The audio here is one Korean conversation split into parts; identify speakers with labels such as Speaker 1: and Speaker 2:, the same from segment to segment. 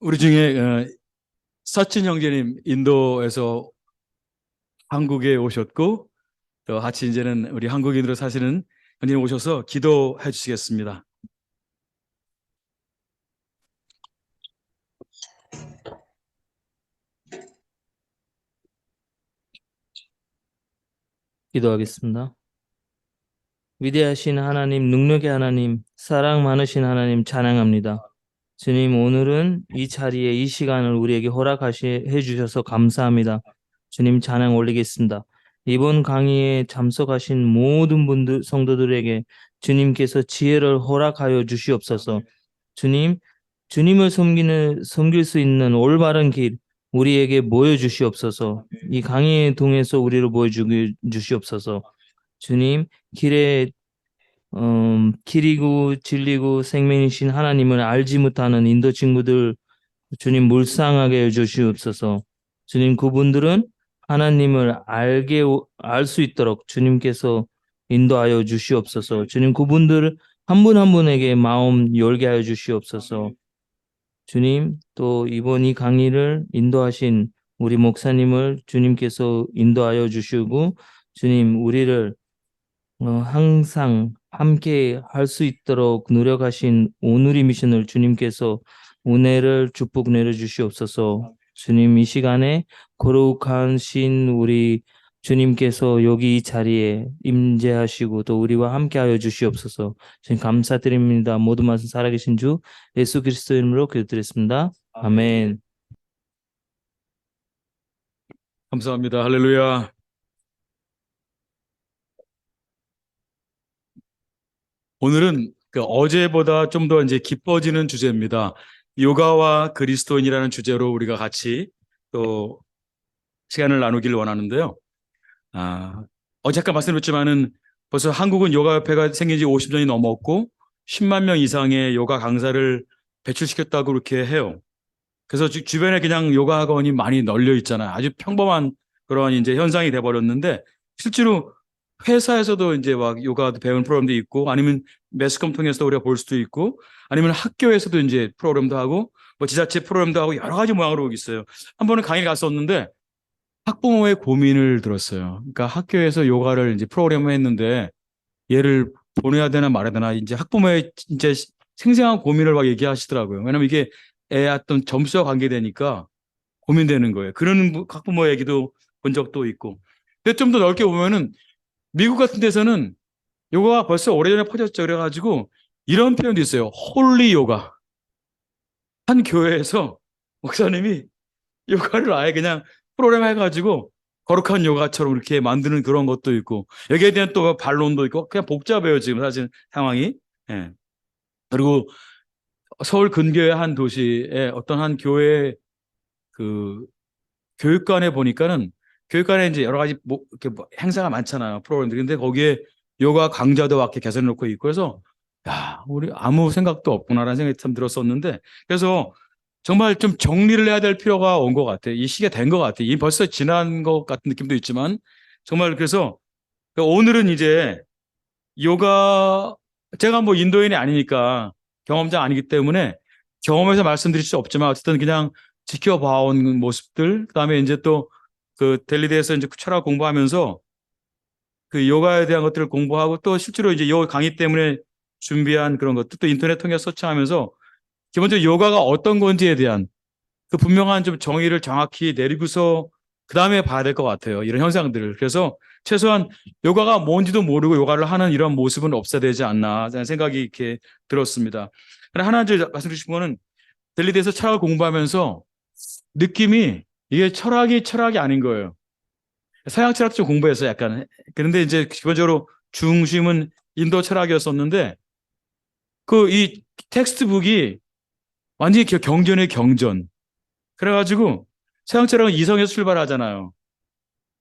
Speaker 1: 우리 중에 서친 형제님 인도에서 한국에 오셨고 또 같이 이제는 우리 한국인으로 사시는 형제님 오셔서 기도해 주시겠습니다.
Speaker 2: 기도하겠습니다. 위대하신 하나님, 능력의 하나님, 사랑 많으신 하나님 찬양합니다. 주님, 오늘은 이 자리에 이 시간을 우리에게 허락해 주셔서 감사합니다. 주님 찬양 올리겠습니다. 이번 강의에 참석하신 모든 분들, 성도들에게 주님께서 지혜를 허락하여 주시옵소서. 주님, 주님을 섬길 수 있는 올바른 길 우리에게 보여주시옵소서. 이 강의에 통해서 우리를 보여주시옵소서. 주님, 길이고 진리고 생명이신 하나님을 알지 못하는 인도 친구들 주님 물상하게 해주시옵소서. 주님, 그분들은 하나님을 알 수 있도록 주님께서 인도하여 주시옵소서. 주님, 그분들 한 분 한 분에게 마음 열게 하여 주시옵소서. 주님, 또 이번 이 강의를 인도하신 우리 목사님을 주님께서 인도하여 주시고, 주님, 우리를 항상 함께 할 수 있도록 노력하신 오늘의 미션을 주님께서 은혜를 축복 내려 주시옵소서. 주님, 이 시간에 거룩하신 우리 주님께서 여기 이 자리에 임재하시고 또 우리와 함께하여 주시옵소서. 주님 감사드립니다. 모든 말씀 살아계신 주 예수 그리스도 이름으로 기도드렸습니다. 아멘.
Speaker 1: 감사합니다. 할렐루야. 오늘은 어제보다 좀 더 이제 깊어지는 주제입니다. 요가와 그리스도인이라는 주제로 우리가 같이 또 시간을 나누기를 원하는데요. 어제 아까 말씀드렸지만은 벌써 한국은 요가협회가 생긴 지 50년이 넘었고 10만 명 이상의 요가 강사를 배출시켰다고 그렇게 해요. 그래서 주변에 그냥 요가 학원이 많이 널려 있잖아요. 아주 평범한 그런 이제 현상이 돼 버렸는데 실제로 회사에서도 이제 막 요가 배우는 프로그램도 있고 아니면 매스컴 통해서 우리가 볼 수도 있고 아니면 학교에서도 이제 프로그램도 하고 뭐 지자체 프로그램도 하고 여러 가지 모양으로 있어요. 한 번은 강의 갔었는데 학부모의 고민을 들었어요. 그러니까 학교에서 요가를 이제 프로그램을 했는데 얘를 보내야 되나 말아야 되나 이제 학부모의 이제 생생한 고민을 막 얘기하시더라고요. 왜냐면 이게 애 어떤 점수와 관계되니까 고민되는 거예요. 그런 학부모 얘기도 본 적도 있고. 근데 좀 더 넓게 보면은 미국 같은 데서는 요가가 벌써 오래전에 퍼졌죠. 그래가지고 이런 표현도 있어요. 홀리 요가. 한 교회에서 목사님이 요가를 아예 그냥 프로그램 해가지고 거룩한 요가처럼 이렇게 만드는 그런 것도 있고 여기에 대한 또 반론도 있고 그냥 복잡해요 지금 사실 상황이. 예. 그리고 서울 근교의 한 도시에 어떤 한 교회 그 교육관에 보니까는 교육관에 이제 여러 가지 이렇게 행사가 많잖아요 프로그램들이. 근데 거기에 요가 강좌도 이렇게 개설해 놓고 있고 그래서 야 우리 아무 생각도 없구나라는 생각이 참 들었었는데 그래서 정말 좀 정리를 해야 될 필요가 온 것 같아요. 이 시기가 된 것 같아요. 이 벌써 지난 것 같은 느낌도 있지만 정말 그래서 오늘은 이제 요가 제가 뭐 인도인이 아니니까 경험자 아니기 때문에 경험해서 말씀드릴 수 없지만 어쨌든 그냥 지켜봐온 모습들 그다음에 이제 또 그 델리대에서 이제 철학 공부하면서 그 요가에 대한 것들을 공부하고 또 실제로 이제 요 강의 때문에 준비한 그런 것들 또 인터넷 통해서 서치하면서 기본적으로 요가가 어떤 건지에 대한 그 분명한 좀 정의를 정확히 내리고서 그 다음에 봐야 될 것 같아요. 이런 현상들을. 그래서 최소한 요가가 뭔지도 모르고 요가를 하는 이런 모습은 없어야 되지 않나 생각이 이렇게 들었습니다. 그러나 하나 이제 말씀드리고 싶은 거는 델리대에서 철학을 공부하면서 느낌이 이게 철학이 아닌 거예요. 서양 철학도 좀 공부해서 약간. 그런데 이제 기본적으로 중심은 인도 철학이었었는데 그 이 텍스트북이 완전히 경전의 경전. 그래가지고 서양 철학은 이성에서 출발하잖아요.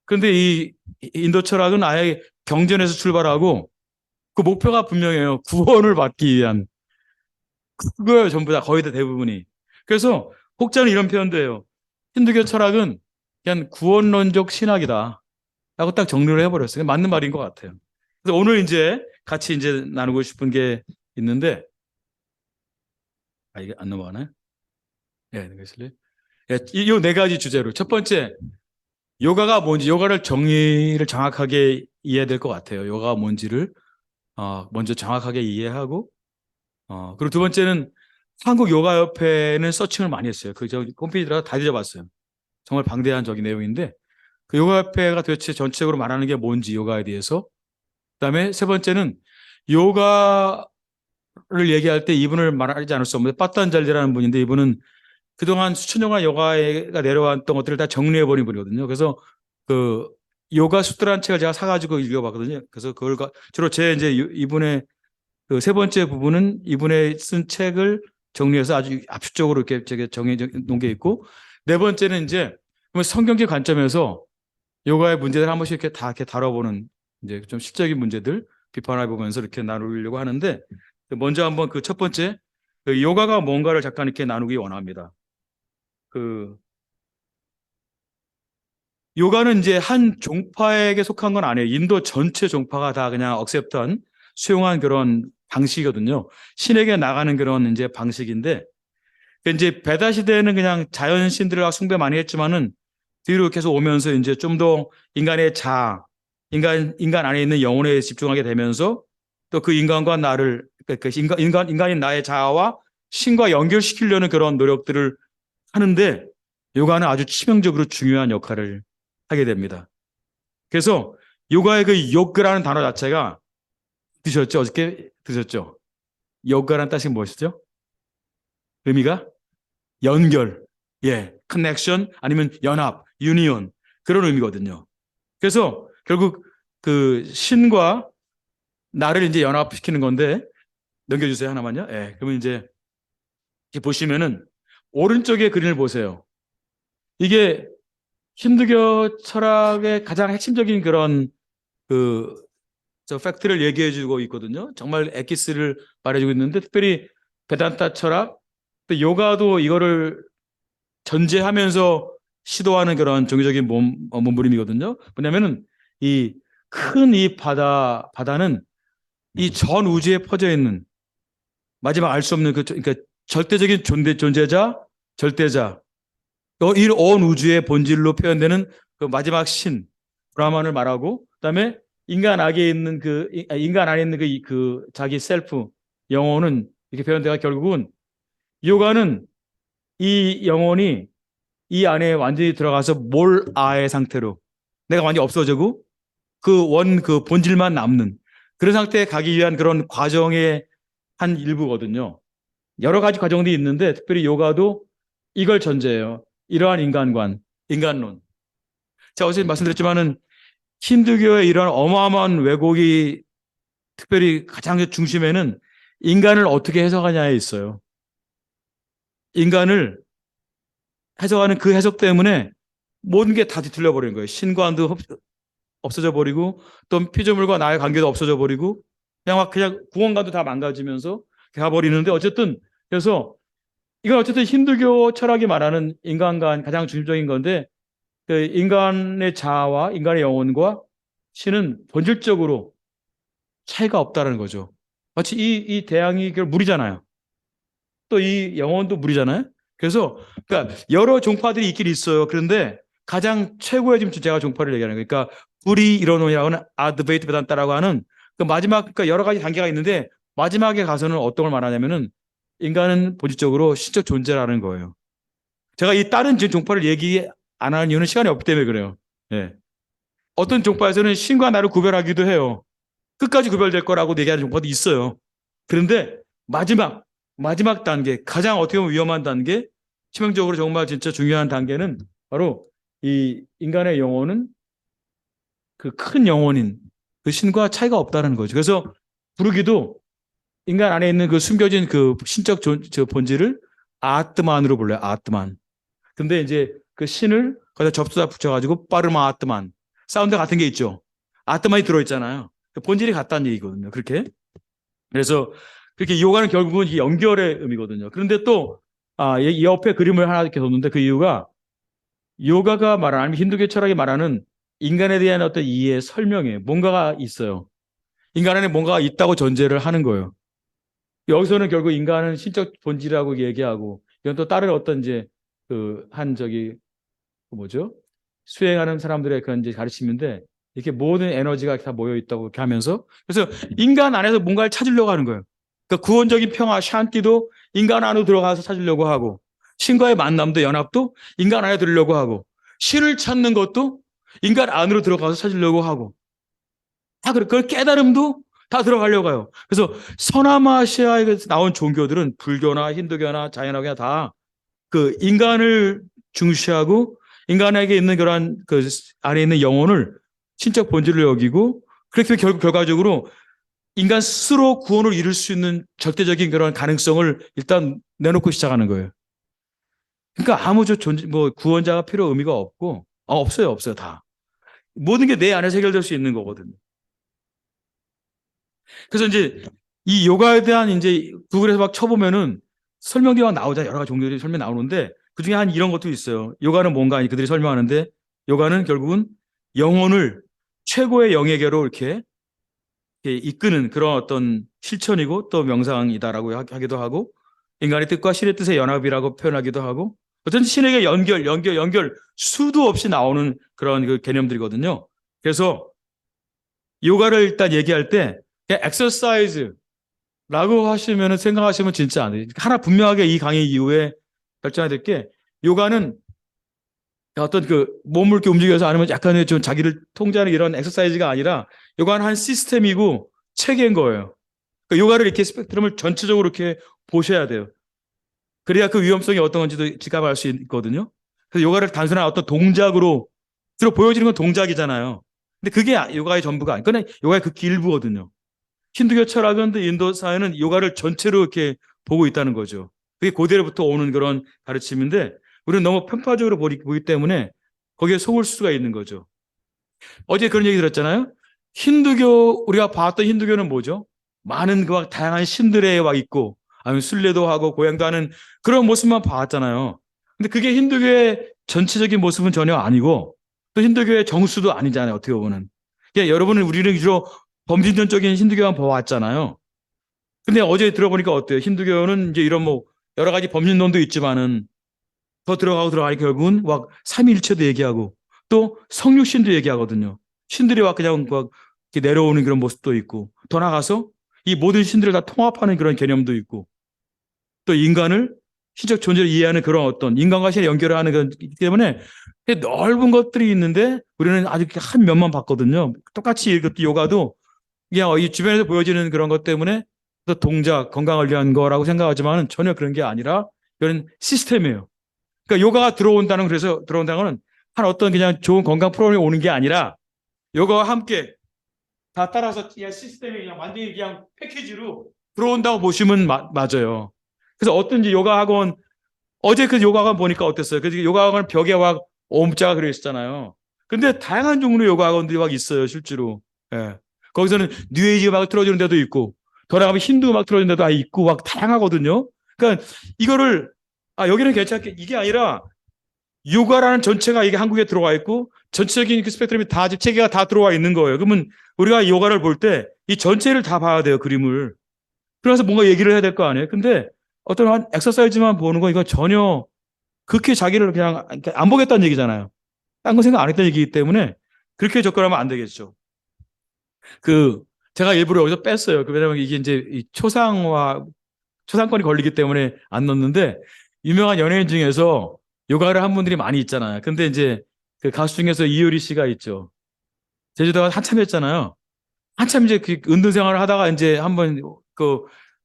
Speaker 1: 그런데 이 인도 철학은 아예 경전에서 출발하고 그 목표가 분명해요. 구원을 받기 위한. 그거예요. 전부 다 거의 다 대부분이. 그래서 혹자는 이런 표현도 해요. 힌두교 철학은 그냥 구원론적 신학이다. 라고 딱 정리를 해버렸어요. 맞는 말인 것 같아요. 그래서 오늘 이제 같이 이제 나누고 싶은 게 있는데 이게 안 넘어가나요? 예, 넘겨주실래요? 예, 이 네 가지 주제로. 첫 번째, 요가가 뭔지, 요가를 정의를 정확하게 이해해야 될 것 같아요. 요가가 뭔지를, 먼저 정확하게 이해하고, 그리고 두 번째는 한국 요가협회는 서칭을 많이 했어요. 저 홈페이지 들어가 다 뒤져봤어요. 정말 방대한 저기 내용인데, 그 요가협회가 도대체 전체적으로 말하는 게 뭔지, 요가에 대해서. 그다음에 세 번째는 요가를 얘기할 때 이분을 말하지 않을 수 없는데, 빠딴잘리라는 분인데, 이분은 그동안 수천 년간 요가가 내려왔던 것들을 다 정리해버린 분이거든요. 그래서 그 요가 수트라는 책을 제가 사가지고 읽어봤거든요. 그래서 그걸 주로 이제 이분의 그 세 번째 부분은 이분의 쓴 책을 정리해서 아주 압축적으로 이렇게 제가 정해 놓은 게 있고, 네 번째는 이제 성경적 관점에서 요가의 문제들 한 번씩 이렇게 다뤄보는 이제 좀 실적인 문제들 비판해 보면서 이렇게 나누려고 하는데, 먼저 한번 그 첫 번째 그 요가가 뭔가를 잠깐 이렇게 나누기 원합니다. 그 요가는 이제 한 종파에게 속한 건 아니에요. 인도 전체 종파가 다 그냥 억셉트한 수용한 그런 방식이거든요. 신에게 나가는 그런 이제 방식인데, 이제 베다 시대에는 그냥 자연 신들을 숭배 많이 했지만은 뒤로 계속 오면서 이제 좀 더 인간의 자아, 인간 안에 있는 영혼에 집중하게 되면서 또 그 인간과 나를, 인간인 나의 자아와 신과 연결시키려는 그런 노력들을 하는데, 요가는 아주 치명적으로 중요한 역할을 하게 됩니다. 그래서 요가의 그 요가라는 단어 자체가 드셨죠? 어저께 드셨죠? 요가라는 뜻이 무엇이죠? 의미가 연결, 예, 커넥션 아니면 연합, 유니온 그런 의미거든요. 그래서 결국 그 신과 나를 이제 연합시키는 건데, 넘겨주세요 하나만요. 예, 그러면 이제 이렇게 보시면은 오른쪽에 그림을 보세요. 이게 힌두교 철학의 가장 핵심적인 그런 그 저 팩트를 얘기해 주고 있거든요. 정말 엑기스를 말해주고 있는데, 특별히 베단타 철학, 또 요가도 이거를 전제하면서 시도하는 그런 종교적인 몸부림이거든요. 뭐냐면은 이 큰 이 바다는 이 전 우주에 퍼져 있는 마지막 알 수 없는 그러니까 절대적인 존재자, 절대자, 이 온 우주의 본질로 표현되는 그 마지막 신 브라만을 말하고, 그다음에 인간 안에 있는 인간 안에 있는 그 자기 셀프 영혼은 이렇게 표현되가 결국은 요가는 이 영혼이 이 안에 완전히 들어가서 몰아의 상태로 내가 완전히 없어지고 그 본질만 남는 그런 상태에 가기 위한 그런 과정의 한 일부거든요. 여러 가지 과정들이 있는데 특별히 요가도 이걸 전제해요. 이러한 인간론. 제가 어제 말씀드렸지만은 힌두교의 이런 어마어마한 왜곡이 특별히 가장 중심에는 인간을 어떻게 해석하냐에 있어요. 인간을 해석하는 그 해석 때문에 모든 게 다 뒤틀려 버리는 거예요. 신관도 없어져 버리고 또 피조물과 나의 관계도 없어져 버리고 그냥 구원관도 다 망가지면서 가버리는데, 어쨌든 그래서 이건 어쨌든 힌두교 철학이 말하는 인간관 가장 중심적인 건데, 그 인간의 자아와 인간의 영혼과 신은 본질적으로 차이가 없다는 거죠. 마치 이 대양이 물이잖아요. 또 이 영혼도 물이잖아요. 그래서 그러니까 여러 종파들이 있긴 있어요. 그런데 가장 최고의 지금 제가 종파를 얘기하는 거예요. 그러니까 불이 이론이라고는 아드베이트 베단타라고 하는 그 마지막, 그러니까 여러 가지 단계가 있는데 마지막에 가서는 어떤 걸 말하냐면은 인간은 본질적으로 신적 존재라는 거예요. 제가 이 다른 종파를 얘기 안 하는 이유는 시간이 없기 때문에 그래요. 예. 어떤 종파에서는 신과 나를 구별하기도 해요. 끝까지 구별될 거라고 얘기하는 종파도 있어요. 그런데 마지막 단계, 가장 어떻게 보면 위험한 단계, 치명적으로 정말 진짜 중요한 단계는 바로 이 인간의 영혼은 그 큰 영혼인 그 신과 차이가 없다는 거죠. 그래서 부르기도 인간 안에 있는 그 숨겨진 그 신적 저 본질을 아트만으로 불러요. 아트만. 근데 이제 그 신을 거기다 접수다 붙여가지고 빠르마 아트만. 사운드 같은 게 있죠. 아트만이 들어있잖아요. 그 본질이 같다는 얘기거든요. 그렇게. 그래서 그렇게 요가는 결국은 이 연결의 의미거든요. 그런데 또, 이 옆에 그림을 하나 이렇게 뒀는데 그 이유가 요가가 말하는, 아니면 힌두교 철학이 말하는 인간에 대한 어떤 이해, 설명에 뭔가가 있어요. 인간 안에 뭔가가 있다고 전제를 하는 거예요. 여기서는 결국 인간은 신적 본질이라고 얘기하고 이건 또 다른 어떤 이제 뭐죠? 수행하는 사람들의 그런 이제 가르침인데 이렇게 모든 에너지가 다 모여 있다고 이렇게 하면서 그래서 인간 안에서 뭔가를 찾으려고 하는 거예요. 그러니까 구원적인 평화, 샨티도 인간 안으로 들어가서 찾으려고 하고 신과의 만남도 연합도 인간 안에 들으려고 하고 신을 찾는 것도 인간 안으로 들어가서 찾으려고 하고 다 그걸 깨달음도 다 들어가려고 해요. 그래서 서남아시아에서 나온 종교들은 불교나 힌두교나 자연학이나 다 그 인간을 중시하고 인간에게 있는 그러한 그 안에 있는 영혼을 신적 본질을 여기고 그렇게 결과적으로 인간 스스로 구원을 이룰 수 있는 절대적인 그런 가능성을 일단 내놓고 시작하는 거예요. 그러니까 아무 뭐 구원자가 필요 의미가 없고 없어요 다. 모든 게 내 안에서 해결될 수 있는 거거든요. 그래서 이제 이 요가에 대한 이제 구글에서 막 쳐보면은 설명이 막 나오잖아요. 여러 가지 종류들이 설명 나오는데 그 중에 한 이런 것도 있어요. 요가는 뭔가 그들이 설명하는데 요가는 결국은 영혼을 최고의 영예계로 이렇게 이끄는 그런 어떤 실천이고 또 명상이다라고 하기도 하고 인간의 뜻과 신의 뜻의 연합이라고 표현하기도 하고 어떤 신에게 연결 수도 없이 나오는 그런 그 개념들이거든요. 그래서 요가를 일단 얘기할 때 그냥 엑서사이즈라고 하시면은 생각하시면 진짜 안 돼요. 하나 분명하게 이 강의 이후에 결정해야 될 게 요가는 어떤 그 몸을 이렇게 움직여서 아니면 약간의 좀 자기를 통제하는 이런 엑서사이즈가 아니라 요가는 한 시스템이고 체계인 거예요. 그러니까 요가를 이렇게 스펙트럼을 전체적으로 이렇게 보셔야 돼요. 그래야 그 위험성이 어떤 건지도 직감할 수 있거든요. 그래서 요가를 단순한 어떤 동작으로 들어 보여지는 건 동작이잖아요. 근데 그게 요가의 전부가 아니고 그냥 요가의 그 일부거든요. 힌두교 철학은 인도 사회는 요가를 전체로 이렇게 보고 있다는 거죠. 그게 고대로부터 오는 그런 가르침인데 우리는 너무 편파적으로 보기 때문에 거기에 속을 수가 있는 거죠. 어제 그런 얘기 들었잖아요. 힌두교 우리가 봤던 힌두교는 뭐죠? 많은 그 다양한 신들에 와 있고 아니면 순례도 하고 고행도 하는 그런 모습만 봤잖아요. 근데 그게 힌두교의 전체적인 모습은 전혀 아니고 또 힌두교의 정수도 아니잖아요. 어떻게 보면. 그러니까 여러분은 우리는 주로 범신론적인 힌두교만 봐왔잖아요. 근데 어제 들어보니까 어때요? 힌두교는 이제 이런 뭐 여러 가지 법률론도 있지만은 더 들어가니까 결국은 막 삼위일체도 얘기하고 또 성육신도 얘기하거든요. 신들이 와 그냥 막 이렇게 내려오는 그런 모습도 있고 더 나가서 이 모든 신들을 다 통합하는 그런 개념도 있고 또 인간을 신적 존재를 이해하는 그런 어떤 인간과 신을 연결을 하는 그런 있기 때문에 넓은 것들이 있는데 우리는 아직 한 면만 봤거든요. 똑같이 이것도 요가도 그냥 이 주변에서 보여지는 그런 것 때문에 또 동작, 건강을 위한 거라고 생각하지만 전혀 그런 게 아니라 이런 시스템이에요. 그러니까 요가가 들어온다는 거는 한 어떤 그냥 좋은 건강 프로그램이 오는 게 아니라 요가와 함께 다 따라서 그냥 시스템이 그냥 완전히 그냥 패키지로 들어온다고 보시면 맞아요. 그래서 어떤지 요가 학원 어제 그 요가 학원 보니까 어땠어요? 그 요가 학원 벽에 막 Om자가 그려 있었잖아요. 근데 다양한 종류의 요가 학원들이 막 있어요, 실제로. 예. 거기서는 뉴에이지 음악을 틀어주는 데도 있고, 더 나가면 힌두 음악 틀어주는 데도 있고, 막 다양하거든요. 그러니까 이거를, 여기는 괜찮게, 이게 아니라 요가라는 전체가 이게 한국에 들어와 있고, 전체적인 그 스펙트럼이 다, 체계가 다 들어와 있는 거예요. 그러면 우리가 요가를 볼 때 이 전체를 다 봐야 돼요, 그림을. 그래서 뭔가 얘기를 해야 될 거 아니에요. 근데 어떤 한 엑서사이즈만 보는 거 이거 전혀 그렇게 자기를 그냥 안 보겠다는 얘기잖아요. 딴 거 생각 안 했다는 얘기이기 때문에 그렇게 접근하면 안 되겠죠. 제가 일부러 여기서 뺐어요. 왜냐면 이게 이제 이 초상권이 걸리기 때문에 안 넣었는데 유명한 연예인 중에서 요가를 한 분들이 많이 있잖아요. 근데 이제 그 가수 중에서 이효리 씨가 있죠. 제주도가 한참 했잖아요. 한참 이제 그 운동 생활을 하다가 이제 한번 그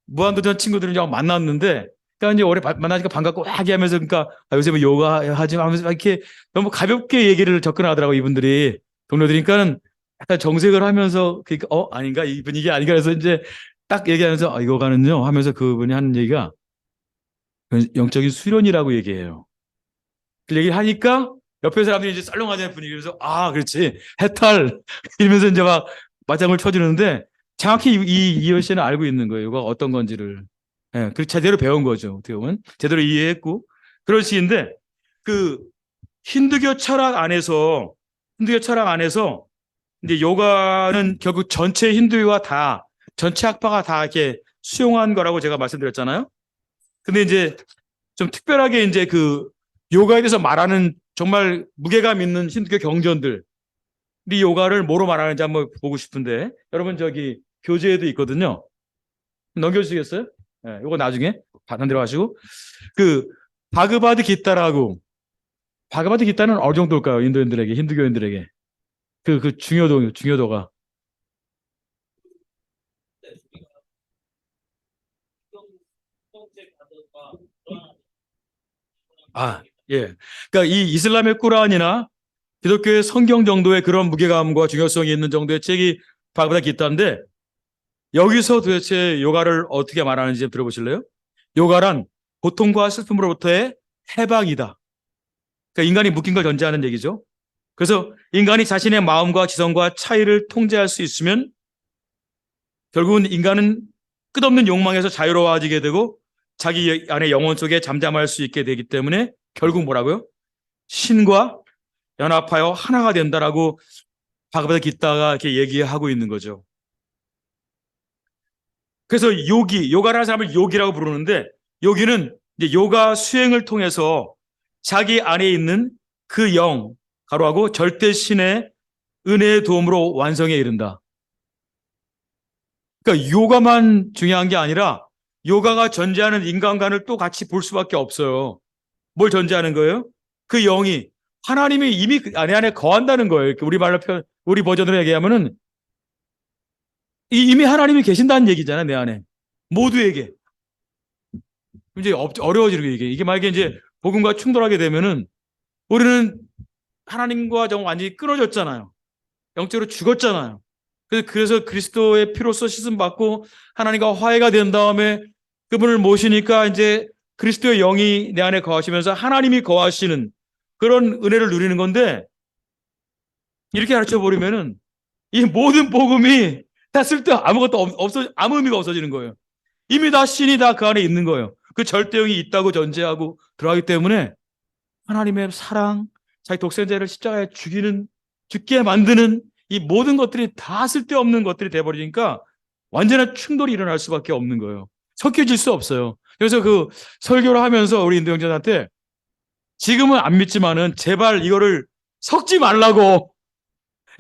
Speaker 1: 무한도전 친구들이랑 만났는데 그러니까 이제 오래 만나니까 반갑고 와 하면서 그러니까 요새 뭐 요가 하지 하면서 이렇게 너무 가볍게 얘기를 접근하더라고 이분들이 동료들이니까는 약간 정색을 하면서 그러니까 아닌가 이 분위기 아닌가 그래서 이제 딱 얘기하면서 요가는요 하면서 그분이 하는 얘기가 영적인 수련이라고 얘기해요. 그 얘기를 하니까 옆에 사람들이 이제 썰렁하는 분위기에서 그렇지 해탈 이러면서 이제 막 맞장을 쳐주는데 정확히 이효 씨는 알고 있는 거예요. 이거 어떤 건지를. 예, 그 제대로 배운 거죠. 어떻게 보면 제대로 이해했고 그런 시인데 그 힌두교 철학 안에서 이제 요가는 결국 전체 힌두교가 다 전체 학파가 다 이렇게 수용한 거라고 제가 말씀드렸잖아요. 근데 이제 좀 특별하게 이제 그 요가에 대해서 말하는 정말 무게감 있는 힌두교 경전들, 이 요가를 뭐로 말하는지 한번 보고 싶은데, 여러분 저기 교재에도 있거든요. 넘겨주시겠어요? 네, 요거 나중에 반 들어가시고. 그 바그바드 기타라고, 바그바드 기타는 어느 정도일까요? 인도인들에게, 힌두교인들에게 그 중요도가. 아, 예. 그러니까 이 이슬람의 꾸란이나 기독교의 성경 정도의 그런 무게감과 중요성이 있는 정도의 책이 바그바드 기타인데, 여기서 도대체 요가를 어떻게 말하는지 좀 들어보실래요? 요가란 고통과 슬픔으로부터의 해방이다. 그러니까 인간이 묶인 걸 전제하는 얘기죠. 그래서 인간이 자신의 마음과 지성과 차이를 통제할 수 있으면 결국은 인간은 끝없는 욕망에서 자유로워지게 되고 자기 안에 영혼 속에 잠잠할 수 있게 되기 때문에 결국 뭐라고요? 신과 연합하여 하나가 된다라고 바그바드 기타가 이렇게 얘기하고 있는 거죠. 그래서 요가라는 사람을 요기라고 부르는데, 요기는 이제 요가 수행을 통해서 자기 안에 있는 그 영, 가로하고 절대 신의 은혜의 도움으로 완성에 이른다. 그러니까 요가만 중요한 게 아니라 요가가 전제하는 인간관을 또 같이 볼 수밖에 없어요. 뭘 전제하는 거예요? 그 영이 하나님이 이미 그 안에 거한다는 거예요. 우리 버전으로 얘기하면은 이미 하나님이 계신다는 얘기잖아요, 내 안에. 모두에게. 이제 어려워지는 게 이게 만약에 이제 복음과 충돌하게 되면은 우리는 하나님과 정 완전히 끊어졌잖아요. 영적으로 죽었잖아요. 그래서 그리스도의 피로써 씻음 받고 하나님과 화해가 된 다음에 그분을 모시니까 이제 그리스도의 영이 내 안에 거하시면서 하나님이 거하시는 그런 은혜를 누리는 건데, 이렇게 가르쳐 버리면은 이 모든 복음이 다 쓸데 아무것도 없어, 아무 의미가 없어지는 거예요. 이미 다 신이 다 그 안에 있는 거예요. 그 절대형이 있다고 전제하고 들어가기 때문에 하나님의 사랑, 자기 독생자를 십자가에 죽게 만드는 이 모든 것들이 다 쓸데없는 것들이 돼버리니까 완전한 충돌이 일어날 수밖에 없는 거예요. 섞여질 수 없어요. 그래서 그 설교를 하면서 우리 인도 형제한테 지금은 안 믿지만은 제발 이거를 섞지 말라고.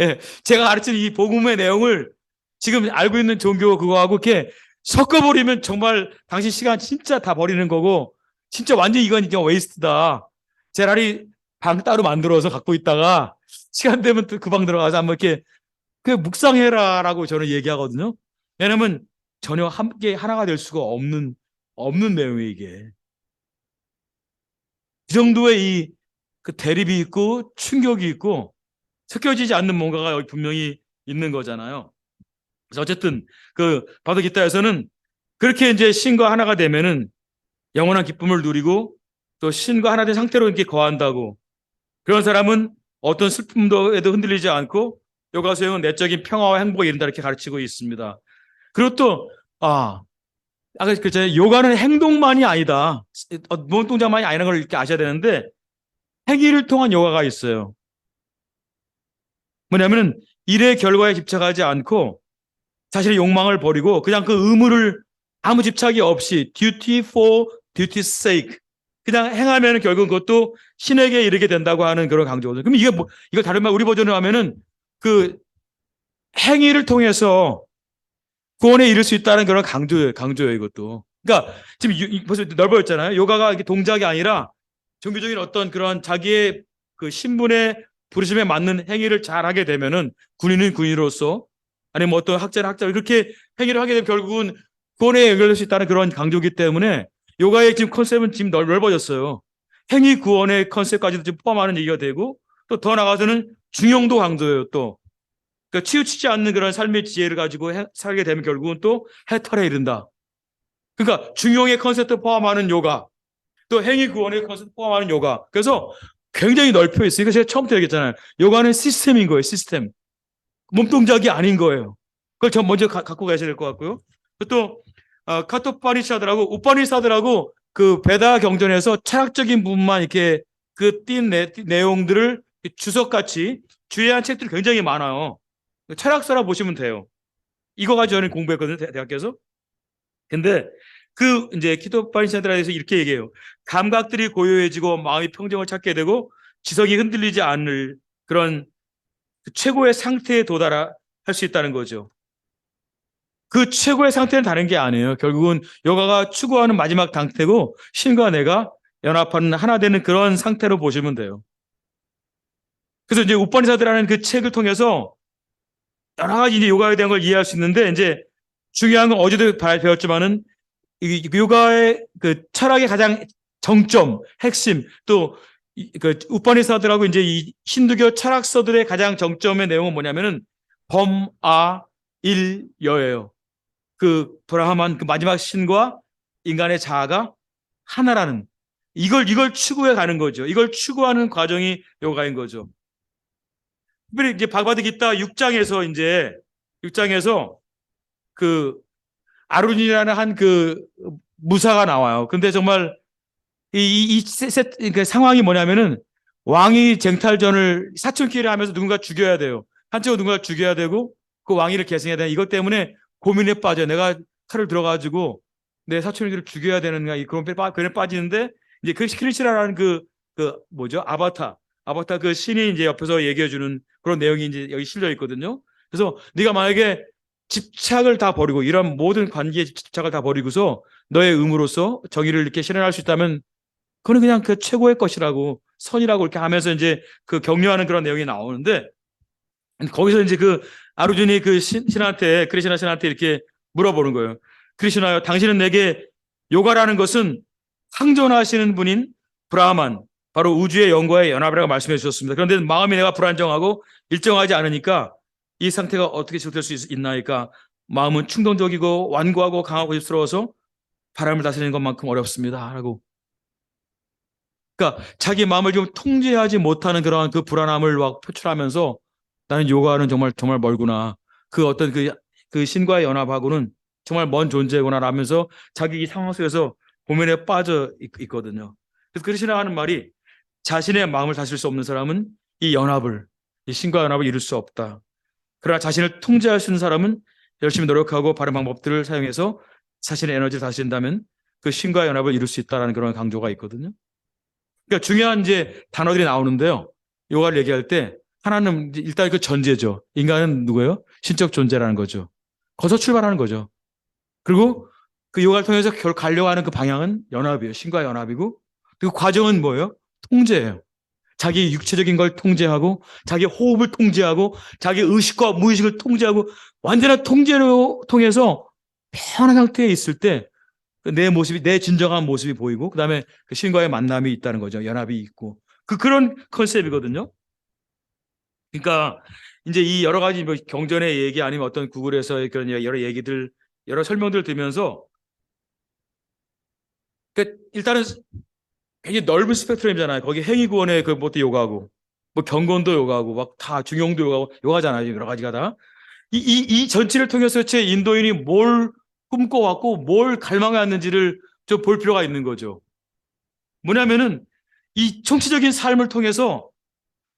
Speaker 1: 예, 제가 가르치는 이 복음의 내용을 지금 알고 있는 종교 그거하고 이렇게 섞어버리면 정말 당신 시간 진짜 다 버리는 거고 진짜 완전 이건 이제 웨이스트다. 차라리 방 따로 만들어서 갖고 있다가 시간 되면 또 그 방 들어가서 한번 이렇게 그 묵상해라라고 저는 얘기하거든요. 왜냐면 전혀 함께 하나가 될 수가 없는 내용이에요, 이게. 이 정도의 그 대립이 있고 충격이 있고 섞여지지 않는 뭔가가 여기 분명히 있는 거잖아요. 그래서 어쨌든 그 바도 기타에서는 그렇게 이제 신과 하나가 되면은 영원한 기쁨을 누리고 또 신과 하나 된 상태로 이렇게 거한다고. 그런 사람은 어떤 슬픔도에도 흔들리지 않고 요가 수행은 내적인 평화와 행복에 이른다 이렇게 가르치고 있습니다. 그리고 또 아까 그랬잖아요. 요가는 행동만이 아니다. 몸 동작만이 아니라는 걸 이렇게 아셔야 되는데 행위를 통한 요가가 있어요. 뭐냐면은 일의 결과에 집착하지 않고 자신의 욕망을 버리고 그냥 그 의무를 아무 집착이 없이 duty for duty's sake 그냥 행하면 결국 그것도 신에게 이르게 된다고 하는 그런 강조거든요. 그럼 이거 다른 말 우리 버전으로 하면은 그 행위를 통해서 구원에 이를 수 있다는 그런 강조예요, 이것도. 그러니까 지금 벌써 넓어졌잖아요. 요가가 이게 동작이 아니라 종교적인 어떤 그런 자기의 그 신분의 부르심에 맞는 행위를 잘하게 되면은 군인은 군인으로서 아니면 뭐 어떤 학자는 학자로 그렇게 행위를 하게 되면 결국은 구원에 연결될 수 있다는 그런 강조이기 때문에 요가의 지금 컨셉은 지금 넓어졌어요. 행위 구원의 컨셉까지도 지금 포함하는 얘기가 되고 또 더 나아가서는 중용도 강조예요, 또. 그러니까 치우치지 않는 그런 삶의 지혜를 가지고 살게 되면 결국은 또 해탈에 이른다. 그러니까 중용의 컨셉도 포함하는 요가, 또 행위 구원의 컨셉도 포함하는 요가. 그래서 굉장히 넓혀 있어요. 이거 제가 처음부터 얘기했잖아요. 요가는 시스템인 거예요, 시스템. 몸동작이 아닌 거예요. 그걸 전 먼저 갖고 가셔야 될 것 같고요. 또 카토파니샤드라고 우파니샤드라고 그 베다 경전에서 철학적인 부분만 이렇게 그 띈 내용들을 주석같이 주의한 책들이 굉장히 많아요. 철학서라 보시면 돼요. 이거 가지고 저는 공부했거든요, 대학교에서. 근데 그 이제 키토파니샤드에 대해서 이렇게 얘기해요. 감각들이 고요해지고 마음이 평정을 찾게 되고 지성이 흔들리지 않을 그런 그 최고의 상태에 도달할 수 있다는 거죠. 그 최고의 상태는 다른 게 아니에요. 결국은 요가가 추구하는 마지막 상태고 신과 내가 연합하는 하나 되는 그런 상태로 보시면 돼요. 그래서 이제 우파니사드라는 그 책을 통해서 여러 가지 이제 요가에 대한 걸 이해할 수 있는데 이제 중요한 건 어제도 배웠지만은 이 요가의 그 철학의 가장 정점, 핵심 또 그 우파니사드라고 이제 이 힌두교 철학서들의 가장 정점의 내용은 뭐냐면은 범아 일여예요. 그 브라하만 그 마지막 신과 인간의 자아가 하나라는 이걸 추구해 가는 거죠. 이걸 추구하는 과정이 요가인 거죠. 특별히 이제 바가바드기타 6장에서 그 아룬이라는 한 그 무사가 나와요. 근데 정말 그 상황이 뭐냐면은 왕이 쟁탈전을 사촌끼리 하면서 누군가 죽여야 돼요. 한쪽으로 누군가 죽여야 되고 그 왕위를 계승해야 되는 이것 때문에 고민에 빠져요. 내가 칼을 들어가지고 내 사촌끼리를 죽여야 되는가 그런 그에 빠지는데 이제 그 크리시라라는 그 뭐죠? 아바타 그 신이 이제 옆에서 얘기해 주는 그런 내용이 이제 여기 실려 있거든요. 그래서 네가 만약에 집착을 다 버리고 이런 모든 관계의 집착을 다 버리고서 너의 의무로서 정의를 이렇게 실현할 수 있다면 그거는 그냥 그 최고의 것이라고 선이라고 이렇게 하면서 이제 그 격려하는 그런 내용이 나오는데 거기서 이제 그 아르준이 그 신한테 크리시나 신한테 이렇게 물어보는 거예요. 크리시나요, 당신은 내게 요가라는 것은 상존하시는 분인 브라만 바로 우주의 영과의 연합이라고 말씀해 주셨습니다. 그런데 마음이 내가 불안정하고 일정하지 않으니까 이 상태가 어떻게 지속될 수 있나이까 마음은 충동적이고 완고하고 강하고 고집스러워서 바람을 다스리는 것만큼 어렵습니다. 라고. 그러니까 자기 마음을 좀 통제하지 못하는 그러한 그 불안함을 막 표출하면서 나는 요가는 정말 정말 멀구나. 그 어떤 그 신과의 연합하고는 정말 먼 존재구나 라면서 자기 이 상황 속에서 고민에 빠져 있거든요. 그래서 그리시나 하는 말이 자신의 마음을 다스릴 수 없는 사람은 이 신과 연합을 이룰 수 없다. 그러나 자신을 통제할 수 있는 사람은 열심히 노력하고 바른 방법들을 사용해서 자신의 에너지를 다스린다면 그 신과 연합을 이룰 수 있다는 그런 강조가 있거든요. 그러니까 중요한 이제 단어들이 나오는데요. 요가를 얘기할 때 하나는 일단 그 전제죠. 인간은 누구예요? 신적 존재라는 거죠. 거기서 출발하는 거죠. 그리고 그 요가를 통해서 결국 가려고 하는 그 방향은 연합이에요. 신과 연합이고 그 과정은 뭐예요? 통제예요. 자기 육체적인 걸 통제하고 자기 호흡을 통제하고 자기 의식과 무의식을 통제하고 완전한 통제로 통해서 편한 상태에 있을 때 내 모습이 내 진정한 모습이 보이고 그다음에 그 신과의 만남이 있다는 거죠. 연합이 있고 그런 컨셉이거든요. 그러니까 이제 이 여러 가지 뭐 경전의 얘기 아니면 어떤 구글에서의 그런 여러 얘기들 여러 설명들을 들으면서 그러니까 일단은 굉장히 넓은 스펙트럼이잖아요. 거기 행위구원의 그것도 요가하고 뭐 경건도 요가하고 막 다 중용도 요가하고 요가잖아요. 여러 가지가 다. 이 전체를 통해서 제 인도인이 뭘 꿈꿔왔고 뭘 갈망해왔는지를 좀 볼 필요가 있는 거죠. 뭐냐면은 이 총체적인 삶을 통해서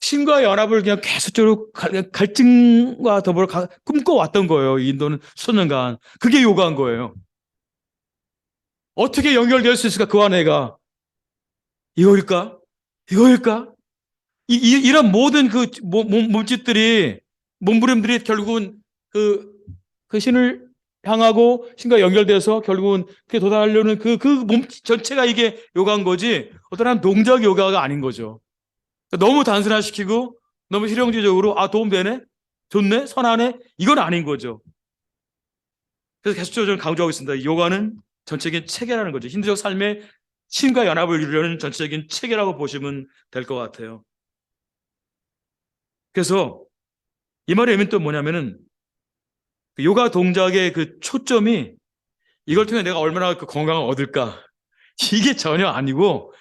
Speaker 1: 신과 연합을 그냥 계속적으로 갈증과 더불어 꿈꿔왔던 거예요. 이 인도는 수천 년간. 그게 요가한 거예요. 어떻게 연결될 수 있을까? 그와 내가. 이거일까? 이거일까? 이런 모든 그 몸짓들이, 몸부림들이 결국은 그, 그 신을 향하고 신과 연결돼서 결국은 그게 도달하려는 그 몸 전체가 이게 요가인 거지 어떤 한 동작 요가가 아닌 거죠. 너무 단순화시키고 너무 실용주의적으로 도움되네? 좋네? 선하네? 이건 아닌 거죠. 그래서 계속적으로 저는 강조하고 있습니다. 요가는 전체적인 체계라는 거죠. 힌두적 삶의 신과 연합을 이루려는 전체적인 체계라고 보시면 될 것 같아요. 그래서 이 말의 의미는 또 뭐냐면은 그 요가 동작의 그 초점이 이걸 통해 내가 얼마나 그 건강을 얻을까? 이게 전혀 아니고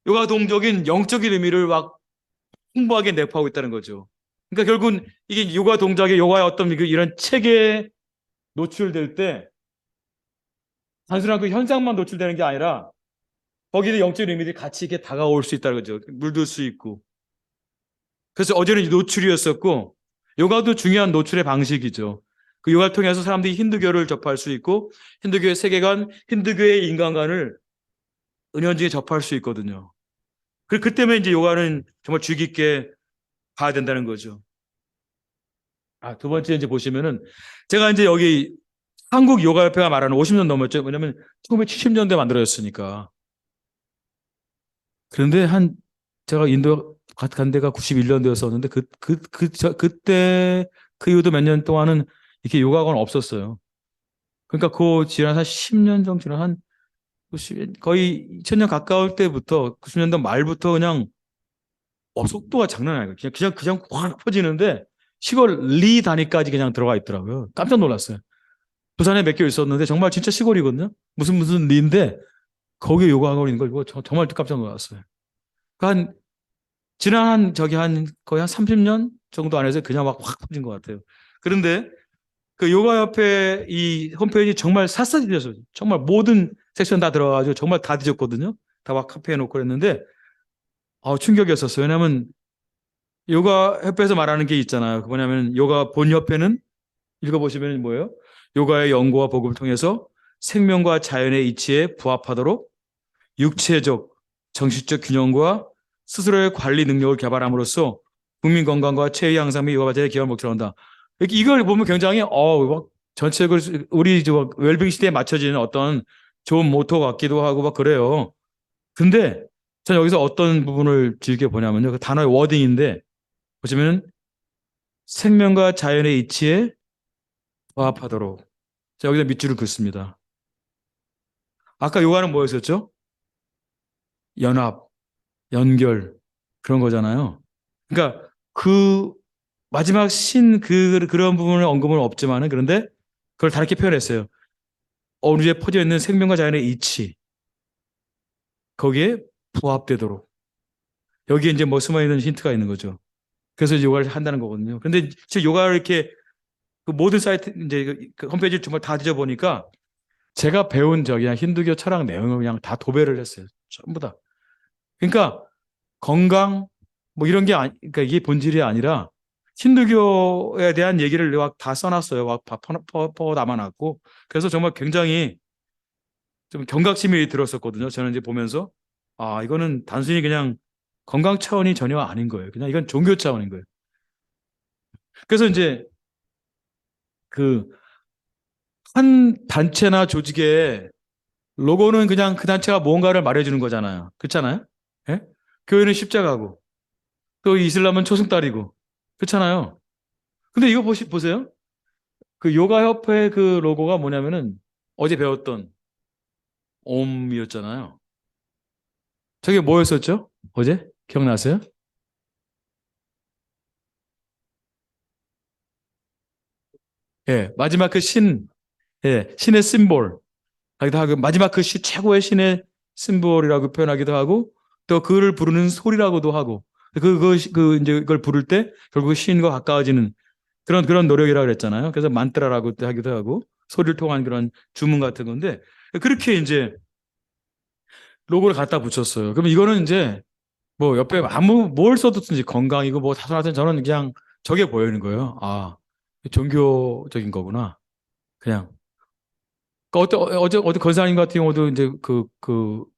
Speaker 1: 요가 동작인 영적인 의미를 막 풍부하게 내포하고 있다는 거죠. 그러니까 결국은 이게 요가 동작의 요가의 어떤 이런 체계에 노출될 때 단순한 그 현상만 노출되는 게 아니라 거기에 영적인 의미들이 같이 이렇게 다가올 수 있다는 거죠. 물들 수 있고. 그래서 어제는 노출이었었고 요가도 중요한 노출의 방식이죠. 그 요가를 통해서 사람들이 힌두교를 접할 수 있고 힌두교의 세계관, 힌두교의 인간관을 은연중에 접할 수 있거든요. 그 때문에 이제 요가는 정말 주의 깊게 봐야 된다는 거죠. 두 번째 이제 보시면은 제가 이제 여기 한국 요가협회가 말하는 50년 넘었죠. 왜냐면 1970년대 만들어졌으니까. 그런데 제가 인도 간 데가 91년도였었는데 그때 그 이후도 몇 년 동안은 이렇게 요가관 없었어요. 그러니까 그 지난 한 10년 정도 지난 한 90, 거의 2000년 가까울 때부터 90년대 말부터 그냥 속도가 장난 아니에요. 그냥 확 퍼지는데 시골 리 단위까지 그냥 들어가 있더라고요. 깜짝 놀랐어요. 부산에 몇 개 있었는데 정말 진짜 시골이거든요. 무슨 리인데 거기 요가 학원 있는 걸 이거 정말 깜짝 놀랐어요. 그러니까 지난 거의 한 30년 정도 안에서 그냥 막 확 퍼진 것 같아요. 그런데 그 요가협회 이 홈페이지 정말 샅샅이 뒤졌어요. 정말 모든 섹션 다 들어가가지고 정말 다 뒤졌거든요. 다 막 카피해 놓고 그랬는데 충격이었었어요. 왜냐하면 요가협회에서 말하는 게 있잖아요. 그 뭐냐면 요가 본협회는 읽어보시면 뭐예요? 요가의 연구와 보급을 통해서 생명과 자연의 이치에 부합하도록 육체적, 정신적 균형과 스스로의 관리 능력을 개발함으로써 국민 건강과 체위 향상 및 요가 발전의 기여를 목표로 한다. 이걸 보면 굉장히 막 전체적으로 우리 웰빙 시대에 맞춰지는 어떤 좋은 모토 같기도 하고 막 그래요. 근데 전 여기서 어떤 부분을 즐겨 보냐면요. 그 단어의 워딩인데 보시면 생명과 자연의 이치에 부합하도록. 자, 여기다 밑줄을 긋습니다. 아까 요가는 뭐였었죠? 연합, 연결 그런 거잖아요. 그러니까 그 마지막 그런 부분을 언급은 없지만은 그런데 그걸 다르게 표현했어요. 우주에 퍼져 있는 생명과 자연의 이치 거기에 부합되도록 여기에 이제 뭐 숨어 있는 힌트가 있는 거죠. 그래서 요가를 한다는 거거든요. 근데 제 요가를 이렇게 그 모든 사이트 이제 그 홈페이지를 정말 다 뒤져보니까 제가 배운 그냥 힌두교 철학 내용을 그냥 다 도배를 했어요. 전부 다. 그러니까 건강 뭐 이런 게 그러니까 이게 본질이 아니라 힌두교에 대한 얘기를 막 다 써놨어요. 막 퍼 담아놨고 그래서 정말 굉장히 좀 경각심이 들었었거든요. 저는 이제 보면서 이거는 단순히 그냥 건강 차원이 전혀 아닌 거예요. 그냥 이건 종교 차원인 거예요. 그래서 이제 그 한 단체나 조직의 로고는 그냥 그 단체가 뭔가를 말해주는 거잖아요. 그렇잖아요? 예? 교회는 십자가고 또 이슬람은 초승달이고 그렇잖아요. 근데 이거 보세요. 그 요가협회 그 로고가 뭐냐면은 어제 배웠던 옴이었잖아요. 저게 뭐였었죠? 어제? 기억나세요? 예, 마지막 신의 심볼. 하기도 하고, 마지막 최고의 신의 심볼이라고 표현하기도 하고, 또 그를 부르는 소리라고도 하고, 이제 그걸 부를 때 결국 신과 가까워지는 그런 노력이라고 그랬잖아요. 그래서 만트라라고 하기도 하고, 소리를 통한 그런 주문 같은 건데, 그렇게 이제 로고를 갖다 붙였어요. 그럼 이거는 이제 뭐 옆에 뭘 써뒀든지 건강이고 뭐 다소하든 저는 그냥 저게 보이는 거예요. 종교적인 거구나. 그냥. 어제 건사님 같은 경우도 이제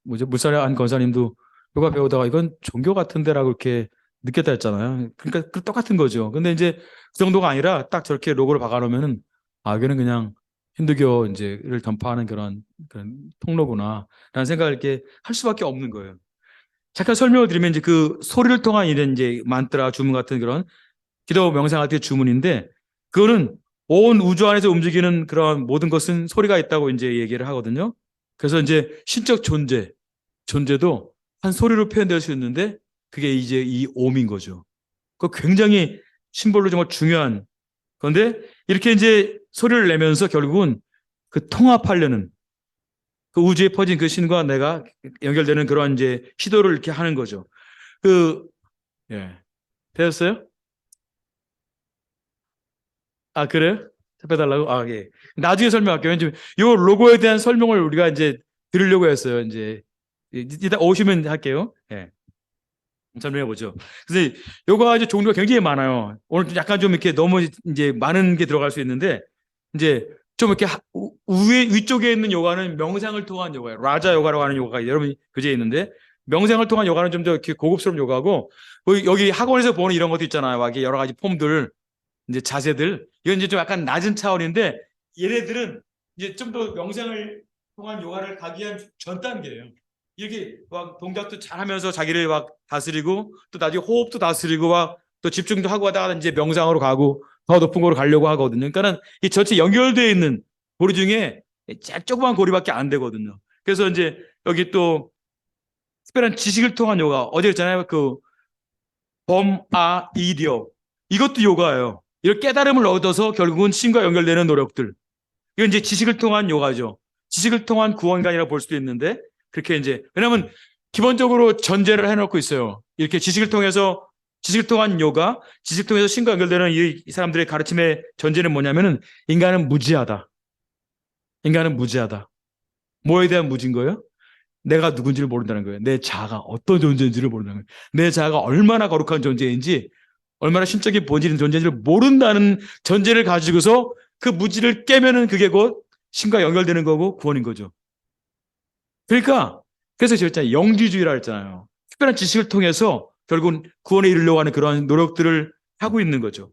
Speaker 1: 뭐죠? 물살에 한 건사님도 요가 배우다가 이건 종교 같은데라고 이렇게 느꼈다 했잖아요. 그러니까 똑같은 거죠. 근데 이제 그 정도가 아니라 딱 저렇게 로고를 박아놓으면은 이거는 그냥 힌두교 이제를 전파하는 그런 통로구나. 라는 생각을 이렇게 할 수밖에 없는 거예요. 잠깐 설명을 드리면 이제 그 소리를 통한 이런 이제 만트라 주문 같은 그런 기도 명상할 때 주문인데 그거는 온 우주 안에서 움직이는 그런 모든 것은 소리가 있다고 이제 얘기를 하거든요. 그래서 이제 신적 존재도 한 소리로 표현될 수 있는데 그게 이제 이 옴인 거죠. 그 굉장히 심볼로 정말 중요한 그런데 이렇게 이제 소리를 내면서 결국은 그 통합하려는 그 우주에 퍼진 그 신과 내가 연결되는 그런 이제 시도를 이렇게 하는 거죠. 그, 예. 되었어요? 그래요? 잡혀달라고? 예. 나중에 설명할게요. 왠지 요 로고에 대한 설명을 우리가 이제 드리려고 했어요. 이제 이따 오시면 할게요. 예. 설명해 보죠. 그래서 요가 이제 종류가 굉장히 많아요. 오늘 좀 약간 좀 이렇게 너무 이제 많은 게 들어갈 수 있는데 이제 좀 이렇게 위쪽에 있는 요가는 명상을 통한 요가예요. 라자 요가라고 하는 요가가 여러분이 교재에 있는데, 명상을 통한 요가는 좀 더 이렇게 고급스러운 요가고, 여기 학원에서 보는 이런 것도 있잖아요. 막 여러 가지 폼들, 이제 자세들. 이건 이제 좀 약간 낮은 차원인데, 얘네들은 이제 좀 더 명상을 통한 요가를 가기 위한 전 단계예요. 이렇게 막 동작도 잘 하면서 자기를 막 다스리고, 또 나중에 호흡도 다스리고, 막 또 집중도 하고 하다가 이제 명상으로 가고, 더 높은 곳으로 가려고 하거든요. 그러니까는 이 전체 연결되어 있는 고리 중에 조그만 고리밖에 안 되거든요. 그래서 이제 여기 또 특별한 지식을 통한 요가, 어제 했잖아요. 그 범아이디어, 이것도 요가예요. 이런 깨달음을 얻어서 결국은 신과 연결되는 노력들. 이건 이제 지식을 통한 요가죠. 지식을 통한 구원관이라고 볼 수도 있는데, 그렇게 이제, 왜냐하면 기본적으로 전제를 해놓고 있어요. 이렇게 지식을 통해서, 지식을 통한 요가, 지식을 통해서 신과 연결되는 이 사람들의 가르침의 전제는 뭐냐면은, 인간은 무지하다. 인간은 무지하다. 뭐에 대한 무지인 거예요? 내가 누군지를 모른다는 거예요. 내 자아가 어떤 존재인지를 모른다는 거예요. 내 자아가 얼마나 거룩한 존재인지, 얼마나 신적인 본질인 존재인지를 모른다는 전제를 가지고서 그 무지를 깨면은 그게 곧 신과 연결되는 거고 구원인 거죠. 그러니까 그래서 제가 했잖아요. 영지주의라 했잖아요. 특별한 지식을 통해서 결국은 구원에 이르려고 하는 그런 노력들을 하고 있는 거죠.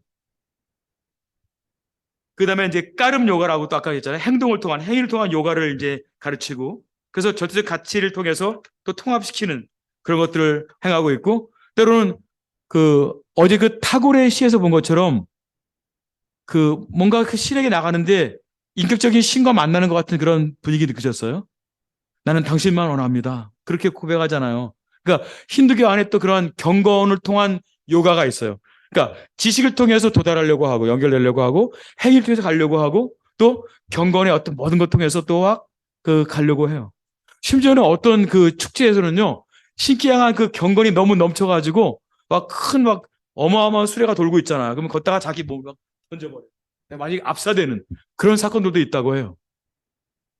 Speaker 1: 그 다음에 이제 까름 요가라고 또 아까 했잖아요. 행동을 통한, 행위를 통한 요가를 이제 가르치고, 그래서 절대적 가치를 통해서 또 통합시키는 그런 것들을 행하고 있고, 때로는 그 어제 그 타고레의 시에서 본 것처럼 그 뭔가 그 실에게 나가는데 인격적인 신과 만나는 것 같은 그런 분위기 느끼셨어요? 나는 당신만 원합니다. 그렇게 고백하잖아요. 그러니까 힌두교 안에 또 그러한 경건을 통한 요가가 있어요. 그러니까 지식을 통해서 도달하려고 하고 연결되려고 하고 행위를 통해서 가려고 하고 또 경건의 어떤 모든 것 통해서 또 그 가려고 해요. 심지어는 어떤 그 축제에서는요, 신기한 그 경건이 너무 넘쳐가지고 막 큰 막 어마어마한 수레가 돌고 있잖아요. 그러면 걷다가 자기 몸을 막 던져버려요. 만약에 압사되는 그런 사건들도 있다고 해요.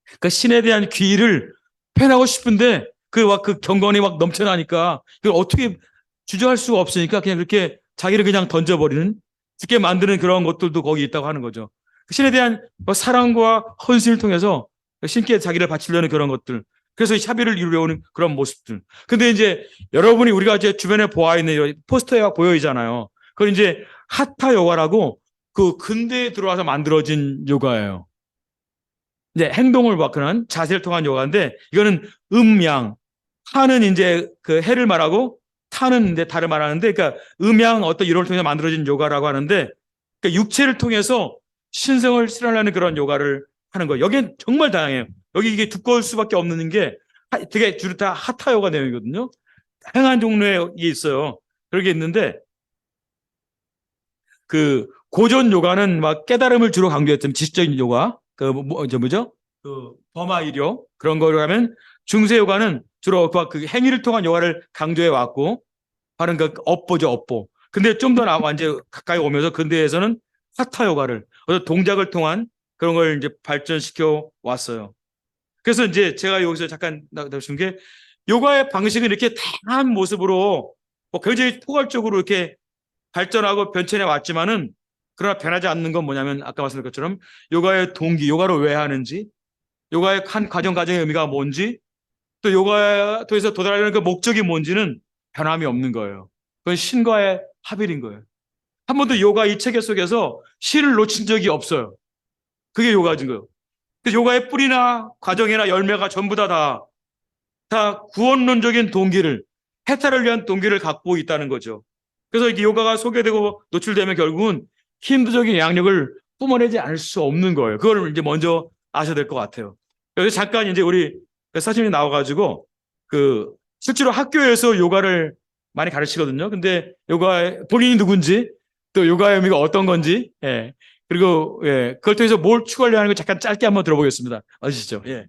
Speaker 1: 그러니까 신에 대한 귀의를 표현하고 싶은데 그 경건이 막 넘쳐나니까 그걸 어떻게 주저할 수가 없으니까 그냥 그렇게 자기를 그냥 던져버리는 죽게 만드는 그런 것들도 거기 있다고 하는 거죠. 그 신에 대한 뭐 사랑과 헌신을 통해서 신께 자기를 바치려는 그런 것들. 그래서 샤비를 이루려는 그런 모습들. 근데 이제 여러분이 우리가 이제 주변에 보아 있는 포스터에 보여있잖아요. 그건 이제 하타 요가라고 그 근대에 들어와서 만들어진 요가예요. 이제 행동을 바꾸는 자세를 통한 요가인데 이거는 음양, 하는 이제 그 해를 말하고 타는 이제 달을 말하는데 그러니까 음양 어떤 이론을 통해서 만들어진 요가라고 하는데 그러니까 육체를 통해서 신성을 실현하는 그런 요가를 하는 거예요. 여기는 정말 다양해요. 여기 이게 두꺼울 수밖에 없는 게 되게 주로 다 하타 요가 내용이거든요. 다양한 종류의 게 있어요. 그런 게 있는데 그 고전 요가는 막 깨달음을 주로 강조했던 지식적인 요가 뭐죠? 그 버마이료 그런 거를 하면 중세 요가는 주로 그 행위를 통한 요가를 강조해 왔고 하는 그 업보죠 업보. 근데 좀 더 완전 가까이 오면서 근대에서는 하타 요가를 어떤 동작을 통한 그런 걸 이제 발전시켜 왔어요. 그래서 이제 제가 여기서 잠깐 나오신 게 요가의 방식은 이렇게 다양한 모습으로 뭐 굉장히 포괄적으로 이렇게 발전하고 변천해 왔지만은 그러나 변하지 않는 건 뭐냐면 아까 말씀드린 것처럼 요가의 동기, 요가를 왜 하는지, 요가의 한 과정의 의미가 뭔지, 또 요가에 통해서 도달하려는 그 목적이 뭔지는 변함이 없는 거예요. 그건 신과의 합일인 거예요. 한 번도 요가 이 체계 속에서 신을 놓친 적이 없어요. 그게 요가인 거예요. 그 요가의 뿌리나 과정이나 열매가 전부 다 구원론적인 동기를, 해탈을 위한 동기를 갖고 있다는 거죠. 그래서 이게 요가가 소개되고 노출되면 결국은 힌두적인 양력을 뿜어내지 않을 수 없는 거예요. 그걸 이제 먼저 아셔야 될 것 같아요. 여기서 잠깐 이제 우리 사진이 나와가지고 그 실제로 학교에서 요가를 많이 가르치거든요. 근데 요가 본인이 누군지 또 요가의 의미가 어떤 건지, 예. 그리고 예, 그걸 통해서 뭘 추구하려고 하는 거 잠깐 짧게 한번 들어보겠습니다. 아시죠? 예.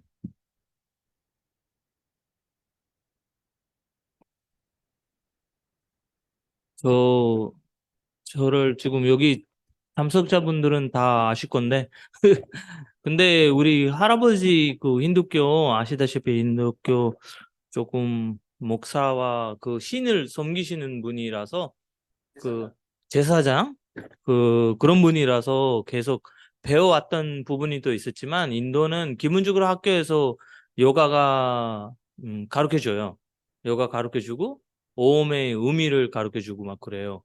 Speaker 2: 저 저를 지금 여기 참석자분들은 다 아실 건데 근데 우리 할아버지 그 힌두교 아시다시피 힌두교 조금 목사와 그 신을 섬기시는 분이라서 그 제사장 그런 분이라서 계속 배워왔던 부분이 또 있었지만 인도는 기본적으로 학교에서 요가가 가르쳐줘요. 요가 가르쳐주고 오음의 의미를 가르쳐주고 막 그래요.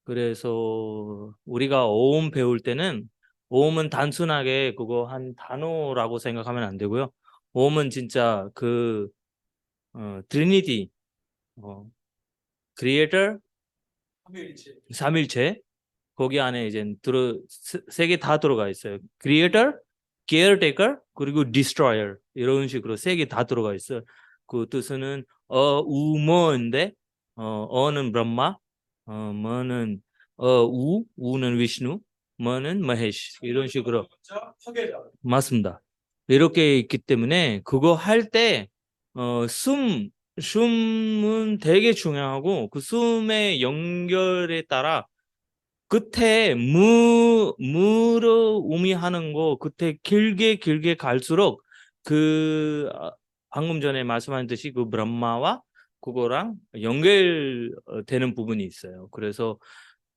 Speaker 2: 그래서 우리가 오음 배울 때는 오음은 단순하게 그거 한 단어라고 생각하면 안 되고요. 오음은 진짜 그 트리니티, 크리에이터, 삼일체 거기 안에 이제 세 개 다 들어가 있어요. 크리에이터, 케어테이커, 그리고 디스트로이어 이런 식으로 세 개 다 들어가 있어요. 그 뜻은 어우머인데 어는 브라마, 머는 우는 위ஷ்누, 머는 마헤시 이런 식으로 맞습니다. 이렇게 있기 때문에 그거 할 때 숨은 되게 중요하고 그 숨의 연결에 따라 끝에 무로 의미하는 거 끝에 길게 갈수록 방금 전에 말씀하셨듯이 그 브라마와 그거랑 연결되는 부분이 있어요. 그래서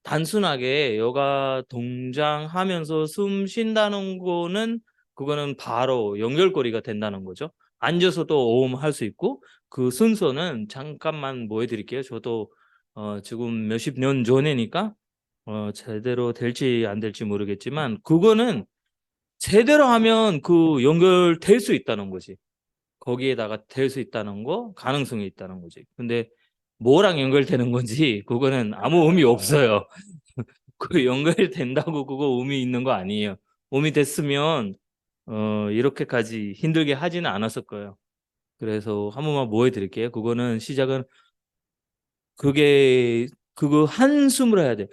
Speaker 2: 단순하게 요가 동작하면서 숨 쉰다는 거는 그거는 바로 연결고리가 된다는 거죠. 앉아서도 오음 할 수 있고 그 순서는 잠깐만 보여드릴게요. 저도 지금 몇십 년 전이니까 제대로 될지 안 될지 모르겠지만 그거는 제대로 하면 그 연결될 수 있다는 거지. 거기에다가 될 수 있다는 거, 가능성이 있다는 거지. 근데 뭐랑 연결되는 건지 그거는 아무 의미 없어요. 그 연결된다고 그거 의미 있는 거 아니에요. 의미 됐으면 이렇게까지 힘들게 하지는 않았을 거예요. 그래서 한 번만 보여드릴게요. 그거는 시작은 그거 한숨으로 해야 돼.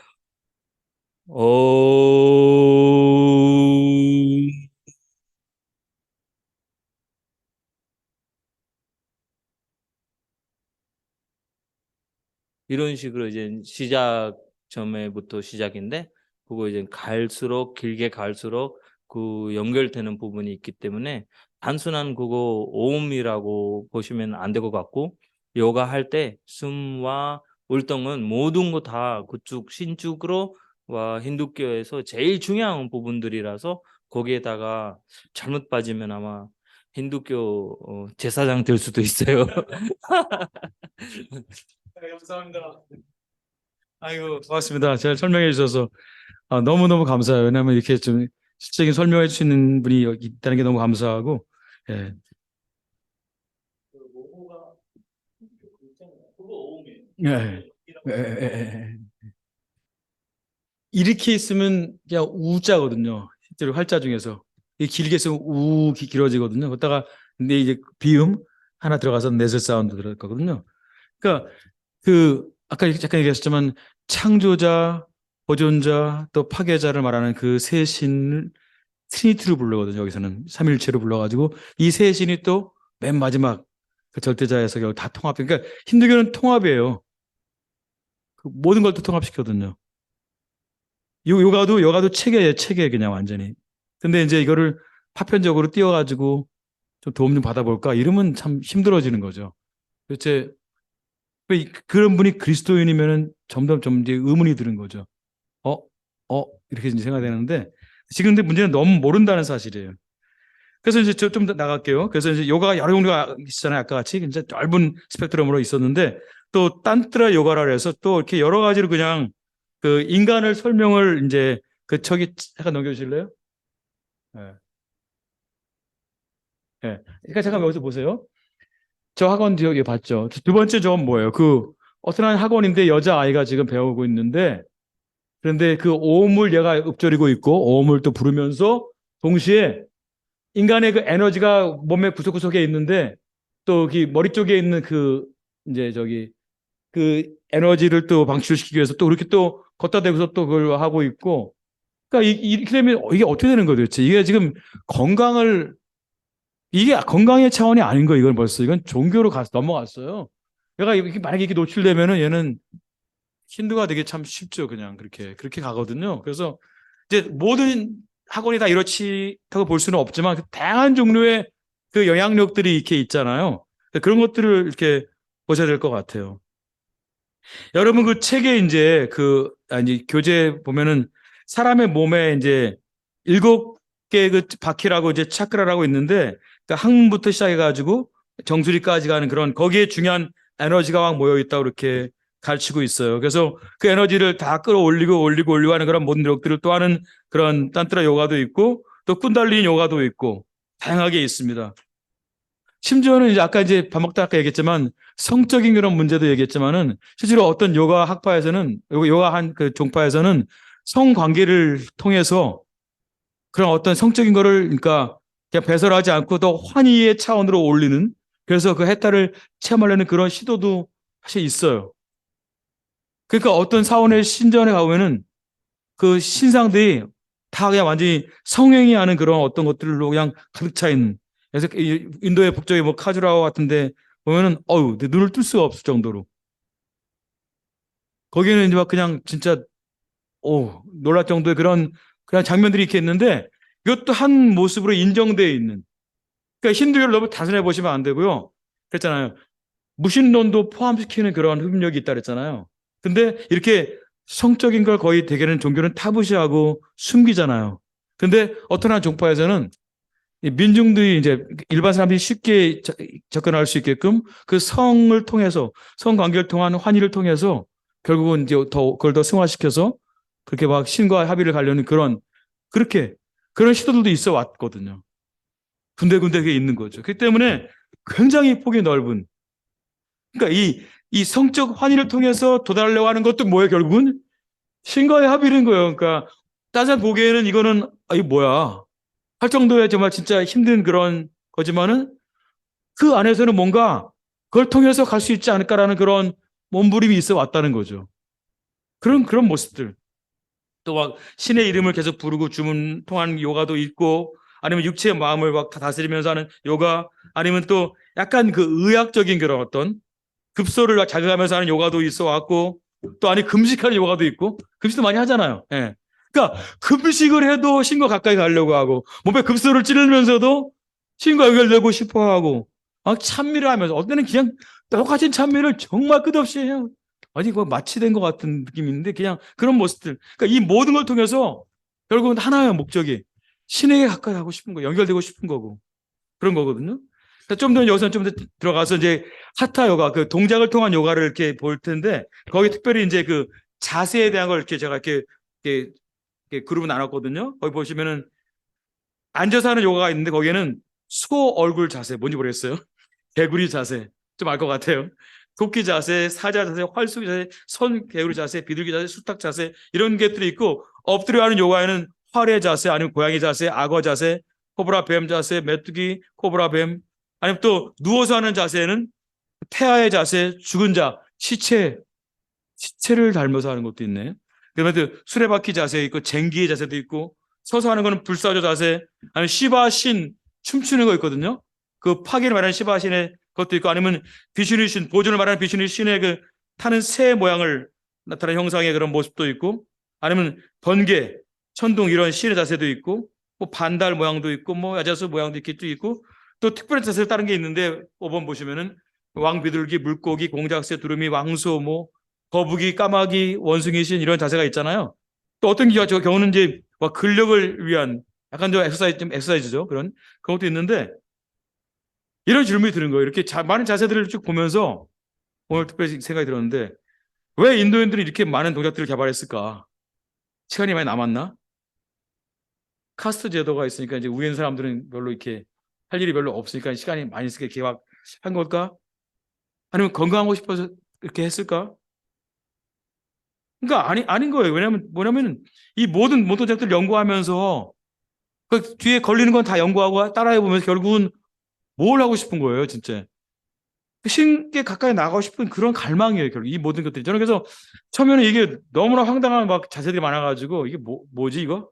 Speaker 2: 이런 식으로 이제 시작점에부터 시작인데 그거 이제 갈수록 길게 갈수록 그 연결되는 부분이 있기 때문에 단순한 그거 오음이라고 보시면 안 될 것 같고 요가 할 때 숨과 울동은 모든 거 다 그쪽 신축으로 와 힌두교에서 제일 중요한 부분들이라서 거기에다가 잘못 빠지면 아마 힌두교 제사장 될 수도 있어요.
Speaker 1: 네, 감사합니다. 아이고, 고맙습니다. 잘 설명해 주셔서 너무너무 감사해요. 왜냐하면 이렇게 좀 실질적인 설명해 주시는 분이 여기 있다는 게 너무 감사하고, 예. 예. 예, 예, 예. 이렇게 있으면 그냥 우자거든요. 실제로 활자 중에서. 이 길게 쓰면 길어지거든요. 그러다가 근데 이제 비음 하나 들어가서 내슬 사운드 들어갔거든요. 그러니까 그 아까 잠깐 얘기하셨지만 창조자, 보존자, 또 파괴자를 말하는 그 세 신을 트리니티로 부르거든요. 여기서는 삼일체로 불러가지고 이 세 신이 또 맨 마지막 그 절대자에서 결국 다 통합. 그러니까 힌두교는 통합이에요. 그 모든 걸 또 통합시켰거든요. 요가도 체계예요, 체계 그냥 완전히. 근데 이제 이거를 파편적으로 띄워가지고 좀 도움 좀 받아볼까 이러면 참 힘들어지는 거죠. 도대체 그런 분이 그리스도인이면은 점점 이제 의문이 드는 거죠. 어, 이렇게 이제 생각되는데 지금 근데 문제는 너무 모른다는 사실이에요. 그래서 이제 좀 더 나갈게요. 그래서 이제 요가가 여러 종류가 있잖아요. 아까 같이 이제 넓은 스펙트럼으로 있었는데 또 딴트라 요가라 해서 또 이렇게 여러 가지로 그냥 그 인간을 설명을 이제 그 저기 잠깐 넘겨주실래요? 예. 예. 그러니까 잠깐 여기서 보세요. 저 학원 지역에 봤죠. 두 번째 저건 뭐예요? 그 어떤 한 학원인데 여자 아이가 지금 배우고 있는데 그런데 그 오음을 얘가 읊조리고 있고 오음을 또 부르면서 동시에 인간의 그 에너지가 몸의 구석구석에 있는데 또 그 머리 쪽에 있는 그 이제 저기 그 에너지를 또 방출시키기 위해서 또 그렇게 또 걷다 대고서 또 그걸 하고 있고 그러니까 이렇게 되면 이게 어떻게 되는 거예요 도대체 이게 지금 건강을 이게 건강의 차원이 아닌 거예요 이건 벌써 이건 종교로 넘어갔어요. 얘가 이렇게 만약에 이렇게 노출되면은 얘는 힌두가 되게 참 쉽죠 그냥 그렇게 가거든요. 그래서 이제 모든 학원이 다 이렇다고 볼 수는 없지만 그 다양한 종류의 그 영향력들이 이렇게 있잖아요. 그런 것들을 이렇게 보셔야 될 것 같아요. 여러분 그 책에 이제 그 아니 교재 보면은 사람의 몸에 이제 일곱 개 그 바퀴라고 이제 차크라라고 있는데 그 항문부터 시작해가지고 정수리까지 가는 그런 거기에 중요한 에너지가 막 모여 있다고 그렇게 가르치고 있어요. 그래서 그 에너지를 다 끌어올리고 하는 그런 모든 노력들을 또 하는 그런 딴뜨라 요가도 있고 또 쿤달리니 요가도 있고 다양하게 있습니다. 심지어는 이제 아까 이제 밥 먹다 아까 얘기했지만 성적인 그런 문제도 얘기했지만은 실제로 어떤 요가 학파에서는 요가 한 그 종파에서는 성관계를 통해서 그런 어떤 성적인 거를 그러니까 그냥 배설하지 않고 더 환희의 차원으로 올리는 그래서 그 해탈을 체험하려는 그런 시도도 사실 있어요. 그러니까 어떤 사원의 신전에 가보면은 그 신상들이 다 그냥 완전히 성행위 하는 그런 어떤 것들로 그냥 가득 차 있는. 그래서 이 인도의 북쪽에 뭐 카주라호 같은데 보면은 어우 내 눈을 뜰 수가 없을 정도로 거기는 이제 막 그냥 진짜 오 놀랄 정도의 그런 장면들이 이렇게 있는데 이것도 한 모습으로 인정되어 있는. 그러니까 힌두교를 너무 단순해 보시면 안 되고요. 그랬잖아요. 무신론도 포함시키는 그런 흡력이 있다 그랬잖아요. 근데 이렇게 성적인 걸 거의 대개는 종교는 타부시하고 숨기잖아요. 근데 어떤 한 종파에서는 이 민중들이 이제 일반 사람들이 쉽게 접근할 수 있게끔 그 성을 통해서 성관계를 통한 환희를 통해서 결국은 이제 더 그걸 더 승화시켜서 그렇게 막 신과 합의를 가려는 그렇게 그런 시도들도 있어 왔거든요. 군데군데 그게 있는 거죠. 그렇기 때문에 굉장히 폭이 넓은 그러니까 이 성적 환희를 통해서 도달하려고 하는 것도 뭐예요, 결국은? 신과의 합의인 거예요. 그러니까, 따져 보기에는 이거는, 아, 이 뭐야. 할 정도의 정말 진짜 힘든 그런 거지만은 그 안에서는 뭔가 그걸 통해서 갈 수 있지 않을까라는 그런 몸부림이 있어 왔다는 거죠. 그런 모습들. 또 막 신의 이름을 계속 부르고 주문 통한 요가도 있고 아니면 육체의 마음을 막 다스리면서 하는 요가 아니면 또 약간 그 의학적인 그런 어떤 급소를 자극하면서 하는 요가도 있어 왔고 또 아니 금식하는 요가도 있고 금식도 많이 하잖아요. 예. 그러니까 금식을 해도 신과 가까이 가려고 하고 몸에 급소를 찌르면서도 신과 연결되고 싶어 하고 막 찬미를 하면서 어떤 때는 그냥 똑같은 찬미를 정말 끝없이 해요. 아니 그거 마취된 것 같은 느낌인데 그냥 그런 모습들. 그러니까 이 모든 걸 통해서 결국은 하나의 목적이 신에게 가까이 하고 싶은 거, 연결되고 싶은 거고 그런 거거든요. 좀 더 여기서 좀 더 들어가서 이제 하타 요가, 그 동작을 통한 요가를 이렇게 볼 텐데 거기 특별히 이제 그 자세에 대한 걸 이렇게 제가 이렇게, 이렇게 그룹을 나눴거든요. 거기 보시면은 앉아서 하는 요가가 있는데 거기에는 소 얼굴 자세 뭔지 모르겠어요. 개구리 자세 좀 알 것 같아요. 토끼 자세, 사자 자세, 활쏘기 자세, 선 개구리 자세, 비둘기 자세, 수탉 자세 이런 것들이 있고 엎드려 하는 요가에는 활의 자세 아니면 고양이 자세, 악어 자세, 코브라 뱀 자세, 메뚜기, 코브라 뱀 아니면 또 누워서 하는 자세는 태아의 자세, 죽은 자, 시체를 닮아서 하는 것도 있네. 그다음에 또 수레바퀴 자세 있고 쟁기의 자세도 있고 서서 하는 거는 불사조 자세 아니면 시바신 춤추는 거 있거든요. 그 파기를 말하는 시바신의 것도 있고 아니면 비슈니 신 보존을 말하는 비슈니 신의 그 타는 새 모양을 나타내는 형상의 그런 모습도 있고 아니면 번개, 천둥 이런 신의 자세도 있고 뭐 반달 모양도 있고 뭐 야자수 모양도 있고 또 특별한 자세를 따른 게 있는데 5번 보시면은 왕비둘기, 물고기, 공작새, 두루미, 왕소, 뭐 거북이, 까마귀, 원숭이신 이런 자세가 있잖아요. 또 어떤 경우는 이제 근력을 위한 약간 좀 엑서사이즈죠. 그런 것도 있는데 이런 질문이 드는 거예요. 이렇게 많은 자세들을 쭉 보면서 오늘 특별히 생각이 들었는데 왜 인도인들이 이렇게 많은 동작들을 개발했을까? 시간이 많이 남았나? 카스트 제도가 있으니까 이제 위에 있는 사람들은 별로 이렇게 할 일이 별로 없으니까 시간이 많이 있으니까 개발한 걸까? 아니면 건강하고 싶어서 이렇게 했을까? 그러니까 아닌 거예요. 왜냐하면 뭐냐면은 이 모든 작들을 연구하면서 그 뒤에 걸리는 건 다 연구하고 따라해 보면서 결국은 뭘 하고 싶은 거예요, 진짜. 신께 가까이 나가고 싶은 그런 갈망이에요, 결국 이 모든 것들이. 저는 그래서 처음에는 이게 너무나 황당한 막 자세들이 많아가지고 이게 뭐지 이거?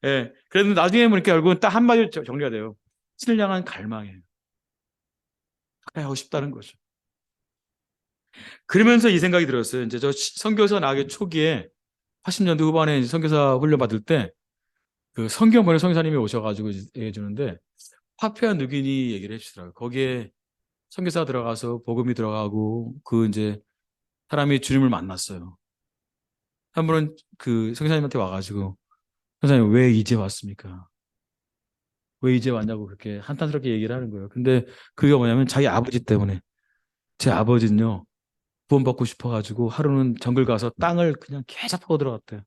Speaker 1: 예. 그래도 나중에 보니까 결국은 딱 한마디로 정리가 돼요. 신을 향한 갈망이에요. 가까이 하고 싶다는 거죠. 그러면서 이 생각이 들었어요. 이제 저 선교사 나기 초기에 80년대 후반에 이제 선교사 훈련 받을 때 그 성경 번역 선교사님이 오셔가지고 얘기해 주는데 파푸아 누기니 얘기를 해주시더라고요. 거기에 선교사 들어가서 복음이 들어가고 그 이제 사람이 주님을 만났어요. 한 분은 그 선교사님한테 와가지고 선생님, 왜 이제 왔습니까? 왜 이제 왔냐고 그렇게 한탄스럽게 얘기를 하는 거예요. 근데 그게 뭐냐면 자기 아버지 때문에. 제 아버지는요, 구원받고 싶어가지고 하루는 정글 가서 땅을 그냥 계속 파고 들어갔대요.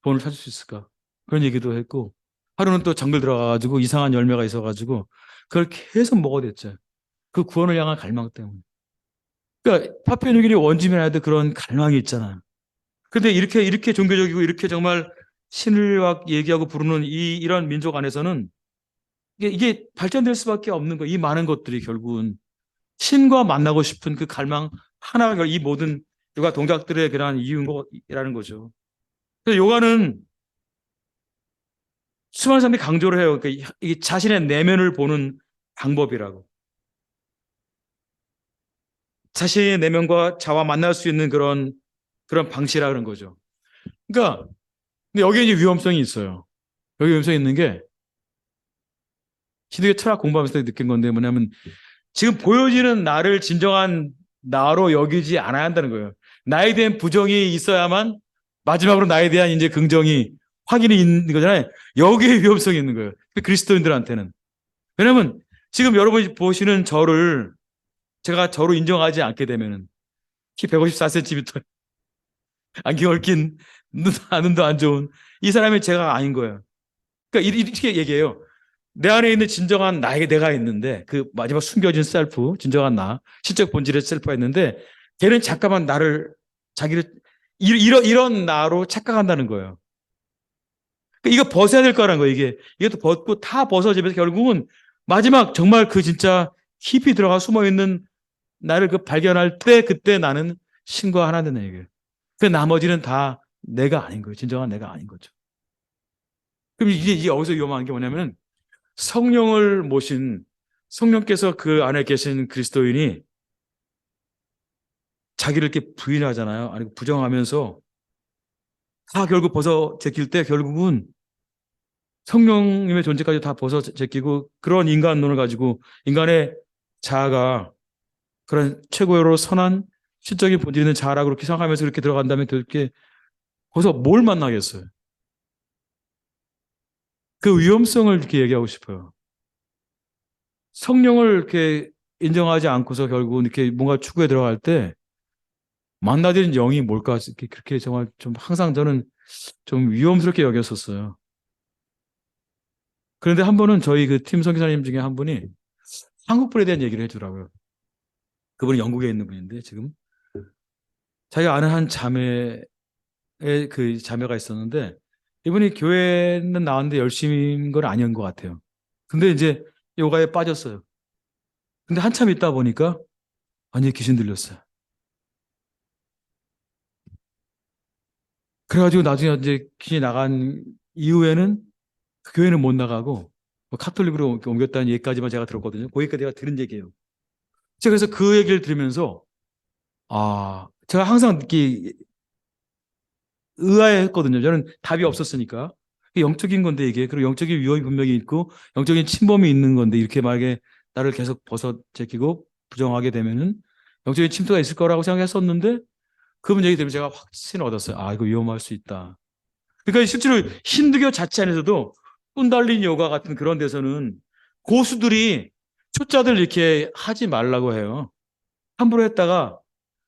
Speaker 1: 돈을 찾을 수 있을까? 그런 얘기도 했고, 하루는 또 정글 들어가가지고 이상한 열매가 있어가지고 그걸 계속 먹어댔죠. 그 구원을 향한 갈망 때문에. 그러니까 파푸아뉴기니 원주민한테도 그런 갈망이 있잖아요. 근데 이렇게 종교적이고 이렇게 정말 신을 막 얘기하고 부르는 이런 민족 안에서는 이게 발전될 수밖에 없는 거. 이 많은 것들이 결국은 신과 만나고 싶은 그 갈망 하나가 이 모든 요가 동작들의 그러한 이유인 거라는 거죠. 그래서 요가는 수많은 사람들이 강조를 해요. 그러니까 이 자신의 내면을 보는 방법이라고. 자신의 내면과 자와 만날 수 있는 그런 방식이라 그런 거죠. 그러니까 근데 여기에 이제 위험성이 있어요. 여기 위험성이 있는 게 신학의 철학 공부하면서 느낀 건데 뭐냐면 지금 보여지는 나를 진정한 나로 여기지 않아야 한다는 거예요. 나에 대한 부정이 있어야만 마지막으로 나에 대한 이제 긍정이 확인이 있는 거잖아요. 여기에 위험성이 있는 거예요. 그리스도인들한테는. 왜냐면 지금 여러분이 보시는 저를 제가 저로 인정하지 않게 되면은 키 154cm 안경 얽힌 눈도 안 좋은 이 사람이 제가 아닌 거예요. 그러니까 이렇게 얘기해요. 내 안에 있는 진정한 나에게 내가 있는데 그 마지막 숨겨진 셀프, 진정한 나, 실적 본질의 셀프가 있는데 걔는 잠깐만 나를 자기를 이런 나로 착각한다는 거예요. 그러니까 이거 벗어야 될 거라는 거예요. 이것도 벗고 다 벗어지면서 결국은 마지막 정말 그 진짜 깊이 들어가 숨어 있는 나를 그 발견할 때 그때 나는 신과 하나 되는 얘기예요. 그 나머지는 다 내가 아닌 거예요. 진정한 내가 아닌 거죠. 그럼 이게 여기서 위험한 게 뭐냐면 성령을 모신 성령께서 그 안에 계신 그리스도인이 자기를 이렇게 부인하잖아요. 아니 부정하면서 다 결국 벗어 제낄 때 결국은 성령님의 존재까지 다 벗어 제끼고 그런 인간론을 가지고 인간의 자아가 그런 최고로 선한 실적인 본질 있는 자아라고 그렇게 생각하면서 그렇게 들어간다면 그렇게 거기서 뭘 만나겠어요? 그 위험성을 이렇게 얘기하고 싶어요. 성령을 이렇게 인정하지 않고서 결국은 이렇게 뭔가 추구에 들어갈 때 만나들인 영이 뭘까? 그렇게 정말 좀 항상 저는 좀 위험스럽게 여겼었어요. 그런데 한 번은 저희 그 팀 선교사님 중에 한 분이 한국 분에 대한 얘기를 해주더라고요. 그분이 영국에 있는 분인데 지금 자기가 아는 한 자매의 그 자매가 있었는데 이분이 교회는 나왔는데 열심인 건 아니었던 것 같아요. 근데 이제 요가에 빠졌어요. 근데 한참 있다 보니까 완전히 귀신 들렸어요. 그래가지고 나중에 이제 귀신이 나간 이후에는 그 교회는 못 나가고 뭐 카톨릭으로 옮겼다는 얘기까지만 제가 들었거든요. 거기까지 제가 들은 얘기예요. 제가 그래서 그 얘기를 들으면서 제가 항상 이렇게 의아해했거든요. 저는 답이 없었으니까. 영적인 건데 이게 그리고 영적인 위험이 분명히 있고 영적인 침범이 있는 건데 이렇게 만약에 나를 계속 벗어 제끼고 부정하게 되면은 영적인 침투가 있을 거라고 생각했었는데 그분 얘기 때문에 제가 확신을 얻었어요. 이거 위험할 수 있다. 그러니까 실제로 힌두교 자체 안에서도 꾼달린 요가 같은 그런 데서는 고수들이 초짜들 이렇게 하지 말라고 해요. 함부로 했다가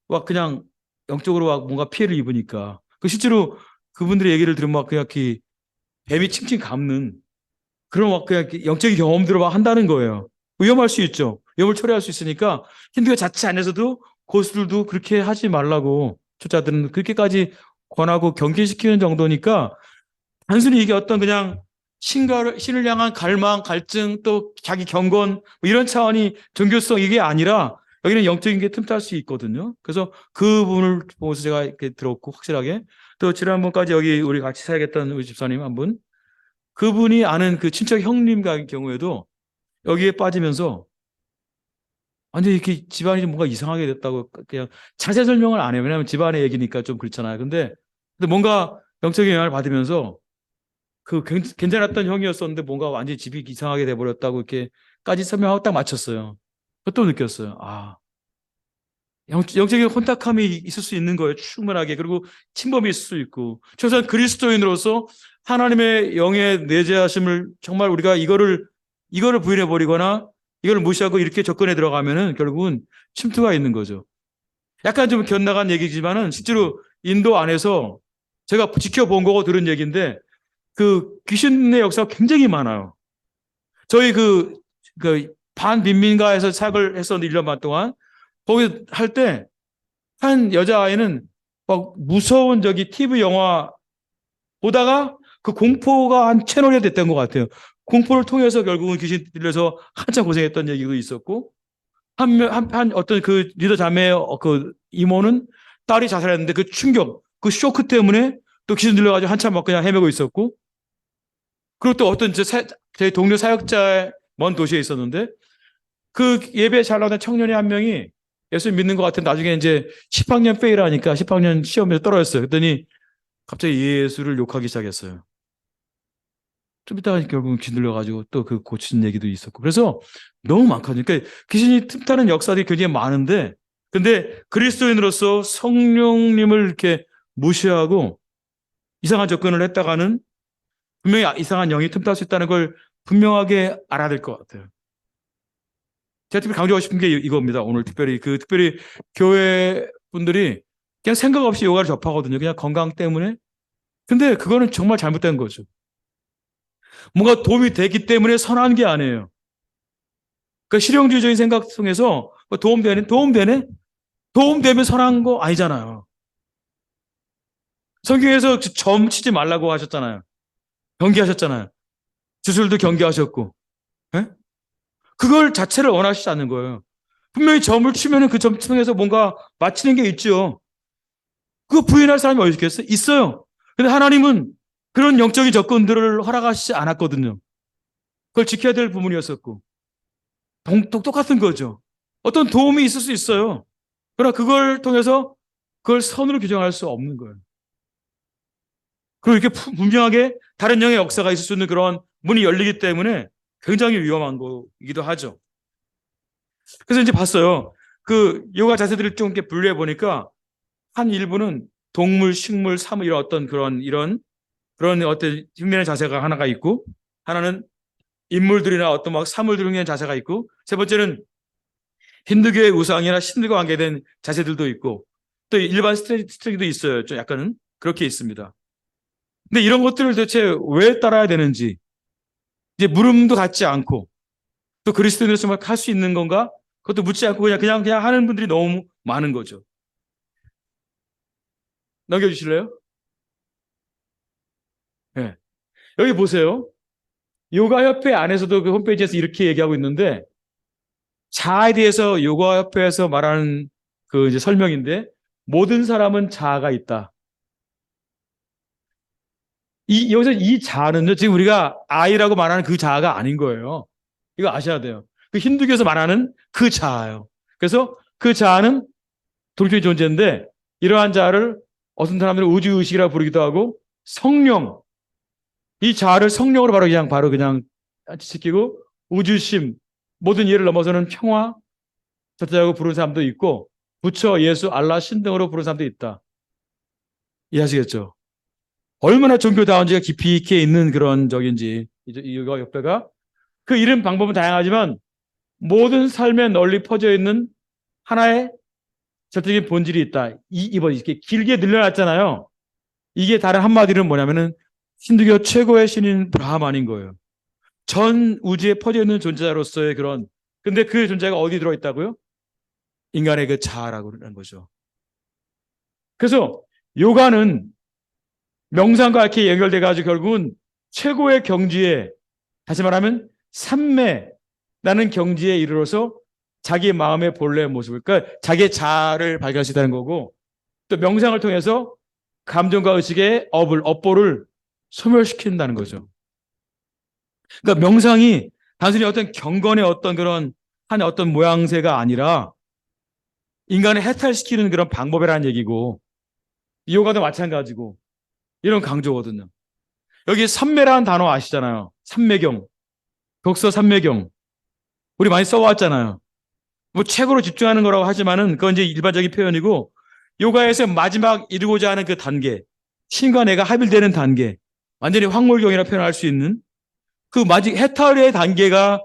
Speaker 1: 막 그냥 영적으로 막 뭔가 피해를 입으니까. 실제로 그분들의 얘기를 들으면 막 그냥 뱀이 칭칭 감는 그런 막 그냥 영적인 경험들을 막 한다는 거예요. 위험할 수 있죠. 위험을 초래할 수 있으니까 힌두교 자체 안에서도 고수들도 그렇게 하지 말라고 초짜들은 그렇게까지 권하고 경계시키는 정도니까 단순히 이게 어떤 그냥 신을 향한 갈망, 갈증, 또 자기 경건 뭐 이런 차원이 종교성 이게 아니라 여기는 영적인 게 틈탈 수 있거든요. 그래서 그분을 보고서 제가 이렇게 들었고 확실하게 또 지난번까지 여기 우리 같이 살겠다는 우리 집사님 한 분, 그분이 아는 그 친척 형님 같은 경우에도 여기에 빠지면서 완전히 이렇게 집안이 좀 뭔가 이상하게 됐다고 그냥 자세 설명을 안 해요. 왜냐하면 집안의 얘기니까 좀 그렇잖아요. 근데 뭔가 영적인 영향을 받으면서 그 괜찮았던 형이었었는데 뭔가 완전히 집이 이상하게 돼버렸다고 이렇게까지 설명하고 딱 마쳤어요. 그것도 느꼈어요. 영적인 혼탁함이 있을 수 있는 거예요. 충분하게. 그리고 침범이 있을 수 있고. 최소한 그리스도인으로서 하나님의 영의 내재하심을 정말 우리가 이거를 부인해 버리거나 이걸 무시하고 이렇게 접근해 들어가면은 결국은 침투가 있는 거죠. 약간 좀 곁나간 얘기지만은 실제로 인도 안에서 제가 지켜본 거고 들은 얘기인데 그 귀신의 역사가 굉장히 많아요. 저희 그 반빈민가에서 사역을 했었는데 1년 반 동안 거기 할 때 한 여자아이는 막 무서운 저기 TV 영화 보다가 그 공포가 한 채널이 됐던 것 같아요. 공포를 통해서 결국은 귀신 들려서 한참 고생했던 얘기도 있었고 한 어떤 그 리더 자매의 그 이모는 딸이 자살했는데 그 충격, 그 쇼크 때문에 또 귀신 들려가지고 한참 막 그냥 헤매고 있었고 그리고 또 어떤 제 동료 사역자의 먼 도시에 있었는데 그 예배 잘 나가는 청년이 한 명이 예수 믿는 것 같은 나중에 이제 10학년 페일하니까 10학년 시험에서 떨어졌어요. 그랬더니 갑자기 예수를 욕하기 시작했어요. 좀 이따가 결국은 귀들려가지고 또 그 고친 얘기도 있었고. 그래서 너무 많거든요. 그러니까 귀신이 틈타는 역사들이 굉장히 많은데, 근데 그리스도인으로서 성령님을 이렇게 무시하고 이상한 접근을 했다가는 분명히 이상한 영이 틈탈 수 있다는 걸 분명하게 알아야 될 것 같아요. 제가 특별히 강조하고 싶은 게 이겁니다. 오늘 특별히 교회 분들이 그냥 생각 없이 요가를 접하거든요. 그냥 건강 때문에. 근데 그거는 정말 잘못된 거죠. 뭔가 도움이 되기 때문에 선한 게 아니에요. 그러니까 실용주의적인 생각 속에서 도움되면 선한 거 아니잖아요. 성경에서 점 치지 말라고 하셨잖아요. 경계하셨잖아요. 주술도 경계하셨고. 예? 그걸 자체를 원하시지 않는 거예요. 분명히 점을 치면은 그 점 통해서 뭔가 맞히는 게 있죠. 그거 부인할 사람이 어디 있겠어요? 있어요. 근데 하나님은 그런 영적인 접근들을 허락하시지 않았거든요. 그걸 지켜야 될 부분이었었고. 똑같은 거죠. 어떤 도움이 있을 수 있어요. 그러나 그걸 통해서 그걸 선으로 규정할 수 없는 거예요. 그리고 이렇게 분명하게 다른 영의 역사가 있을 수 있는 그런 문이 열리기 때문에 굉장히 위험한 거이기도 하죠. 그래서 이제 봤어요. 그 요가 자세들을 좀 이렇게 분류해 보니까 한 일부는 동물, 식물, 사물 이런 어떤 그런 어떤 흉내내는 자세가 하나가 있고 하나는 인물들이나 어떤 막 사물들 흉내내는 자세가 있고 세 번째는 힌두교의 우상이나 신들과 관계된 자세들도 있고 또 일반 스트레이도 있어요. 좀 약간은 그렇게 있습니다. 근데 이런 것들을 도대체 왜 따라야 되는지 이제 물음도 갖지 않고 또 그리스도인으로 정말 할 수 있는 건가? 그것도 묻지 않고 그냥 하는 분들이 너무 많은 거죠. 넘겨주실래요? 네. 여기 보세요. 요가협회 안에서도 그 홈페이지에서 이렇게 얘기하고 있는데 자아에 대해서 요가협회에서 말하는 그 이제 설명인데 모든 사람은 자아가 있다. 여기서 이 자아는요, 지금 우리가 아이라고 말하는 그 자아가 아닌 거예요. 이거 아셔야 돼요. 그 힌두교에서 말하는 그 자아예요. 그래서 그 자아는 독립적인 존재인데 이러한 자아를 어떤 사람들은 우주의식이라고 부르기도 하고 성령, 이 자아를 성령으로 바로 그냥 지키고 우주심, 모든 이해를 넘어서는 평화, 자자고 부르는 사람도 있고 부처, 예수, 알라, 신 등으로 부르는 사람도 있다. 이해하시겠죠? 얼마나 종교다운지가 깊이 있게 있는 그런 적인지 이거 옆에가 그 이름 방법은 다양하지만 모든 삶에 널리 퍼져 있는 하나의 절대적인 본질이 있다. 이번 이렇게 길게 늘려놨잖아요. 이게 다른 한마디로 뭐냐면은 힌두교 최고의 신인 브라하만인 거예요. 전 우주에 퍼져 있는 존재자로서의 그런 근데 그 존재가 어디 들어있다고요? 인간의 그 자아라고 하는 거죠. 그래서 요가는 명상과 이렇게 연결돼 가지고 결국은 최고의 경지에 다시 말하면 삼매라는 경지에 이르러서 자기 마음의 본래의 모습을 그러니까 자기의 자아를 발견할 수 있다는 거고 또 명상을 통해서 감정과 의식의 업보를 소멸시킨다는 거죠. 그러니까 명상이 단순히 어떤 경건의 어떤 그런 한 어떤 모양새가 아니라 인간을 해탈시키는 그런 방법이라는 얘기고 요가도 마찬가지고 이런 강조거든요. 여기 삼매라는 단어 아시잖아요. 삼매경, 독서 삼매경 우리 많이 써왔잖아요. 뭐 책으로 집중하는 거라고 하지만은 그건 이제 일반적인 표현이고 요가에서 마지막 이루고자 하는 그 단계, 신과 내가 합일되는 단계, 완전히 황홀경이라 표현할 수 있는 그 마지 헤탈의 단계가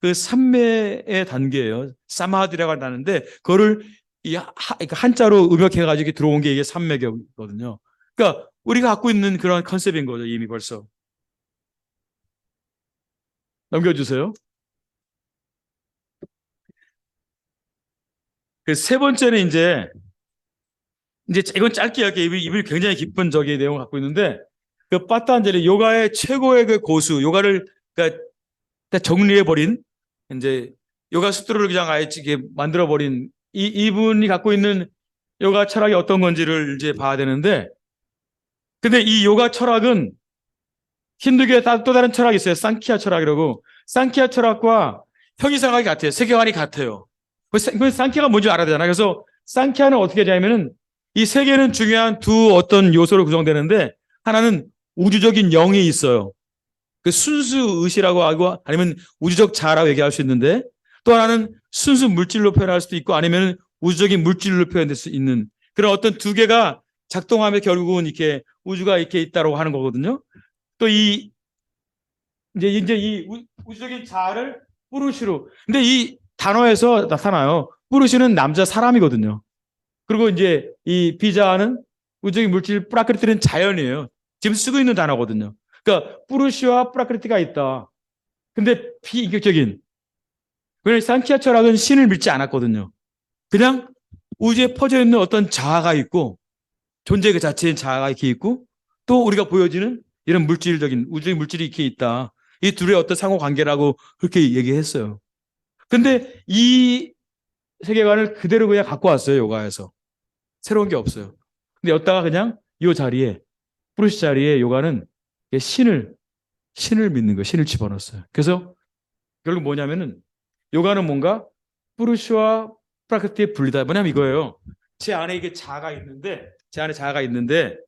Speaker 1: 그 삼매의 단계예요. 사마디라고 하는데 그거를 그러니까 한자로 음역해 가지고 들어온 게 이게 삼매경이거든요. 그러니까 우리가 갖고 있는 그런 컨셉인 거죠. 이미 벌써. 넘겨주세요. 그 세 번째는 이제 이건 짧게 할게요. 이분이 굉장히 깊은 저기 내용을 갖고 있는데 그 빠따안젤리 요가의 최고의 그 고수 요가를 그러니까 다 정리해 버린 이제 요가 수트를 그냥 아예 이렇게 만들어 버린 이분이 갖고 있는 요가 철학이 어떤 건지를 이제 봐야 되는데 근데 이 요가 철학은 힌두교에 또 다른 철학이 있어요. 상키아 철학이라고. 상키아 철학과 형이상학이 같아요. 세계관이 같아요. 그 상키아가 뭔지 알아야 되잖아요. 그래서 상키아는 어떻게 하냐면은 이 세계는 중요한 두 어떤 요소로 구성되는데 하나는 우주적인 영이 있어요. 그 순수 의시라고 하고 아니면 우주적 자아라고 얘기할 수 있는데 또 하나는 순수 물질로 표현할 수도 있고 아니면 우주적인 물질로 표현될 수 있는 그런 어떤 두 개가 작동하면 결국은 이렇게 우주가 이렇게 있다고 하는 거거든요. 또 이제 이 우주적인 자아를 뿌르시로. 근데 이 단어에서 나타나요. 뿌르시는 남자 사람이거든요. 그리고 이제 이 비자는 우주적인 물질 프라크리트는 자연이에요. 지금 쓰고 있는 단어거든요. 그러니까 뿌르시와 프라크리트가 있다. 근데 비인격적인. 왜냐하면 상키아 철학은 신을 믿지 않았거든요. 그냥 우주에 퍼져 있는 어떤 자아가 있고 존재 그 자체의 자아가 이렇게 있고 또 우리가 보여지는 이런 물질적인 우주의 물질이 이렇게 있다. 이 둘의 어떤 상호 관계라고 그렇게 얘기했어요. 근데 이 세계관을 그대로 그냥 갖고 왔어요. 요가에서. 새로운 게 없어요. 근데 여기다가 그냥 이 자리에 브루시 자리에 요가는 신을 믿는 거예요. 신을 집어넣었어요. 그래서 결국 뭐냐면은 요가는 뭔가 브루시와 프라크티의 분리다. 뭐냐면 이거예요. 제 안에 이게 자아가 있는데 제 안에 자아가 있는데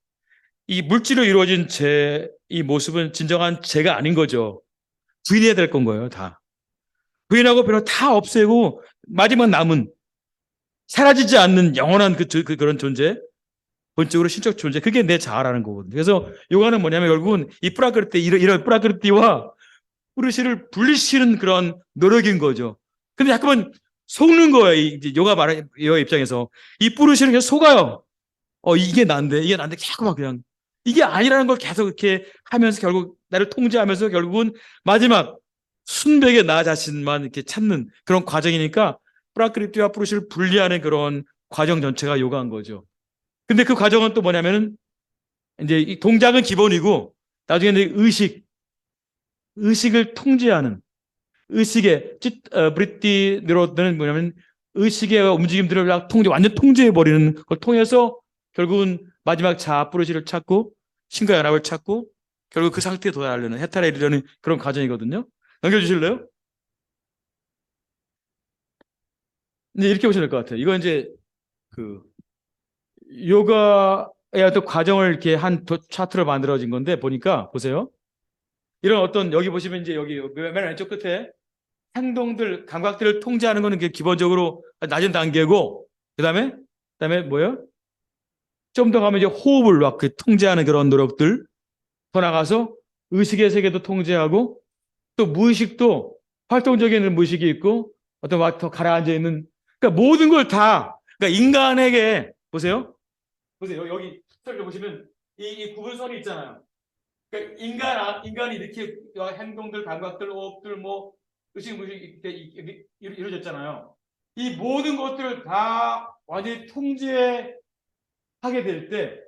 Speaker 1: 이 물질로 이루어진 이 모습은 진정한 제가 아닌 거죠. 부인해야 될 건 거예요, 다. 부인하고 별로 다 없애고 마지막 남은 사라지지 않는 영원한 그런 존재, 본적으로 신적 존재, 그게 내 자아라는 거거든요. 그래서 요가는 뭐냐면 결국은 이 프라크르티, 이런 프라크르티와 뿌르시를 분리시키는 그런 노력인 거죠. 근데 자꾸만 속는 거예요. 이제 요가 입장에서. 이 뿌르시는 계속 속아요. 이게 난데 자꾸 막 그냥 이게 아니라는 걸 계속 이렇게 하면서 결국 나를 통제하면서 결국은 마지막 순백의 나 자신만 이렇게 찾는 그런 과정이니까 프라크리티와 프루시를 분리하는 그런 과정 전체가 요가인 거죠. 근데 그 과정은 또 뭐냐면은 이제 이 동작은 기본이고 나중에 의식을 통제하는 의식의 브리티 느로드는 뭐냐면 의식의 움직임들을 완전 통제해 버리는 걸 통해서 결국은 마지막 자아 뿌르시를 찾고 신과 연합을 찾고 결국 그 상태에 도달하려는 해탈에 이르려는 그런 과정이거든요. 넘겨주실래요? 이제 이렇게 보시면 될 것 같아요. 이거 이제 그 요가의 어떤 과정을 이렇게 한 차트로 만들어진 건데 보니까 보세요. 이런 어떤 여기 보시면 이제 여기 맨 왼쪽 끝에 행동들, 감각들을 통제하는 거는 기본적으로 낮은 단계고, 그다음에 뭐예요? 좀 더 가면 이제 호흡을 막 통제하는 그런 노력들, 더 나가서 의식의 세계도 통제하고, 또 무의식도 활동적인 무의식이 있고, 어떤 막 더 가라앉아 있는, 그러니까 모든 걸 다, 그러니까 인간에게, 보세요. 여기 스토리를 보시면 이 구분선이 있잖아요. 그러니까 인간이 이렇게 행동들, 감각들, 호흡들, 뭐 의식, 무의식 이렇게 이루어졌잖아요. 이 모든 것들을 다 완전히 통제하게 될 때,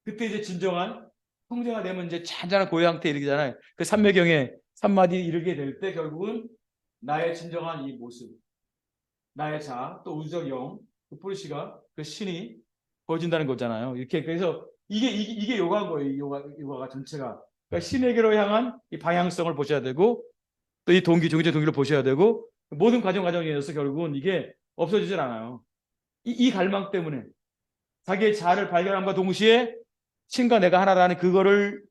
Speaker 1: 그때 이제 진정한 통제가 되면 이제 잔잔한 고유 상태에 이르잖아요. 그 삼매경에 삼마디 이르게 될 때 결국은 나의 진정한 이 모습, 나의 자, 또 우주적 영, 그 프루시가 그 신이 보여진다는 거잖아요. 이렇게 그래서 이게 요가인 거예요. 이 요가가 전체가. 그러니까 신에게로 향한 이 방향성을 보셔야 되고 또 이 종교적 동기를 보셔야 되고 모든 과정에서 결국은 이게 없어지질 않아요. 이 갈망 때문에 자기의 자아를 발견함과 동시에 신과 내가 하나라는 그거를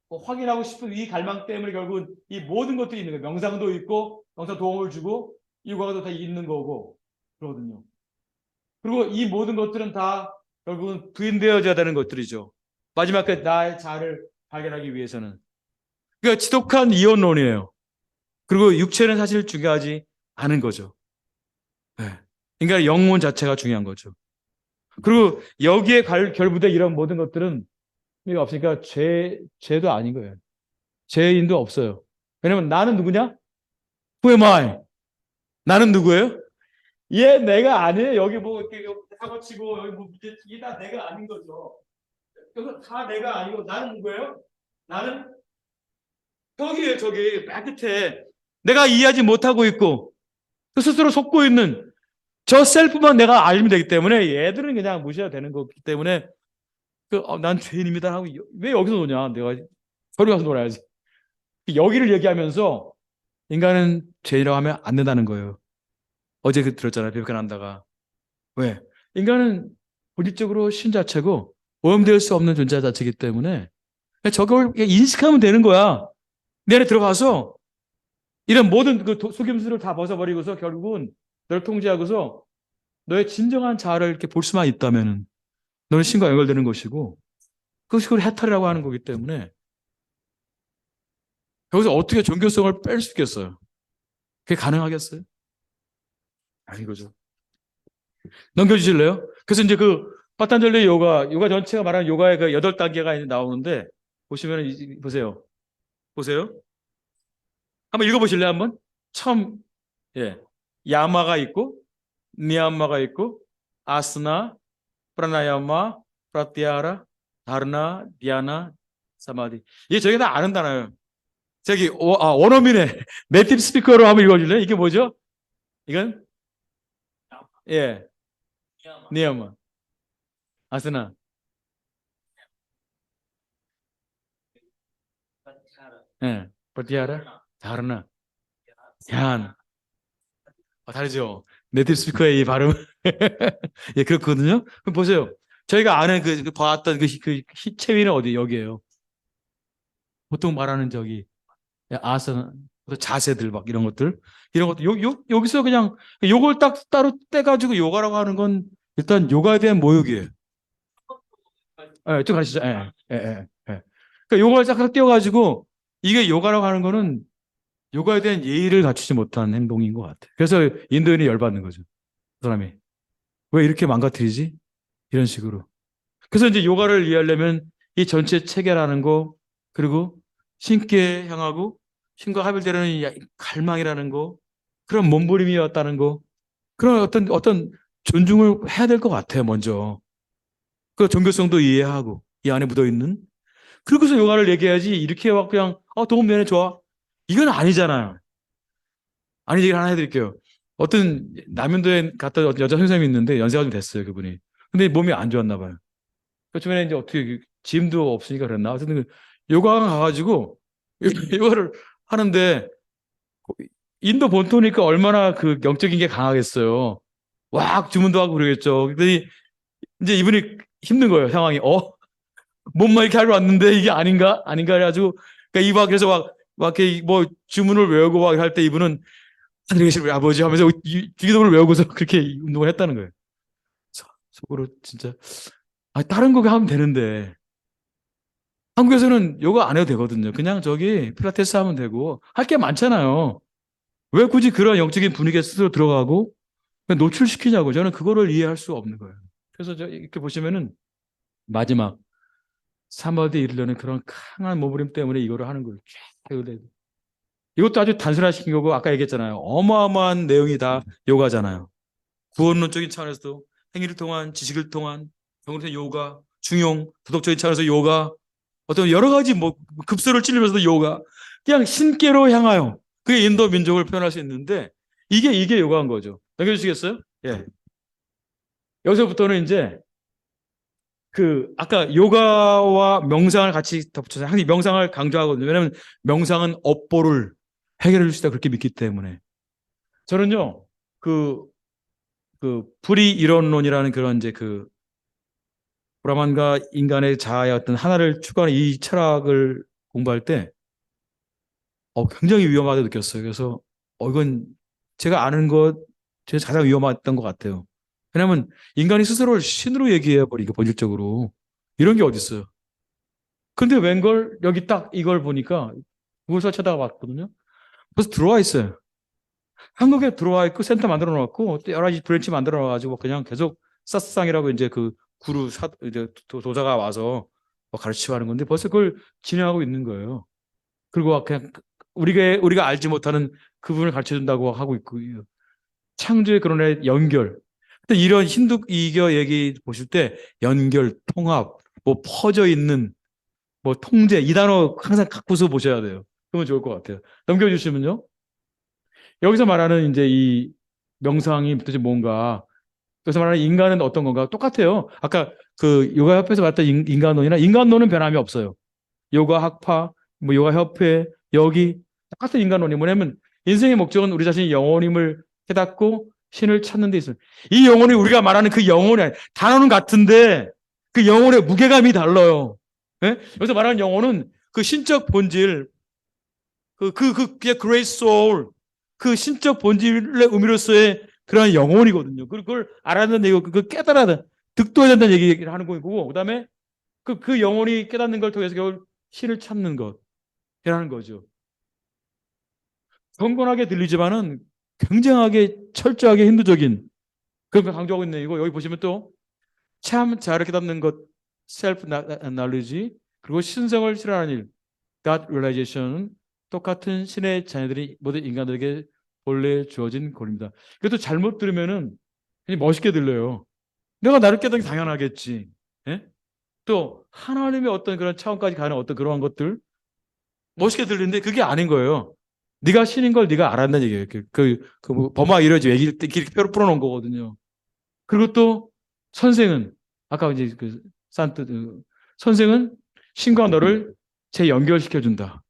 Speaker 1: 확인하고 싶은 이 갈망 때문에 결국은 이 모든 것들이 있는 거예요. 명상도 있고 명상 도움을 주고 이 요가도 다 있는 거고 그러거든요. 그리고 이 모든 것들은 다 결국은 부인되어져야 되는 것들이죠. 마지막까지 나의 자아를 발견하기 위해서는. 그러니까 지독한 이혼론이에요. 그리고 육체는 사실 중요하지 않은 거죠. 네. 그러니까 영혼 자체가 중요한 거죠. 그리고 여기에 결부된 이런 모든 것들은 의미가 없으니까 죄도 아닌 거예요. 죄인도 없어요. 왜냐면 나는 누구냐? Who am I? 나는 누구예요? 얘 내가 아니에요. 여기 뭐 이렇게 사고 치고 여기 뭐 밑에 이게 다 내가 아닌 거죠. 그래서 다 내가 아니고 나는 누구예요? 나는 저기에요. 저기 맨 끝에 내가 이해하지 못하고 있고 그 스스로 속고 있는 저 셀프만 내가 알면 되기 때문에 얘들은 그냥 무시해야 되는 거기 때문에 난 죄인입니다 하고 왜 여기서 노냐? 내가 저리 가서 놀아야지. 여기를 얘기하면서 인간은 죄인이라고 하면 안 된다는 거예요. 어제 들었잖아요. 비판한다가. 왜? 인간은 본질적으로 신 자체고 오염될 수 없는 존재 자체이기 때문에 저걸 인식하면 되는 거야. 내 안에 들어가서 이런 모든 그 속임수를 다 벗어버리고서 결국은 너를 통제하고서 너의 진정한 자아를 이렇게 볼 수만 있다면은 너는 신과 연결되는 것이고 그것이 그걸 해탈이라고 하는 거기 때문에 여기서 어떻게 종교성을 뺄 수 있겠어요? 그게 가능하겠어요? 아닌 거죠. 넘겨주실래요? 그래서 이제 그 파탄절리 요가 전체가 말하는 요가의 그 8단계가 나오는데 보시면 보세요. 보세요. 한번 읽어보실래요? 한번? 처음 예. 야마가 있고 니야마가 있고 아스나, 프라나야마, 프라티아라, 다르나, 디아나, 사마디. 이게 저희가 다 아는 단어예요. 저기 원어민의 네이티브 스피커로 한번 읽어줄래요? 이게 뭐죠? 이건 예, 니야마, 아스나, 예, 프라티아라, 다르나, 얀. 다르죠. 네이티브 스피커의 이 발음. 예, 그렇거든요. 그럼 보세요. 저희가 아는 봤던 체위는 어디 여기에요. 보통 말하는 저기 아선 자세들 막 이런 것들 여기서 그냥 요걸 딱 따로 떼가지고 요가라고 하는 건 일단 요가에 대한 모욕이에요. 예, 좀 가시죠. 예, 예, 예, 예. 그러니까 요걸 딱 떼어가지고 이게 요가라고 하는 거는 요가에 대한 예의를 갖추지 못한 행동인 것 같아요. 그래서 인도인이 열받는 거죠. 그 사람이 왜 이렇게 망가뜨리지? 이런 식으로. 그래서 이제 요가를 이해하려면 이 전체 체계라는 거 그리고 신께 향하고 신과 합일되는 이 갈망이라는 거 그런 몸부림이었다는 거 그런 어떤 존중을 해야 될 것 같아요. 먼저 그 종교성도 이해하고 이 안에 묻어 있는 그러고서 요가를 얘기해야지 이렇게 막 그냥 도움 되네 좋아 이건 아니잖아요. 아니 얘기를 하나 해드릴게요. 어떤 남현도에 갔다 여자 선생님이 있는데 연세가 좀 됐어요 그분이. 근데 몸이 안 좋았나 봐요. 그 주변에 이제 어떻게 짐도 없으니까 그랬나. 어쨌든 요가관 가가지고 요가를 하는데 인도 본토니까 얼마나 그 영적인 게 강하겠어요. 와 주문도 하고 그러겠죠. 근데 이제 이분이 힘든 거예요 상황이. 몸만 이렇게 하러 왔는데 이게 아닌가 해가지고 그러니까 이막 그래서 막 이렇게 뭐 주문을 외우고 막 할 때 이분은 하늘에 계신 우리 아버지 하면서 주기도문을 외우고서 그렇게 운동을 했다는 거예요. 속으로 진짜 다른 거 하면 되는데 한국에서는 요가 안 해도 되거든요. 그냥 저기 필라테스 하면 되고 할 게 많잖아요. 왜 굳이 그런 영적인 분위기에 스스로 들어가고 노출시키냐고 저는 그거를 이해할 수가 없는 거예요. 그래서 이렇게 보시면은 마지막 사마디에 이르려는 그런 강한 몸부림 때문에 이거를 하는 거예요. 이것도 아주 단순화시킨 거고 아까 얘기했잖아요. 어마어마한 내용이 다 요가잖아요. 구원론적인 차원에서도 행위를 통한 지식을 통한 병원에서 요가, 중용, 도덕적인 차원에서 요가, 어떤 여러 가지 뭐 급소를 찔리면서도 요가, 그냥 신께로 향하여 그게 인도 민족을 표현할 수 있는데 이게 요가인 거죠. 넘겨주시겠어요? 예. 여기서부터는 이제 아까 요가와 명상을 같이 덧붙여서 항상 명상을 강조하거든요. 왜냐하면 명상은 업보를 해결해 줄 수 있다 그렇게 믿기 때문에 저는요 그 불이 이론론이라는 그런 이제 브라만과 인간의 자아의 어떤 하나를 추구하는 이 철학을 공부할 때 굉장히 위험하다고 느꼈어요. 그래서 이건 제가 아는 것 중에 가장 위험했던 것 같아요. 왜냐하면 인간이 스스로를 신으로 얘기해 버리고 본질적으로 이런 게 어디 있어요? 근데 웬걸 여기 딱 이걸 보니까 구글 서치하다가 봤거든요. 벌써 들어와 있어요. 한국에 들어와 있고 센터 만들어 놓았고 또 여러 가지 브랜치 만들어 놔가지고 그냥 계속 사스상이라고 이제 그 구루 이제 도사가 와서 뭐 가르치고 하는 건데 벌써 그걸 진행하고 있는 거예요. 그리고 그냥 우리가 알지 못하는 그분을 가르쳐 준다고 하고 있고 창조의 그런의 연결. 근데 이런 힌두 이교 얘기 보실 때 연결, 통합, 뭐 퍼져 있는 뭐 통제 이 단어 항상 갖고서 보셔야 돼요. 그러면 좋을 것 같아요. 넘겨주시면요. 여기서 말하는 이제 이 명상이 도대체 뭔가, 여기서 말하는 인간은 어떤 건가 똑같아요. 아까 그 요가 협회에서 말했던 인간론이나 인간론은 변함이 없어요. 요가 학파, 뭐 요가 협회, 여기 똑같은 인간론이 뭐냐면 인생의 목적은 우리 자신이 영혼임을 깨닫고 신을 찾는 데 있어요. 이 영혼이 우리가 말하는 그 영혼이 단어는 같은데 그 영혼의 무게감이 달라요. 예? 여기서 말하는 영혼은 그 신적 본질, 그게 grace soul, 그 신적 본질의 의미로서의 그런 영혼이거든요. 그걸 알아야 된다는 얘기고, 그걸 깨달아야 돼. 득도해야 된다는 얘기를 하는 거고, 그 다음에 그 영혼이 깨닫는 걸 통해서 결국 신을 찾는 것이라는 거죠. 경건하게 들리지만은 굉장하게 철저하게 힌두적인 그런 걸 강조하고 있는 얘기고, 여기 보시면 또 참 잘 깨닫는 것, self knowledge, 그리고 신성을 실현하는 일, God realization은 똑같은 신의 자녀들이 모든 인간들에게 본래 주어진 권리입니다. 그래도 잘못 들으면은 그냥 멋있게 들려요. 내가 나를 깨닫는 게 당연하겠지. 예? 또 하나님의 어떤 그런 차원까지 가는 어떤 그러한 것들 멋있게 들리는데 그게 아닌 거예요. 네가 신인 걸 네가 알았다는 얘기예요. 뭐 범아 이러지 얘기를 이렇게 뼈로 풀어놓은 거거든요. 그리고 또 선생은 아까 이제 그 산트 선생은 신과 너를 재연결시켜 준다.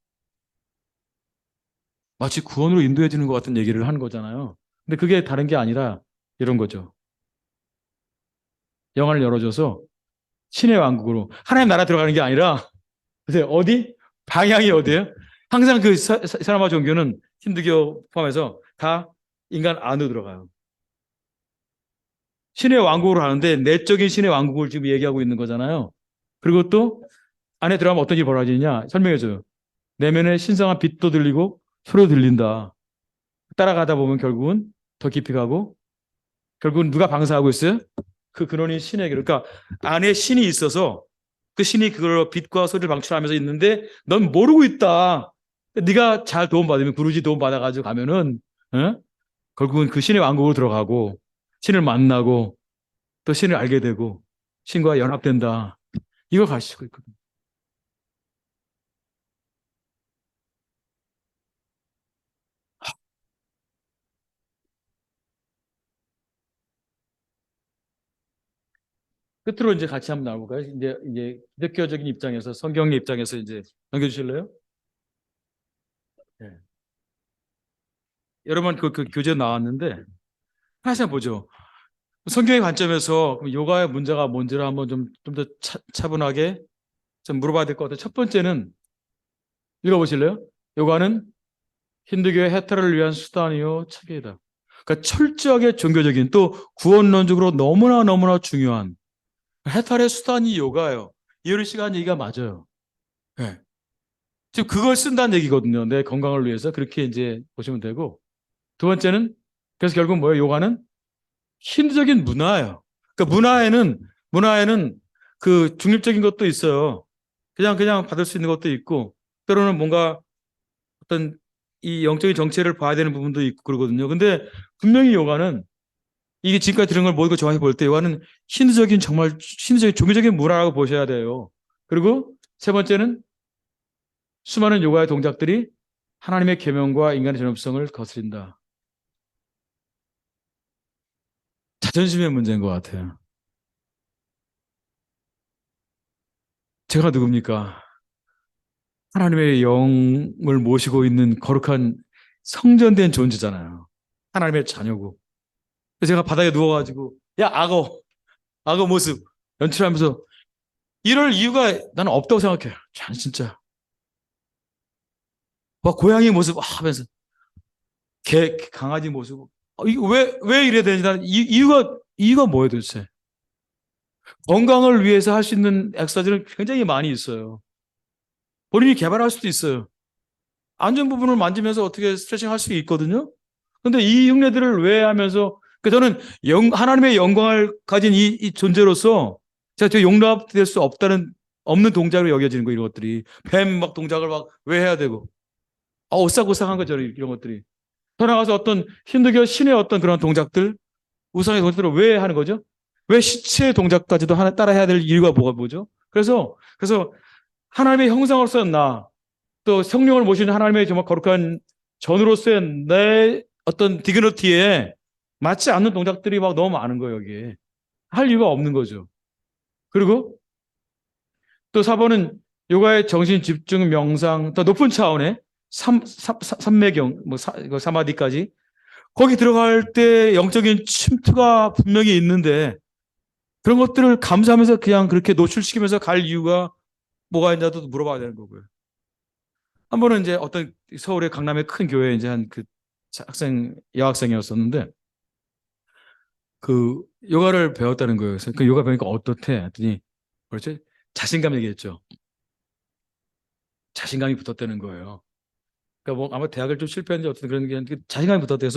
Speaker 1: 마치 구원으로 인도해 주는 것 같은 얘기를 하는 거잖아요. 근데 그게 다른 게 아니라 이런 거죠. 영안을 열어줘서 신의 왕국으로 하나님 나라 들어가는 게 아니라 글쎄 어디? 방향이 어디예요? 항상 그 사람과 종교는 힌두교 포함해서 다 인간 안으로 들어가요. 신의 왕국으로 가는데 내적인 신의 왕국을 지금 얘기하고 있는 거잖아요. 그리고 또 안에 들어가면 어떤 일이 벌어지냐 설명해줘요. 내면에 신성한 빛도 들리고 소리도 들린다. 따라가다 보면 결국은 더 깊이 가고 결국은 누가 방사하고 있어요? 그 근원인 신에게. 그러니까 안에 신이 있어서 그 신이 그걸 빛과 소리를 방출하면서 있는데 넌 모르고 있다. 네가 잘 도움받으면 구루지 도움받아가지고 가면은 어? 결국은 그 신의 왕국으로 들어가고 신을 만나고 또 신을 알게 되고 신과 연합된다. 이걸 가르치고 있거든요. 끝으로 이제 같이 한번 나눠볼까요? 이제 기독교적인 입장에서 성경의 입장에서 이제 넘겨주실래요? 네. 여러분 그 교재 나왔는데 하나 보죠. 성경의 관점에서 요가의 문제가 뭔지를 한번 좀 더 차분하게 좀 물어봐야 될 것 같아요. 첫 번째는 읽어보실래요? 요가는 힌두교의 해탈을 위한 수단이요 체계이다. 그러니까 철저하게 종교적인 또 구원론적으로 너무나 중요한 해탈의 수단이 요가예요. 이효리 씨가 한 얘기가 맞아요. 네. 지금 그걸 쓴다는 얘기거든요. 내 건강을 위해서 그렇게 이제 보시면 되고 두 번째는 그래서 결국 뭐예요? 요가는 힌두적인 문화예요. 그러니까 문화에는 그 중립적인 것도 있어요. 그냥 받을 수 있는 것도 있고 때로는 뭔가 어떤 이 영적인 정체를 봐야 되는 부분도 있고 그러거든요. 근데 분명히 요가는 이게 지금까지 들은 걸 모두 정확히 볼 때 요가는 힌두적인 정말 힌두적인 종교적인 문화라고 보셔야 돼요. 그리고 세 번째는 수많은 요가의 동작들이 하나님의 계명과 인간의 전업성을 거스린다. 자존심의 문제인 것 같아요. 제가 누굽니까? 하나님의 영을 모시고 있는 거룩한 성전된 존재잖아요. 하나님의 자녀고. 그래서 제가 바닥에 누워가지고 야 악어 모습 연출하면서 이럴 이유가 나는 없다고 생각해요. 전 진짜 막 고양이 모습 하면서 개 강아지 모습 이거 왜 이래야 되는지 나는 이유가 뭐예요 도대체? 건강을 위해서 할 수 있는 엑서사이즈는 굉장히 많이 있어요. 본인이 개발할 수도 있어요. 안전 부분을 만지면서 어떻게 스트레칭 할 수 있거든요. 근데 이 흉내들을 왜 하면서, 저는 하나님의 영광을 가진 이 존재로서 제가 저 용납될 수 없는 동작으로 여겨지는 거, 이런 것들이. 뱀 막 동작을 막 왜 해야 되고. 오싹오싹한 거죠, 이런 것들이. 더 나가서 어떤 힌두교 신의 어떤 그런 동작들, 우상의 동작들을 왜 하는 거죠? 왜 시체의 동작까지도 하나 따라 해야 될 이유가 뭐죠? 그래서 하나님의 형상으로서의 나, 또 성령을 모시는 하나님의 정말 거룩한 전으로서의 내 어떤 디그너티에 맞지 않는 동작들이 막 너무 많은 거예요, 여기에. 할 이유가 없는 거죠. 그리고 또 4번은 요가의 정신 집중 명상, 더 높은 차원의 삼매경, 사마디까지. 거기 들어갈 때 영적인 침투가 분명히 있는데 그런 것들을 감수하면서 그냥 그렇게 노출시키면서 갈 이유가 뭐가 있냐도 물어봐야 되는 거고요. 한 번은 이제 어떤 서울의 강남의 큰 교회에 이제 한 그 여학생이었었는데 그 요가를 배웠다는 거예요. 그래서 그 요가 배우니까 어떻대? 했더니 그렇지? 자신감 얘기했죠. 자신감이 붙었다는 거예요. 그러니까 뭐 아마 대학을 좀 실패했는지 어떤 그런 게 자신감이 붙었대.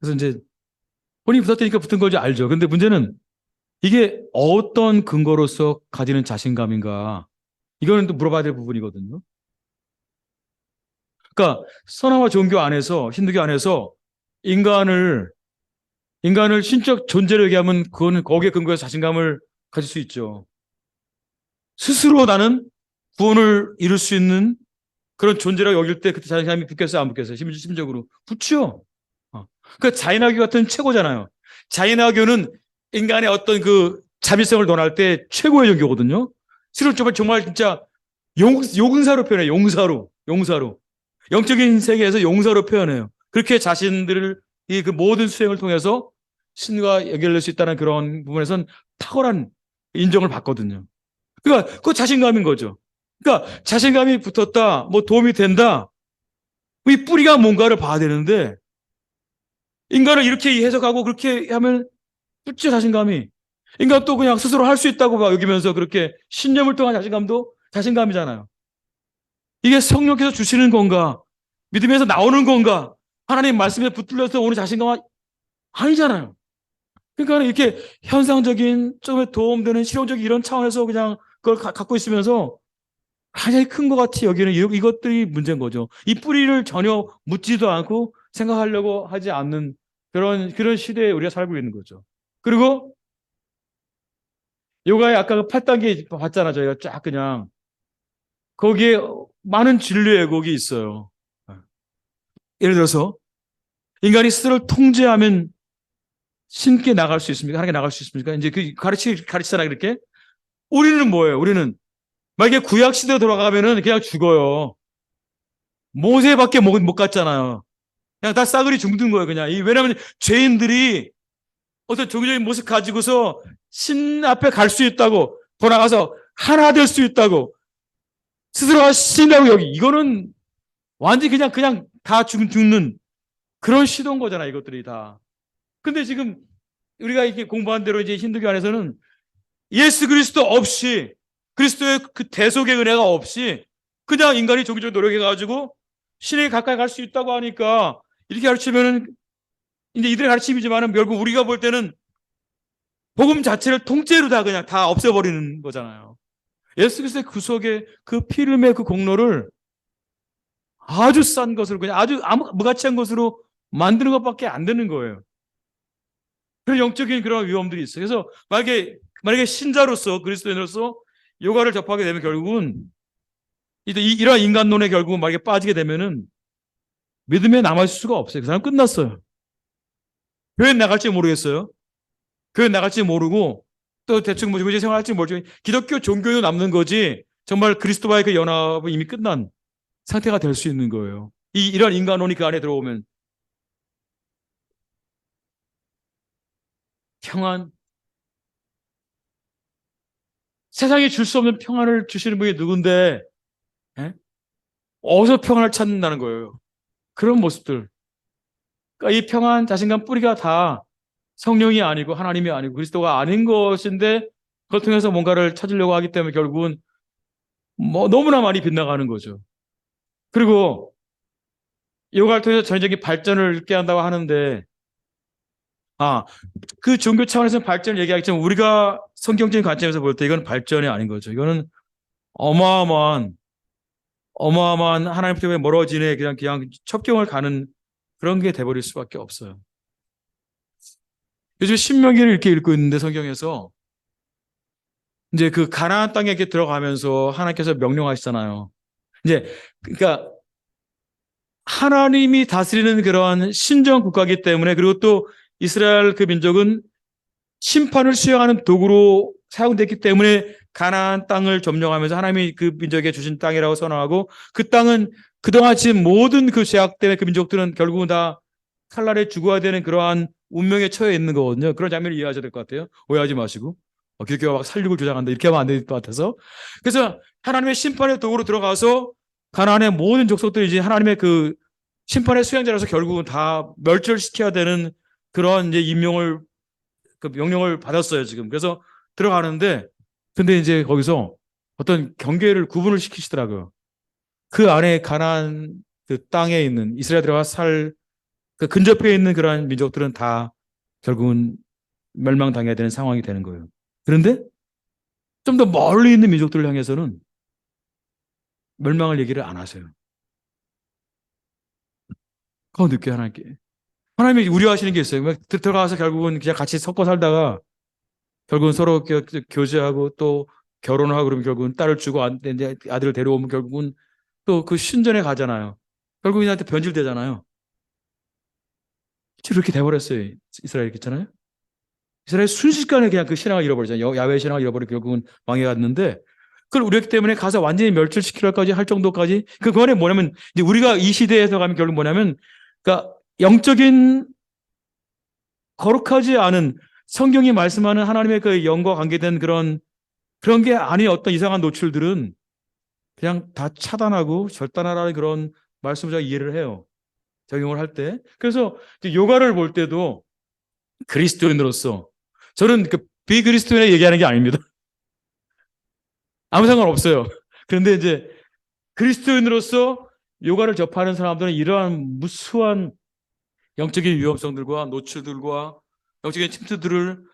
Speaker 1: 그래서 이제 본인이 붙었다니까 붙은 걸지 알죠. 근데 문제는 이게 어떤 근거로서 가지는 자신감인가? 이거는 또 물어봐야 될 부분이거든요. 그러니까 선화와 종교 안에서, 힌두교 안에서 인간을 신적 존재로 얘기하면 그거는 거기에 근거해서 자신감을 가질 수 있죠. 스스로 나는 구원을 이룰 수 있는 그런 존재라고 여길 때 그때 자신감이 붙겠어요, 안 붙겠어요? 심적으로 붙죠. 그 자인학교 같은 최고잖아요. 자인학교는 인간의 어떤 그 자비성을 논할 때 최고의 종교거든요. 실은 정말 진짜 용사로 표현해요. 용사로. 영적인 세계에서 용사로 표현해요. 그렇게 자신들을 이 그 모든 수행을 통해서 신과 연결될 수 있다는 그런 부분에선 탁월한 인정을 받거든요. 그러니까 그 자신감인 거죠. 그러니까 자신감이 붙었다, 뭐 도움이 된다. 이 뿌리가 뭔가를 봐야 되는데 인간을 이렇게 해석하고 그렇게 하면 붙죠, 자신감이. 인간 또 그냥 스스로 할 수 있다고 여기면서 그렇게 신념을 통한 자신감도 자신감이잖아요. 이게 성령께서 주시는 건가? 믿음에서 나오는 건가? 하나님 말씀에 붙들려서 오는 자신감 아니잖아요. 그러니까 이렇게 현상적인 좀 도움되는 실용적인 이런 차원에서 그냥 그걸 갖고 있으면서 굉장히 큰 것 같이 여기는 이것들이 문제인 거죠. 이 뿌리를 전혀 묻지도 않고 생각하려고 하지 않는 그런 시대에 우리가 살고 있는 거죠. 그리고 요가의 아까 그 8단계 봤잖아, 저희가 쫙 그냥. 거기에 많은 진리의 왜곡이 있어요. 예를 들어서 인간이 스스로를 통제하면 신께 나갈 수 있습니까? 하나님께 나갈 수 있습니까? 이제 그 가르치잖아, 그렇게. 우리는 뭐예요? 우리는 만약에 구약 시대로 돌아가면은 그냥 죽어요. 모세밖에 못 갔잖아요. 그냥 다 싸그리 죽는 거예요, 그냥. 왜냐하면 죄인들이 어떤 종교적인 모습 가지고서 신 앞에 갈 수 있다고, 돌아가서 하나 될 수 있다고, 스스로가 신이라고 이거는 완전히 그냥 다 죽는 그런 시도인 거잖아, 이것들이 다. 근데 지금 우리가 이렇게 공부한 대로 이제 힌두교 안에서는 예수 그리스도 없이, 그리스도의 그 대속의 은혜가 없이 그냥 인간이 종교적 노력해가지고 신에게 가까이 갈 수 있다고 하니까 이렇게 가르치면은 이제 이들의 가르침이지만은 결국 우리가 볼 때는 복음 자체를 통째로 다 그냥 다 없애버리는 거잖아요. 예수 그리스도의 구속의 그 피름의 그 공로를 아주 싼 것으로 그냥 아주 무가치한 것으로 만드는 것밖에 안 되는 거예요. 그런 영적인 그런 위험들이 있어요. 그래서 만약에 신자로서 그리스도인으로서 요가를 접하게 되면 결국은 이러한 인간론에 결국은 만약에 빠지게 되면은 믿음에 남아있을 수가 없어요. 그 사람 끝났어요. 교회 나갈지 모르겠어요. 교회 나갈지 모르고 또 대충 뭐 교제 생활할지 모르죠. 기독교 종교도 남는 거지 정말 그리스도와의 그 연합은 이미 끝난 상태가 될 수 있는 거예요. 이런 인간론이 그 안에 들어오면 평안, 세상에 줄 수 없는 평안을 주시는 분이 누군데 예? 어디서 평안을 찾는다는 거예요. 그런 모습들. 그러니까 이 평안, 자신감 뿌리가 다 성령이 아니고 하나님이 아니고 그리스도가 아닌 것인데 그걸 통해서 뭔가를 찾으려고 하기 때문에 결국은 뭐 너무나 많이 빗나가는 거죠. 그리고 요가를 통해서 전적인 발전을 있게 한다고 하는데, 아, 그 종교 차원에서 발전을 얘기하겠지만 우리가 성경적인 관점에서 볼 때 이건 발전이 아닌 거죠. 이거는 어마어마한 하나님 때문에 멀어지네 그냥 첩경을 가는 그런 게 돼버릴 수밖에 없어요. 요즘 신명기를 이렇게 읽고 있는데 성경에서 이제 그 가나안 땅에 이렇게 들어가면서 하나님께서 명령하시잖아요. 이제 그러니까 하나님이 다스리는 그러한 신정 국가이기 때문에, 그리고 또 이스라엘 그 민족은 심판을 수행하는 도구로 사용됐기 때문에 가나안 땅을 점령하면서 하나님이 그 민족에게 주신 땅이라고 선언하고, 그 땅은 그동안 지은 모든 그 죄악 때문에 그 민족들은 결국은 다 칼날에 죽어야 되는 그러한 운명에 처해 있는 거거든요. 그런 장면을 이해하셔야 될 것 같아요. 오해하지 마시고. 기독교가 막 살육을 주장한다 이렇게 하면 안 될 것 같아서. 그래서 하나님의 심판의 도구로 들어가서 가나안의 모든 족속들이 이제 하나님의 그 심판의 수행자라서 결국은 다 멸절시켜야 되는 그런 이제 임명을, 그 명령을 받았어요, 지금. 그래서 들어가는데, 근데 이제 거기서 어떤 경계를 구분을 시키시더라고요. 그 안에 가나안 그 땅에 있는 이스라엘들과 그 근접해 있는 그러한 민족들은 다 결국은 멸망당해야 되는 상황이 되는 거예요. 그런데 좀 더 멀리 있는 민족들을 향해서는 멸망을 얘기를 안 하세요. 그거 느껴요, 하나님께. 하나님이 우려하시는 게 있어요. 막 들어가서 결국은 그냥 같이 섞어 살다가 결국은 서로 교제하고 또 결혼하고 그러면 결국은 딸을 주고 이제 아들을 데려오면 결국은 또 그 신전에 가잖아요. 결국은 얘한테 변질되잖아요. 그렇게 돼버렸어요. 이스라엘 있잖아요. 이스라엘 순식간에 그냥 그 신앙을 잃어버리잖아요. 야외 신앙을 잃어버리고 결국은 망해 갔는데, 그걸 우리 때문에 가서 완전히 멸절시키려까지 할 정도까지, 그거는 뭐냐면 이제 우리가 이 시대에서 가면 결국 뭐냐면, 그러니까 영적인 거룩하지 않은 성경이 말씀하는 하나님의 그 영과 관계된 그런 게 아닌 어떤 이상한 노출들은 그냥 다 차단하고 절단하라는 그런 말씀을 제가 이해를 해요. 적용을 할 때. 그래서 요가를 볼 때도 그리스도인으로서, 저는 그 비그리스도인에 얘기하는 게 아닙니다. 아무 상관없어요. 그런데 이제 그리스도인으로서 요가를 접하는 사람들은 이러한 무수한 영적인 위험성들과 노출들과 영적인 침투들을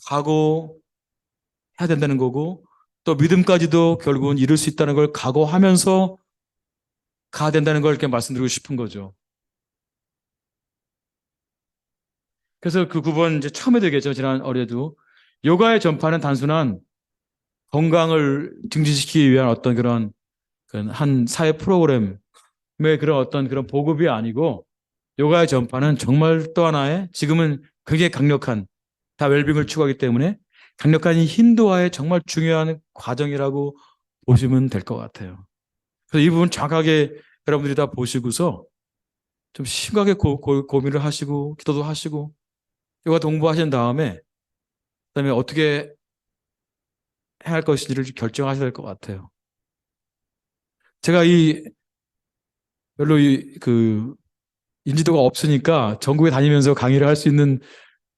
Speaker 1: 각오해야 된다는 거고, 또 믿음까지도 결국은 이룰 수 있다는 걸 각오하면서 가야 된다는 걸 이렇게 말씀드리고 싶은 거죠. 그래서 그 9번 이제 처음에도 얘기했죠. 지난 어제도. 요가의 전파는 단순한 건강을 증진시키기 위한 어떤 그런 한 사회 프로그램의 그런 어떤 그런 보급이 아니고, 요가의 전파는 정말 또 하나의, 지금은 그게 강력한, 다 웰빙을 추구하기 때문에 강력한 힌두화의 정말 중요한 과정이라고 보시면 될 것 같아요. 그래서 이 부분 정확하게 여러분들이 다 보시고서 좀 심각하게 고민을 하시고 기도도 하시고 요가 동부하신 다음에 그다음에 어떻게 해야 할 것인지를 결정하셔야 될 것 같아요. 제가 별로 그 인지도가 없으니까 전국에 다니면서 강의를 할 수 있는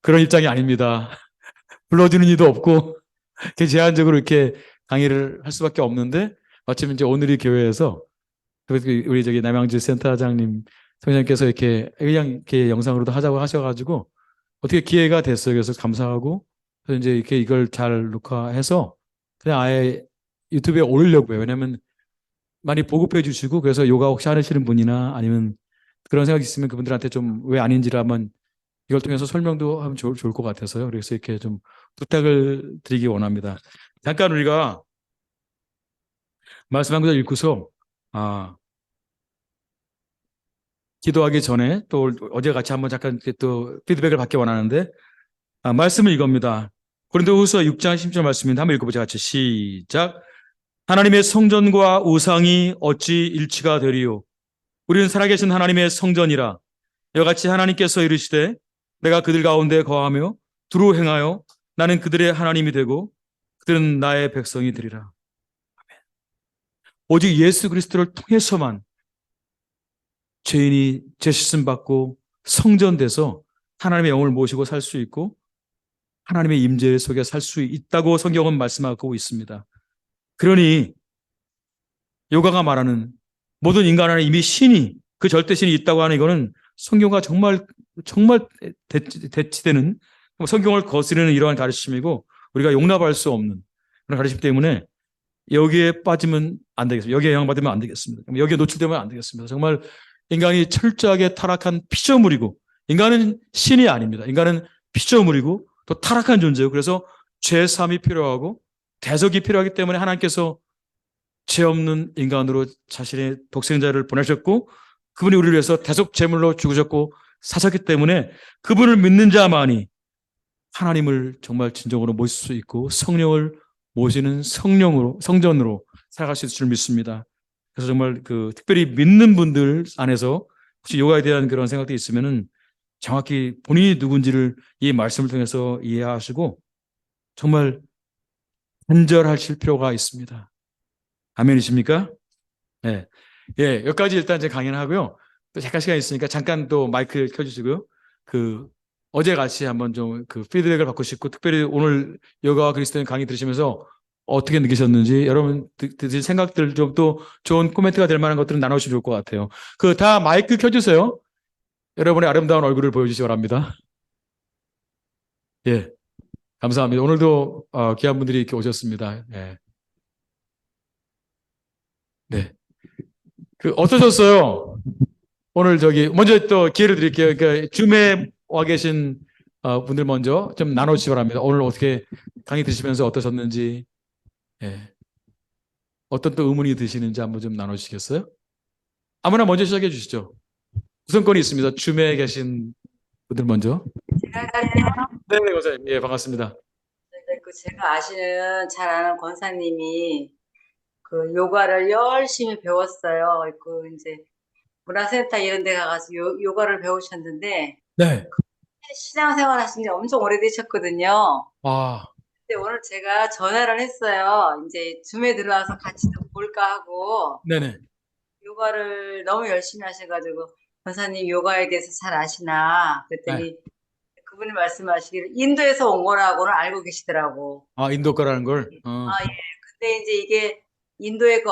Speaker 1: 그런 입장이 아닙니다. 불러주는 이도 없고 이렇게 제한적으로 이렇게 강의를 할 수밖에 없는데, 마침 이제 오늘이 교회에서 우리 저기 남양주 센터장님 성장님께서 이렇게 그냥 이렇게 영상으로도 하자고 하셔가지고 어떻게 기회가 됐어요. 그래서 감사하고, 그래서 이제 이렇게 이걸 잘 녹화해서 그냥 아예 유튜브에 올리려고요. 왜냐면 많이 보급해 주시고, 그래서 요가 혹시 하시는 분이나 아니면 그런 생각이 있으면 그분들한테 좀 왜 아닌지를 한번 이걸 통해서 설명도 하면 좋을 것 같아서요. 그래서 이렇게 좀 부탁을 드리기 원합니다. 잠깐 우리가 말씀한 것을 읽고서 아, 기도하기 전에 또 어제 같이 한번 잠깐 이렇게 또 피드백을 받기 원하는데, 말씀을 이겁니다. 고린도후서 6장 10절 말씀입니다. 한번 읽어보자 같이 시작. 하나님의 성전과 우상이 어찌 일치가 되리요? 우리는 살아계신 하나님의 성전이라. 이와 같이 하나님께서 이르시되 내가 그들 가운데 거하며 두루 행하여 나는 그들의 하나님이 되고 그들은 나의 백성이 되리라. 오직 예수 그리스도를 통해서만 죄인이 죄 씻음 받고 성전돼서 하나님의 영을 모시고 살 수 있고 하나님의 임재 속에 살 수 있다고 성경은 말씀하고 있습니다. 그러니 요가가 말하는 모든 인간 안에 이미 신이, 그 절대 신이 있다고 하는 이거는 성경과 정말 정말 대치되는, 성경을 거스르는 이러한 가르침이고 우리가 용납할 수 없는 그런 가르침 때문에 여기에 빠지면 안 되겠습니다. 여기에 영향받으면 안 되겠습니다. 여기에 노출되면 안 되겠습니다. 정말 인간이 철저하게 타락한 피조물이고, 인간은 신이 아닙니다. 인간은 피조물이고 또 타락한 존재예요. 그래서 죄 사함이 필요하고 대속이 필요하기 때문에 하나님께서 죄 없는 인간으로 자신의 독생자를 보내셨고, 그분이 우리를 위해서 대속 제물로 죽으셨고 사셨기 때문에 그분을 믿는 자만이 하나님을 정말 진정으로 모실 수 있고 성령을 모시는 성전으로 살아갈 수 있을 줄 믿습니다. 그래서 정말 특별히 믿는 분들 안에서 혹시 요가에 대한 그런 생각도 있으면은 정확히 본인이 누군지를 이 말씀을 통해서 이해하시고 정말 간절하실 필요가 있습니다. 아멘이십니까? 네. 예, 여기까지 일단 이제 강연을 하고요. 또 잠깐 시간이 있으니까 잠깐 또 마이크 켜주시고요. 어제 같이 한번 좀 피드백을 받고 싶고, 특별히 오늘 요가와 그리스도인 강의 들으시면서 어떻게 느끼셨는지, 여러분 드신 생각들 좀 또 좋은 코멘트가 될 만한 것들은 나누시면 좋을 것 같아요. 다 마이크 켜주세요. 여러분의 아름다운 얼굴을 보여주시기 바랍니다. 예, 감사합니다. 오늘도 귀한 분들이 이렇게 오셨습니다. 예. 네. 어떠셨어요? 오늘 먼저 또 기회를 드릴게요. 그러니까 줌에 와 계신 분들 먼저 좀 나눠주시기 바랍니다. 오늘 어떻게 강의 들으시면서 어떠셨는지, 예. 어떤 또 의문이 드시는지 한번 좀 나눠주시겠어요? 아무나 먼저 시작해 주시죠. 우선권이 있습니다. 줌에 계신 분들 먼저.
Speaker 3: 제가 할까요?
Speaker 1: 네, 권사님. 예, 반갑습니다.
Speaker 3: 제가 잘 아는 권사님이 요가를 열심히 배웠어요. 이제 문화센터 이런 데 가서 요가를 배우셨는데
Speaker 1: 네.
Speaker 3: 신앙생활 하신 지 엄청 오래되셨거든요.
Speaker 1: 아,
Speaker 3: 근데 오늘 제가 전화를 했어요. 이제 줌에 들어와서 같이 좀 볼까 하고
Speaker 1: 네네.
Speaker 3: 요가를 너무 열심히 하셔가지고 권사님 요가에 대해서 잘 아시나
Speaker 1: 네.
Speaker 3: 그랬더니 그분이 말씀하시기를 인도에서 온 거라고는 알고 계시더라고.
Speaker 1: 아, 인도 거라는 걸.
Speaker 3: 근데 이제 이게 인도의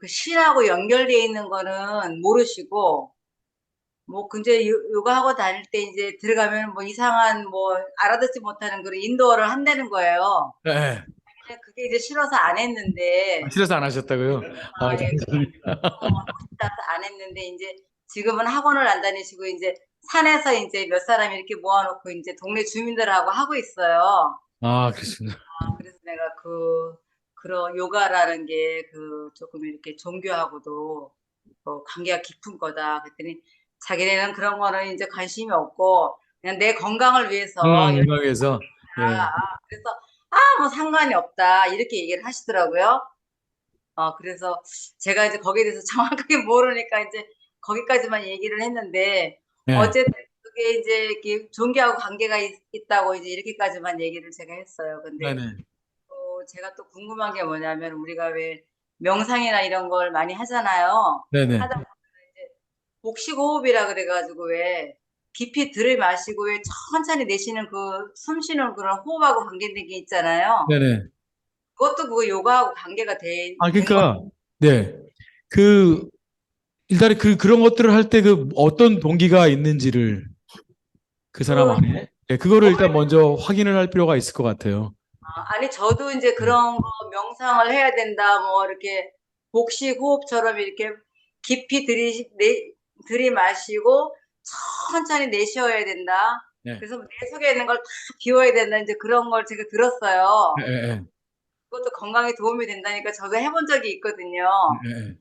Speaker 3: 신하고 연결되어 있는 거는 모르시고, 근데 요가하고 다닐 때 이제 들어가면 이상한 알아듣지 못하는 그런 인도어를 한다는 거예요.
Speaker 1: 네.
Speaker 3: 근데 그게 이제 싫어서 안 했는데,
Speaker 1: 싫어서 안 하셨다고요?
Speaker 3: 예, 하고 싶어서 안 했는데, 이제 지금은 학원을 안 다니시고, 이제 산에서 이제 몇 사람 이렇게 모아놓고 이제 동네 주민들하고 하고 있어요.
Speaker 1: 그렇습니다.
Speaker 3: 그래서 내가 그런 요가라는 게 조금 이렇게 종교하고도 관계가 깊은 거다. 그랬더니 자기네는 그런 거는 이제 관심이 없고 그냥 내 건강을 위해서 열심히
Speaker 1: 건강해서. 예.
Speaker 3: 하라. 그래서 뭐 상관이 없다 이렇게 얘기를 하시더라고요. 그래서 제가 이제 거기에 대해서 정확하게 모르니까 이제 거기까지만 얘기를 했는데
Speaker 1: 예.
Speaker 3: 어쨌든 그게 이제 이렇게 종교하고 관계가 있다고 이제 이렇게까지만 얘기를 제가 했어요. 근데
Speaker 1: 네네.
Speaker 3: 제가 또 궁금한 게 뭐냐면 우리가 왜 명상이나 이런 걸 많이 하잖아요.
Speaker 1: 네네.
Speaker 3: 하다 보면 이제 복식호흡이라 그래가지고 왜 깊이 들이마시고 왜 천천히 내쉬는 숨 쉬는 그런 호흡하고 관계된 게 있잖아요.
Speaker 1: 네네.
Speaker 3: 그것도 요가하고 관계가 된
Speaker 1: 그러니까, 네. 일단은 그런 것들을 할 때 어떤 동기가 있는지를 그 사람 안에, 그거를 일단 먼저 확인을 할 필요가 있을 것 같아요.
Speaker 3: 아니 저도 이제 그런 거 명상을 해야 된다 이렇게 복식 호흡처럼 이렇게 깊이 들이마시고 천천히 내쉬어야 된다.
Speaker 1: 네.
Speaker 3: 그래서 내 속에 있는 걸 다 비워야 된다. 이제 그런 걸 제가 들었어요.
Speaker 1: 예, 예,
Speaker 3: 그것도 건강에 도움이 된다니까 저도 해본 적이 있거든요.
Speaker 1: 예, 예.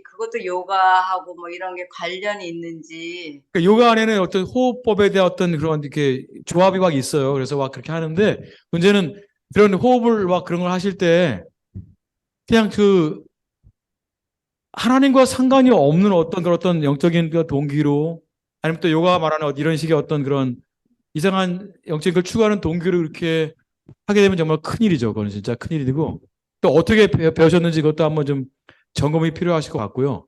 Speaker 3: 그것도 요가하고 이런 게 관련이 있는지.
Speaker 1: 그러니까 요가 안에는 어떤 호흡법에 대한 어떤 그런 이렇게 조합이 막 있어요. 그래서 막 그렇게 하는데 문제는 그런 호흡을 막 그런 걸 하실 때 그냥 하나님과 상관이 없는 어떤 영적인 동기로, 아니면 또 요가 말하는 이런 식의 어떤 그런 이상한 영적인 걸 추구하는 동기로 이렇게 하게 되면 정말 큰일이죠. 그거는 진짜 큰일이고, 또 어떻게 배우셨는지 그것도 한번 좀 점검이 필요하실 것 같고요.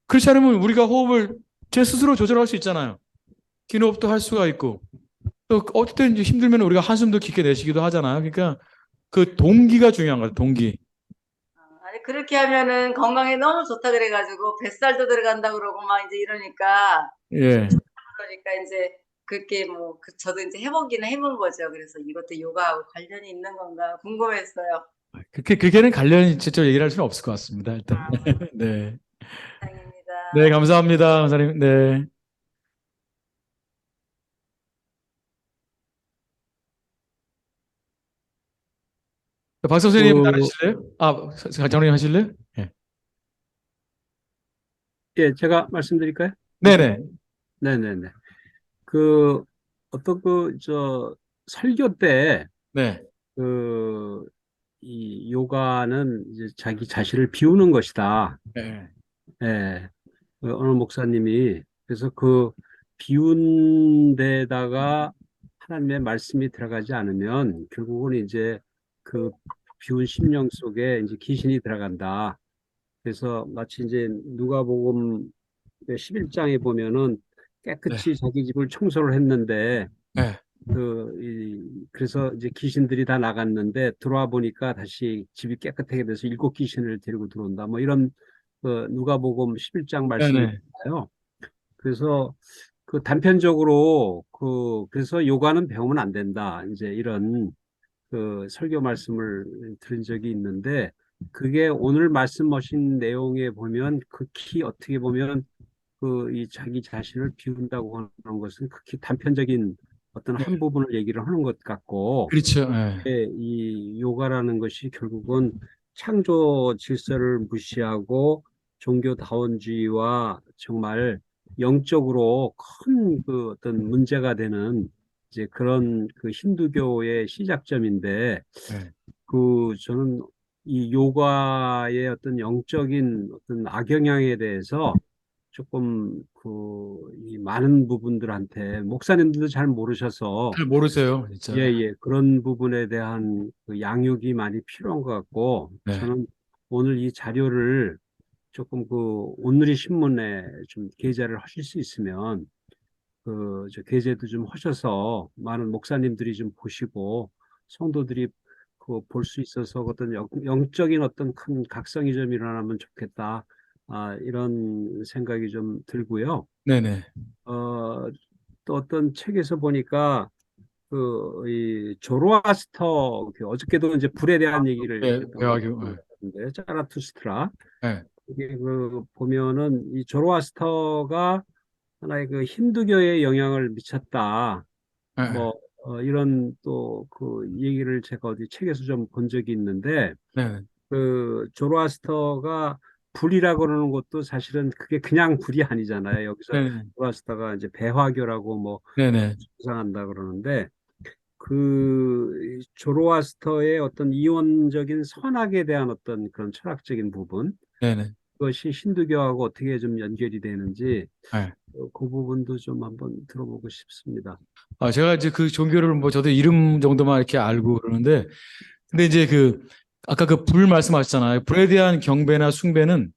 Speaker 1: 그렇지 않으면 우리가 호흡을 제 스스로 조절할 수 있잖아요. 긴 호흡도 할 수가 있고, 또 어떨 때 힘들면 우리가 한숨도 깊게 내쉬기도 하잖아요. 그러니까 동기가 중요한 거죠. 동기.
Speaker 3: 아니, 그렇게 하면은 건강에 너무 좋다 그래가지고 뱃살도 들어간다 그러고 막 이제 이러니까
Speaker 1: 예.
Speaker 3: 그러니까 이제 그렇게 뭐 저도 이제 해보기는 해본 거죠. 그래서 이것도 요가하고 관련이 있는 건가 궁금했어요.
Speaker 1: 그게는 관련이 직접 얘기를 할 수는 없을 것 같습니다. 일단. 네. 네,
Speaker 3: 다행입니다.
Speaker 1: 감사합니다, 강사님. 네. 박 선생님
Speaker 4: 그,
Speaker 1: 나누실래요? 장로님 하실래요? 예.
Speaker 4: 예, 제가 말씀드릴까요?
Speaker 1: 네네.
Speaker 4: 네네네. 그, 어떤 설교 때,
Speaker 1: 네.
Speaker 4: 그, 이 요가는 이제 자기 자신을 비우는 것이다.
Speaker 1: 네.
Speaker 4: 예, 어느 목사님이, 그래서 그 비운 데다가 하나님의 말씀이 들어가지 않으면 결국은 이제 그 비운 심령 속에 이제 귀신이 들어간다. 그래서 마치 이제 누가복음 11장에 보면은
Speaker 1: 네.
Speaker 4: 깨끗이 자기 집을 청소를 했는데
Speaker 1: 네.
Speaker 4: 그래서 이제 귀신들이 다 나갔는데 들어와 보니까 다시 집이 깨끗하게 돼서 7 귀신을 데리고 들어온다. 뭐 이런 누가복음 11장 말씀이
Speaker 1: 네네.
Speaker 4: 있어요. 그래서 그 단편적으로 그래서 요가는 배우면 안 된다. 이제 이런 그 설교 말씀을 들은 적이 있는데 그게 오늘 말씀하신 내용에 보면 극히 어떻게 보면 이 자기 자신을 비운다고 하는 것은 극히 단편적인 어떤
Speaker 1: 네.
Speaker 4: 한 부분을 얘기를 하는 것 같고
Speaker 1: 그렇죠. 예.
Speaker 4: 이 요가라는 것이 결국은 창조 질서를 무시하고 종교다원주의와 정말 영적으로 큰 그 어떤 문제가 되는 이제 그런 그 힌두교의 시작점인데
Speaker 1: 네.
Speaker 4: 저는 이 요가의 어떤 영적인 어떤 악영향에 대해서 조금 이 많은 부분들한테 목사님들도 잘 모르셔서
Speaker 1: 잘 모르세요, 진짜.
Speaker 4: 예, 그런 부분에 대한 그 양육이 많이 필요한 것 같고
Speaker 1: 네.
Speaker 4: 저는 오늘 이 자료를 조금 오늘의 신문에 좀 게재를 하실 수 있으면 게재도 좀 하셔서 많은 목사님들이 좀 보시고 성도들이 볼 수 있어서 어떤 영적인 어떤 큰 각성이 좀 일어나면 좋겠다. 이런 생각이 좀 들고요.
Speaker 1: 네네.
Speaker 4: 어, 또 어떤 책에서 보니까 이 조로아스터 어저께도 이제 불에 대한 얘기를
Speaker 1: 네,
Speaker 4: 했던 것
Speaker 1: 배화교.
Speaker 4: 같은데 자라투스트라
Speaker 1: 네.
Speaker 4: 이게 보면은 이 조로아스터가 하나의 그 힌두교에 영향을 미쳤다.
Speaker 1: 네.
Speaker 4: 뭐 이런 또 얘기를 제가 어디 책에서 좀 본 적이 있는데
Speaker 1: 네.
Speaker 4: 조로아스터가 불이라고 그러는 것도 사실은 그게 그냥 불이 아니잖아요. 여기서
Speaker 1: 네네.
Speaker 4: 조로아스터가 이제 배화교라고 뭐
Speaker 1: 네네.
Speaker 4: 추상한다 그러는데 조로아스터의 어떤 이원적인 선악에 대한 어떤 그런 철학적인 부분
Speaker 1: 네네.
Speaker 4: 그것이 힌두교하고 어떻게 좀 연결이 되는지
Speaker 1: 네.
Speaker 4: 그 부분도 좀 한번 들어보고 싶습니다.
Speaker 1: 제가 이제 그 종교를 뭐 저도 이름 정도만 이렇게 알고 그러는데, 근데 이제 아까 그 불 말씀하셨잖아요. 불에 대한 경배나 숭배는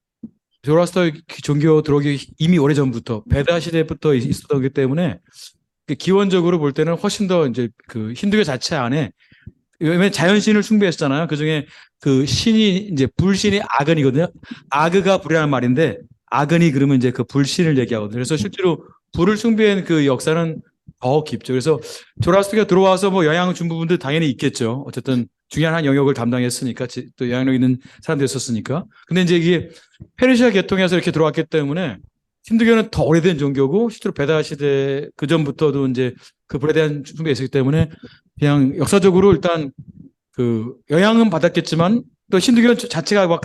Speaker 1: 조라스터 종교 들어오기 이미 오래전부터, 베다 시대부터 있었던 거기 때문에, 기원적으로 볼 때는 훨씬 더 이제 그 힌두교 자체 안에, 왜냐면 자연신을 숭배했잖아요. 그 중에 그 신이 이제 불신이 아근이거든요. 아그가 불이라는 말인데, 아근이 그러면 이제 그 불신을 얘기하거든요. 그래서 실제로 불을 숭배한 그 역사는 더 깊죠. 그래서 조라스트가 들어와서 뭐 영향을 준 부분도 당연히 있겠죠. 어쨌든 중요한 한 영역을 담당했으니까, 또 영향력 있는 사람들이었으니까. 근데 이제 이게 페르시아 계통에서 이렇게 들어왔기 때문에 힌두교는 더 오래된 종교고, 실제로 베다 시대 그 전부터도 이제 그 불에 대한 숭배가 있었기 때문에 그냥 역사적으로 일단 그 영향은 받았겠지만, 또 힌두교 자체가 막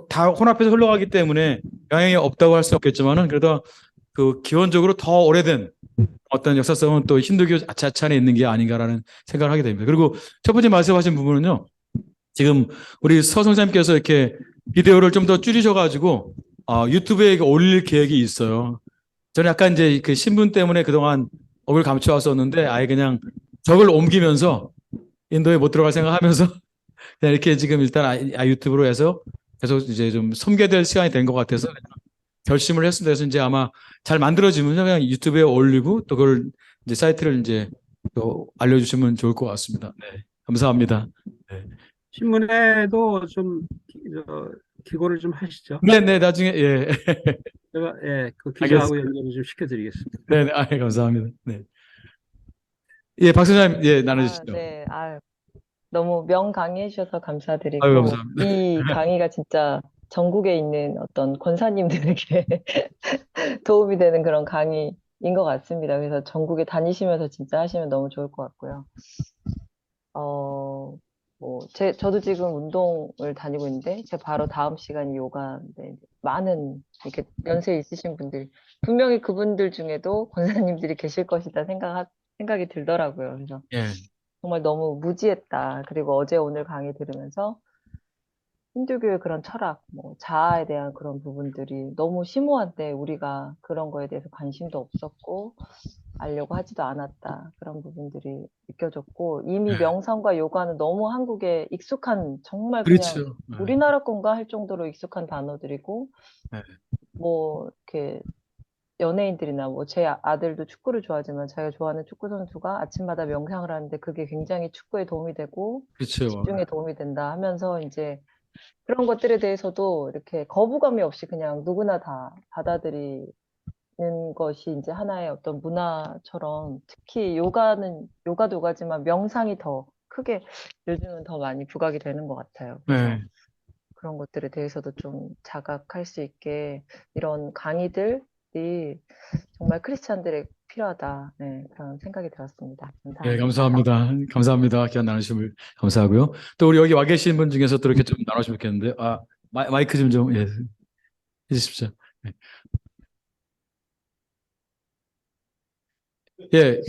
Speaker 1: 다 혼합해서 흘러가기 때문에 영향이 없다고 할 수 없겠지만은, 그래도 그 기원적으로 더 오래된 어떤 역사성은 또 힌두교 자체 안에 있는 게 아닌가라는 생각을 하게 됩니다. 그리고 첫 번째 말씀하신 부분은요, 지금 우리 서성사님께서 이렇게 비디오를 좀 더 줄이셔가지고 유튜브에 올릴 계획이 있어요. 저는 약간 이제 그 신분 때문에 그동안 업을 감춰왔었는데, 아예 그냥 적을 옮기면서 인도에 못 들어갈 생각하면서 그냥 이렇게 지금 일단 유튜브로 해서 계속 이제 좀 섬겨야 시간이 된 것 같아서 결심을 했습니다. 그래서 이제 아마 잘 만들어지면 그냥 유튜브에 올리고, 또 그걸 이제 사이트를 이제 또 알려주시면 좋을 것 같습니다. 네, 감사합니다. 네.
Speaker 4: 신문에도 좀 기고를 좀 하시죠.
Speaker 1: 네, 네, 나중에 예,
Speaker 4: 제가 그 기자하고
Speaker 1: 알겠습니다.
Speaker 4: 연결을 좀 시켜드리겠습니다.
Speaker 1: 네, 네, 감사합니다. 네, 예, 박 선생님, 예,
Speaker 5: 아,
Speaker 1: 나눠주시죠.
Speaker 5: 네. 너무 명강의 해주셔서
Speaker 1: 아유,
Speaker 5: 감사드리고,
Speaker 1: 감사합니다.
Speaker 5: 이 강의가 진짜 전국에 있는 어떤 권사님들에게 도움이 되는 그런 강의인 것 같습니다. 그래서 전국에 다니시면서 진짜 하시면 너무 좋을 것 같고요. 저도 지금 운동을 다니고 있는데, 제 바로 다음 시간이 요가인데, 많은, 이렇게 연세 있으신 분들, 분명히 그분들 중에도 권사님들이 계실 것이다 생각이 들더라고요. 그래서
Speaker 1: 예,
Speaker 5: 정말 너무 무지했다. 그리고 어제 오늘 강의 들으면서 힌두교의 그런 철학, 자아에 대한 그런 부분들이 너무 심오한데 우리가 그런 거에 대해서 관심도 없었고 알려고 하지도 않았다. 그런 부분들이 느껴졌고 이미
Speaker 1: 예,
Speaker 5: 명상과 요가는 너무 한국에 익숙한 정말 그냥
Speaker 1: 그렇죠.
Speaker 5: 우리나라 건가 할 정도로 익숙한 단어들이고
Speaker 1: 예,
Speaker 5: 이렇게 연예인들이나 제 아들도 축구를 좋아하지만 자기가 좋아하는 축구 선수가 아침마다 명상을 하는데 그게 굉장히 축구에 도움이 되고
Speaker 1: 그렇죠.
Speaker 5: 집중에 도움이 된다 하면서 이제 그런 것들에 대해서도 이렇게 거부감이 없이 그냥 누구나 다 받아들이는 것이 이제 하나의 어떤 문화처럼 특히 요가도 요가지만 명상이 더 크게 요즘은 더 많이 부각이 되는 것 같아요. 그래서
Speaker 1: 네,
Speaker 5: 그런 것들에 대해서도 좀 자각할 수 있게 이런 강의들이 정말 크리스찬들에게 필요하다. 네, 그런 생각이 들었습니다.
Speaker 1: 예,
Speaker 5: 감사합니다.
Speaker 1: 감사합니다. 감사합니다. 귀한 나누심을 감사하고요. 또 우리 여기 와 계신 분 중에서 또 이렇게 좀 나누시면 좋겠는데, 마이크 좀, 예, 해주십시오. 예, 예,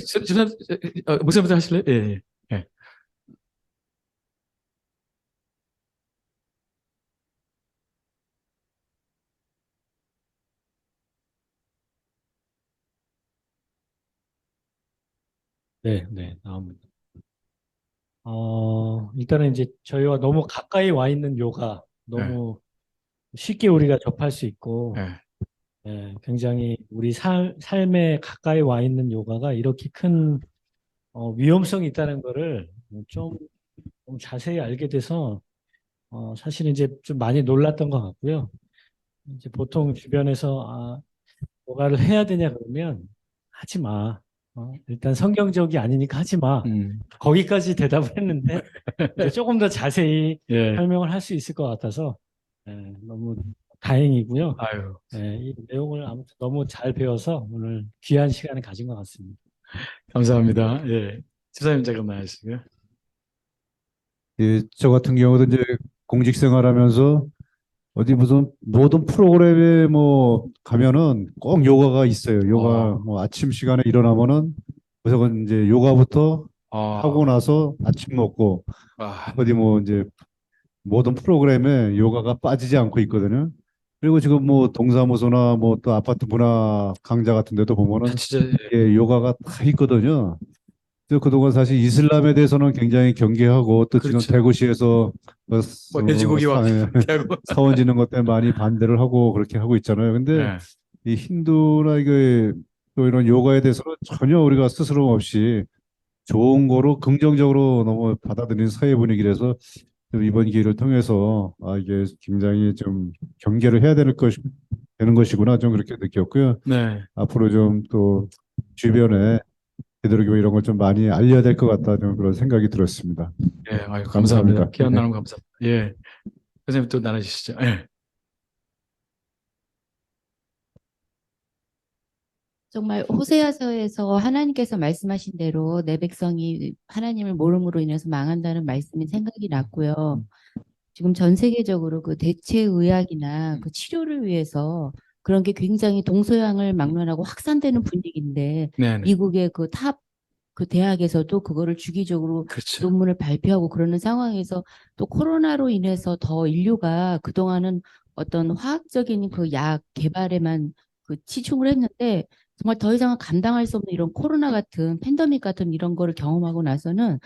Speaker 1: 목사님부터 하실래요? 예, 예. 예.
Speaker 6: 네, 네, 나옵니다. 일단은 이제 저희와 너무 가까이 와 있는 요가,
Speaker 1: 예,
Speaker 6: 너무 쉽게 우리가 접할 수 있고,
Speaker 1: 예.
Speaker 6: 굉장히 우리 삶에 가까이 와 있는 요가가 이렇게 큰 위험성이 있다는 거를 좀 자세히 알게 돼서, 사실은 이제 좀 많이 놀랐던 것 같고요. 이제 보통 주변에서, 요가를 해야 되냐 그러면 하지 마. 일단 성경적이 아니니까 하지 마. 거기까지 대답을 했는데 이제 조금 더 자세히
Speaker 1: 예,
Speaker 6: 설명을 할 수 있을 것 같아서 너무 다행이고요.
Speaker 1: 아유,
Speaker 6: 이 내용을 아무튼 너무 잘 배워서 오늘 귀한 시간을 가진 것 같습니다.
Speaker 1: 감사합니다. 예. 집사님 잠깐만 하시고요.
Speaker 7: 예, 저 같은 경우도 이제 공직 생활하면서 어디 무슨 모든 프로그램에 뭐 가면은 꼭 요가가 있어요. 요가 뭐 아침 시간에 일어나면은 무조건 이제 요가부터 하고 나서 아침 먹고 어디 뭐 이제 모든 프로그램에 요가가 빠지지 않고 있거든요. 그리고 지금 뭐 동사무소나 뭐 또 아파트 문화 강좌 같은 데도 보면은
Speaker 1: 진짜,
Speaker 7: 예, 요가가 다 있거든요. 그래서 그동안 사실 이슬람에 대해서는 굉장히 경계하고 또 지금
Speaker 1: 그렇죠.
Speaker 7: 대구시에서
Speaker 1: 뭐 돼지고기 와 되고,
Speaker 7: 사원 짓는 것 때문에 많이 반대를 하고 그렇게 하고 있잖아요. 근데
Speaker 1: 예,
Speaker 7: 이 힌두나 이게 또 이런 요가에 대해서는 전혀 우리가 스스럼 없이 좋은 거로 긍정적으로 너무 받아들이는 사회 분위기라서 좀 이번 기회를 통해서 이게 굉장히 좀 경계를 해야 되는 것이구나 좀 그렇게 느꼈고요.
Speaker 1: 네,
Speaker 7: 앞으로 좀 또 주변에 되도록이면 이런 걸 좀 많이 알려야 될 것 같다는 그런 생각이 들었습니다.
Speaker 1: 예, 아유, 감사합니다.
Speaker 7: 감사합니다.
Speaker 1: 귀한
Speaker 7: 네.
Speaker 1: 나눔 감사합니다. 예, 선생님 또 나눠주시죠. 예,
Speaker 8: 정말 호세아서에서 하나님께서 말씀하신 대로 내 백성이 하나님을 모름으로 인해서 망한다는 말씀이 생각이 났고요. 지금 전 세계적으로 그 대체의학이나 그 치료를 위해서 그런 게 굉장히 동서양을 막론하고 확산되는 분위기인데
Speaker 1: 네, 네,
Speaker 8: 미국의 그 탑 그 대학에서도 그거를 주기적으로
Speaker 1: 그렇죠.
Speaker 8: 논문을 발표하고 그러는 상황에서 또 코로나로 인해서 더 인류가 그동안은 어떤 화학적인 그 약 개발에만 그 치중을 했는데 정말 더 이상은 감당할 수 없는 이런 코로나 같은 팬데믹 같은 이런 거를 경험하고 나서는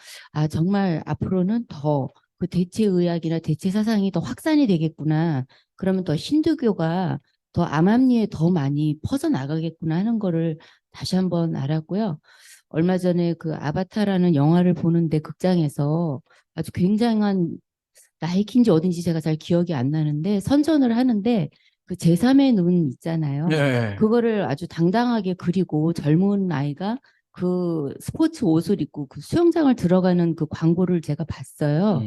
Speaker 8: 정말 앞으로는 더 그 대체의학이나 대체 사상이 더 확산이 되겠구나. 그러면 더 힌두교가 더 암암리에 더 많이 퍼져나가겠구나 하는 거를 다시 한번 알았고요. 얼마 전에 그 아바타라는 영화를 보는데 극장에서 아주 굉장한 나이키인지 어딘지 제가 잘 기억이 안 나는데 선전을 하는데 그 제3의 눈 있잖아요.
Speaker 1: 예.
Speaker 8: 그거를 아주 당당하게 그리고 젊은 아이가 그 스포츠 옷을 입고 그 수영장을 들어가는 그 광고를 제가 봤어요.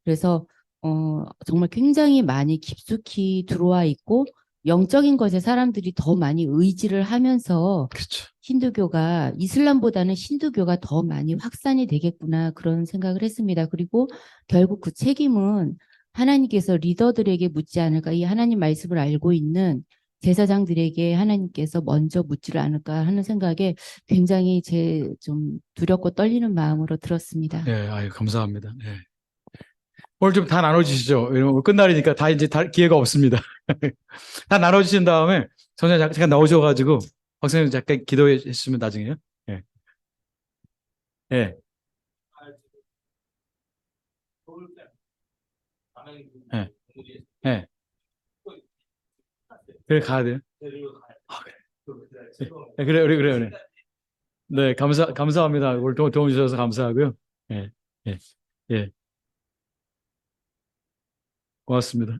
Speaker 8: 그래서 정말 굉장히 많이 깊숙이 들어와 있고 영적인 것에 사람들이 더 많이 의지를 하면서
Speaker 1: 그렇죠.
Speaker 8: 힌두교가 이슬람보다는 힌두교가 더 많이 확산이 되겠구나 그런 생각을 했습니다. 그리고 결국 그 책임은 하나님께서 리더들에게 묻지 않을까, 이 하나님 말씀을 알고 있는 제사장들에게 하나님께서 먼저 묻지를 않을까 하는 생각에 굉장히 좀 두렵고 떨리는 마음으로 들었습니다.
Speaker 1: 예, 아유, 감사합니다. 예. 오늘 좀 다 나눠주시죠. 왜냐면 오늘 끝날이니까 다 이제 기회가 없습니다. 다 나눠주신 다음에 선생님 잠깐 나오셔가지고 박사님 잠깐 기도해 주시면 나중에요. 예. 예. 예. 예. 그래, 가야 돼요. 아, 그래. 예, 그래. 네, 감사합니다. 오늘 도움 주셔서 감사하고요. 예, 예, 예. 고맙습니다.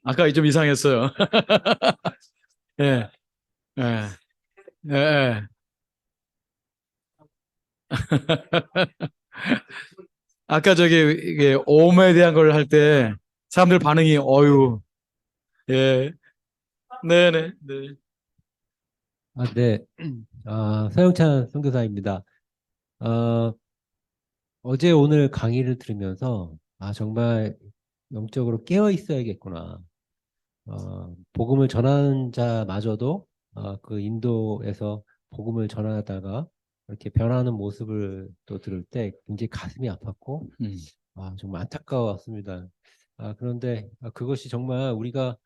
Speaker 1: 아까 좀 이상했어요. 예, 예, 예, 예. 아까 이게 오음에 대한 걸 할 때 사람들 반응이 어유, 예, 네네, 네.
Speaker 9: 네. 서영찬 선교사입니다. 어제 오늘 강의를 들으면서 정말 영적으로 깨어 있어야겠구나. 복음을 전하는 자마저도 그 인도에서 복음을 전하다가 이렇게 변하는 모습을 또 들을 때 굉장히 가슴이 아팠고 정말 안타까웠습니다. 그런데 그것이 정말 우리가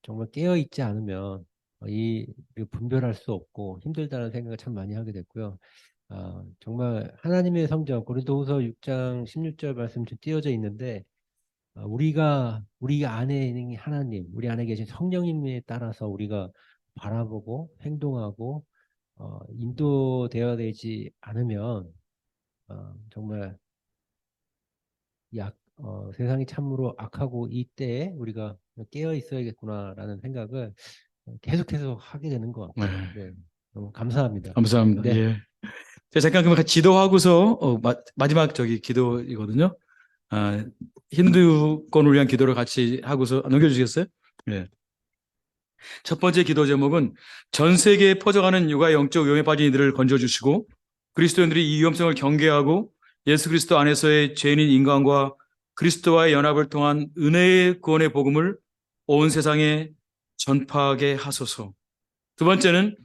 Speaker 9: 정말 깨어 있지 않으면 분별할 수 없고 힘들다는 생각을 참 많이 하게 됐고요. 정말 하나님의 성경 고린도후서 6장 16절 말씀 좀 띄어져 있는데 우리 안에 있는 하나님, 우리 안에 계신 성령님에 따라서 우리가 바라보고 행동하고 인도되어야 되지 않으면 정말 세상이 참으로 악하고 이때에 우리가 깨어 있어야겠구나라는 생각을 계속해서 하게 되는 것 같아요. 네. 너무 감사합니다.
Speaker 1: 감사합니다.
Speaker 9: 네.
Speaker 1: 예. 제가 잠깐 그러면 기도하고서 마지막 기도이거든요. 힌두권을 위한 기도를 같이 하고서 넘겨주시겠어요? 예. 첫 번째 기도 제목은 전 세계에 퍼져가는 육아 영적 위험에 빠진 이들을 건져주시고 그리스도인들이 이 위험성을 경계하고 예수 그리스도 안에서의 죄인인 인간과 그리스도와의 연합을 통한 은혜의 구원의 복음을 온 세상에 전파하게 하소서. 두 번째는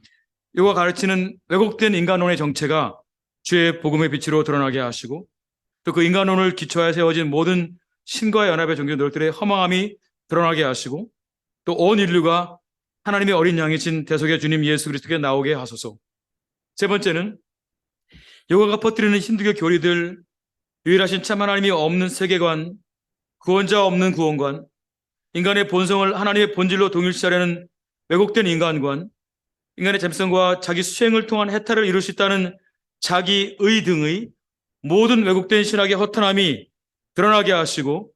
Speaker 1: 이와 가르치는 왜곡된 인간론의 정체가 주의 복음의 빛으로 드러나게 하시고 또 그 인간론을 기초하여 세워진 모든 신과 연합의 종교 노력들의 허망함이 드러나게 하시고 또 온 인류가 하나님의 어린 양이신 대속의 주님 예수 그리스도께 나오게 하소서. 세 번째는 요가가 퍼뜨리는 힌두교 교리들, 유일하신 참 하나님이 없는 세계관, 구원자 없는 구원관, 인간의 본성을 하나님의 본질로 동일시하려는 왜곡된 인간관, 인간의 잼성과 자기 수행을 통한 해탈을 이룰 수 있다는 자기의 등의 모든 왜곡된 신학의 허탄함이 드러나게 하시고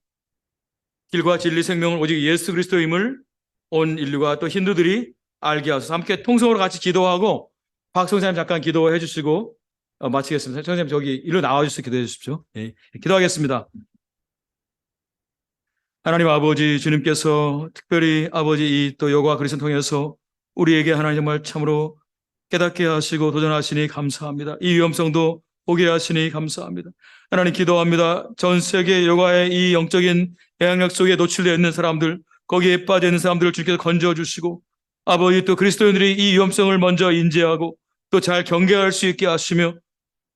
Speaker 1: 길과 진리 생명은 오직 예수 그리스도임을 온 인류가 또 힌두들이 알게 하소서. 함께 통성으로 같이 기도하고 박성사님 잠깐 기도해 주시고 마치겠습니다. 선생님 저기 일로 나와주셔서 기도해 주십시오. 예, 기도하겠습니다. 하나님 아버지 주님께서 특별히 아버지 이 또 요가 그리스도를 통해서 우리에게 하나님 정말 참으로 깨닫게 하시고 도전하시니 감사합니다. 이 위험성도 보게 하시니 감사합니다. 하나님 기도합니다. 전 세계 요가의 이 영적인 영향력 속에 노출되어 있는 사람들, 거기에 빠져 있는 사람들을 주께서 건져주시고 아버지 또 그리스도인들이 이 위험성을 먼저 인지하고 또 잘 경계할 수 있게 하시며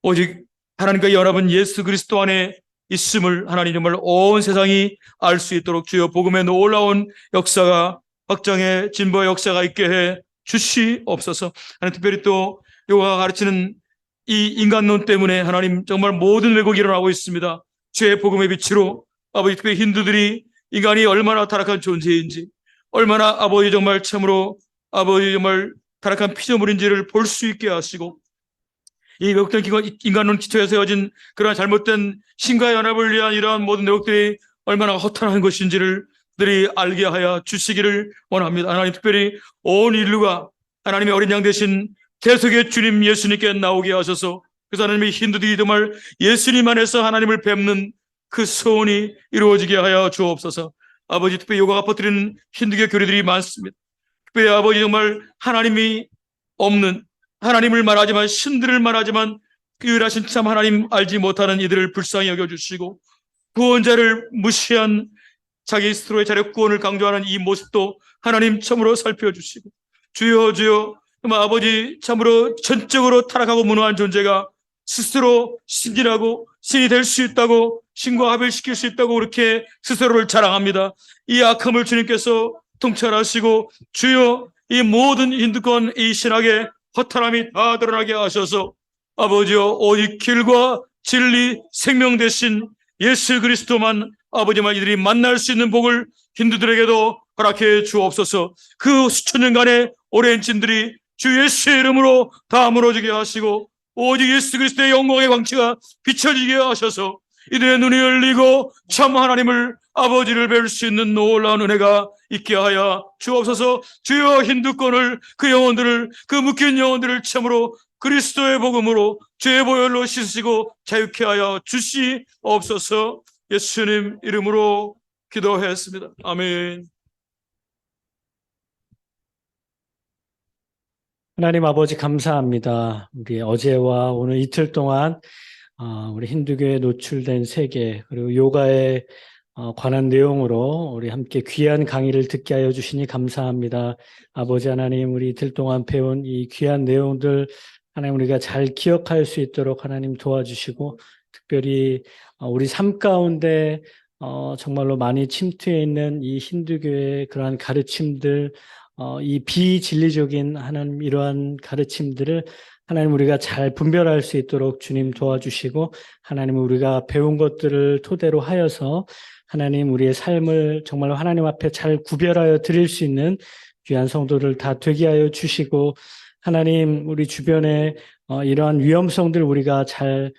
Speaker 1: 오직 하나님과 연합은 예수 그리스도 안에 있음을 하나님 정말 온 세상이 알 수 있도록 주여 복음의 놀라운 역사가 확장의 진보의 역사가 있게 해 주시옵소서. 하나님 특별히 또 요가가 가르치는 이 인간론 때문에 하나님 정말 모든 왜곡이 일어나고 있습니다. 주의 복음의 빛으로 아버지 특별히 힌두들이 인간이 얼마나 타락한 존재인지 얼마나 아버지 정말 참으로 아버지 정말 타락한 피조물인지를 볼 수 있게 하시고 이 왜곡된 인간론 기초에 세워진 그러한 잘못된 신과 연합을 위한 이러한 모든 노력들이 얼마나 허탄한 것인지를 그들이 알게 하여 주시기를 원합니다. 하나님, 특별히 온 인류가 하나님의 어린 양 되신 계속의 주님 예수님께 나오게 하셔서 그래서 하나님의 힌두들이 정말 예수님 안에서 하나님을 뵙는 그 소원이 이루어지게 하여 주옵소서. 아버지, 특별히 요가가 퍼뜨리는 힌두교 교리들이 많습니다. 특별히 아버지, 정말 하나님이 없는, 하나님을 말하지만 신들을 말하지만 유일하신 참 하나님 알지 못하는 이들을 불쌍히 여겨주시고 구원자를 무시한 자기 스스로의 자력 구원을 강조하는 이 모습도 하나님 참으로 살펴주시고 주여 주여, 정말 아버지, 참으로 전적으로 타락하고 무능한 존재가 스스로 신이라고 신이 될 수 있다고, 신과 합일시킬 수 있다고 그렇게 스스로를 자랑합니다. 이 악함을 주님께서 통찰하시고 주여, 이 모든 힌두권 이 신학의 허탈함이 다 드러나게 하셔서 아버지여, 오직 길과 진리 생명 되신 예수 그리스도만 아버지만 이들이 만날 수 있는 복을 힌두들에게도 허락해 주옵소서. 그 수천 년간의 오랜 진들이 주 예수의 이름으로 다 무너지게 하시고 오직 예수 그리스도의 영광의 광채가 비춰지게 하셔서 이들의 눈이 열리고 참 하나님을, 아버지를 뵐 수 있는 놀라운 은혜가 있게 하여 주옵소서. 주여, 힌두권을, 그 영혼들을, 그 묶인 영혼들을 참으로 그리스도의 복음으로 죄의 보혈로 씻으시고 자유케 하여 주시옵소서. 예수님 이름으로 기도했습니다. 아멘.
Speaker 6: 하나님 아버지 감사합니다. 우리 어제와 오늘 이틀 동안 우리 힌두교에 노출된 세계 그리고 요가에 관한 내용으로 우리 함께 귀한 강의를 듣게 하여 주시니 감사합니다. 아버지 하나님, 우리 이틀 동안 배운 이 귀한 내용들 하나님 우리가 잘 기억할 수 있도록 하나님 도와주시고 특별히 우리 삶 가운데 정말로 많이 침투해 있는 이 힌두교의 그러한 가르침들, 이 비진리적인 하나님 이러한 가르침들을 하나님 우리가 잘 분별할 수 있도록 주님 도와주시고 하나님 우리가 배운 것들을 토대로 하여서 하나님 우리의 삶을 정말 하나님 앞에 잘 구별하여 드릴 수 있는 귀한 성도들 다 되게 하여 주시고 하나님 우리 주변에 이러한 위험성들 우리가 잘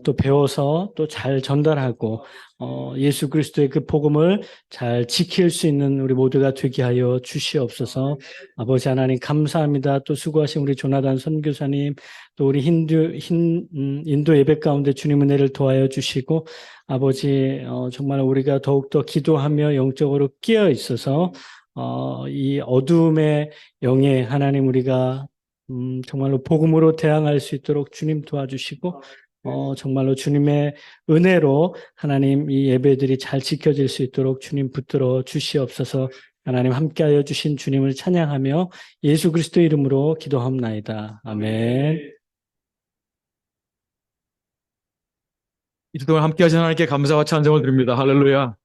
Speaker 6: 또 배워서 또 잘 전달하고 예수 그리스도의 그 복음을 잘 지킬 수 있는 우리 모두가 되게 하여 주시옵소서. 아버지 하나님 감사합니다. 또 수고하신 우리 조나단 선교사님, 또 우리 인도 예배 가운데 주님 은혜를 도하여 주시고 아버지 정말 우리가 더욱더 기도하며 영적으로 깨어 있어서 이 어두움의 영에 하나님 우리가 정말로 복음으로 대항할 수 있도록 주님 도와주시고 정말로 주님의 은혜로 하나님 이 예배들이 잘 지켜질 수 있도록 주님 붙들어 주시옵소서. 하나님 함께하여 주신 주님을 찬양하며 예수 그리스도 이름으로 기도합나이다. 아멘.
Speaker 1: 이틀 동안 함께 하신 하나님께 감사와 찬송을 드립니다. 할렐루야.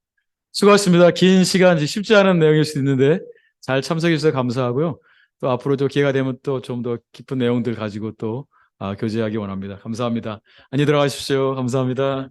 Speaker 1: 수고하셨습니다. 긴 시간 쉽지 않은 내용일 수 있는데 잘 참석해 주셔서 감사하고요. 또 앞으로도 기회가 되면 또 좀 더 깊은 내용들 가지고 또 교제하기 원합니다. 감사합니다. 안녕히 들어가십시오. 감사합니다.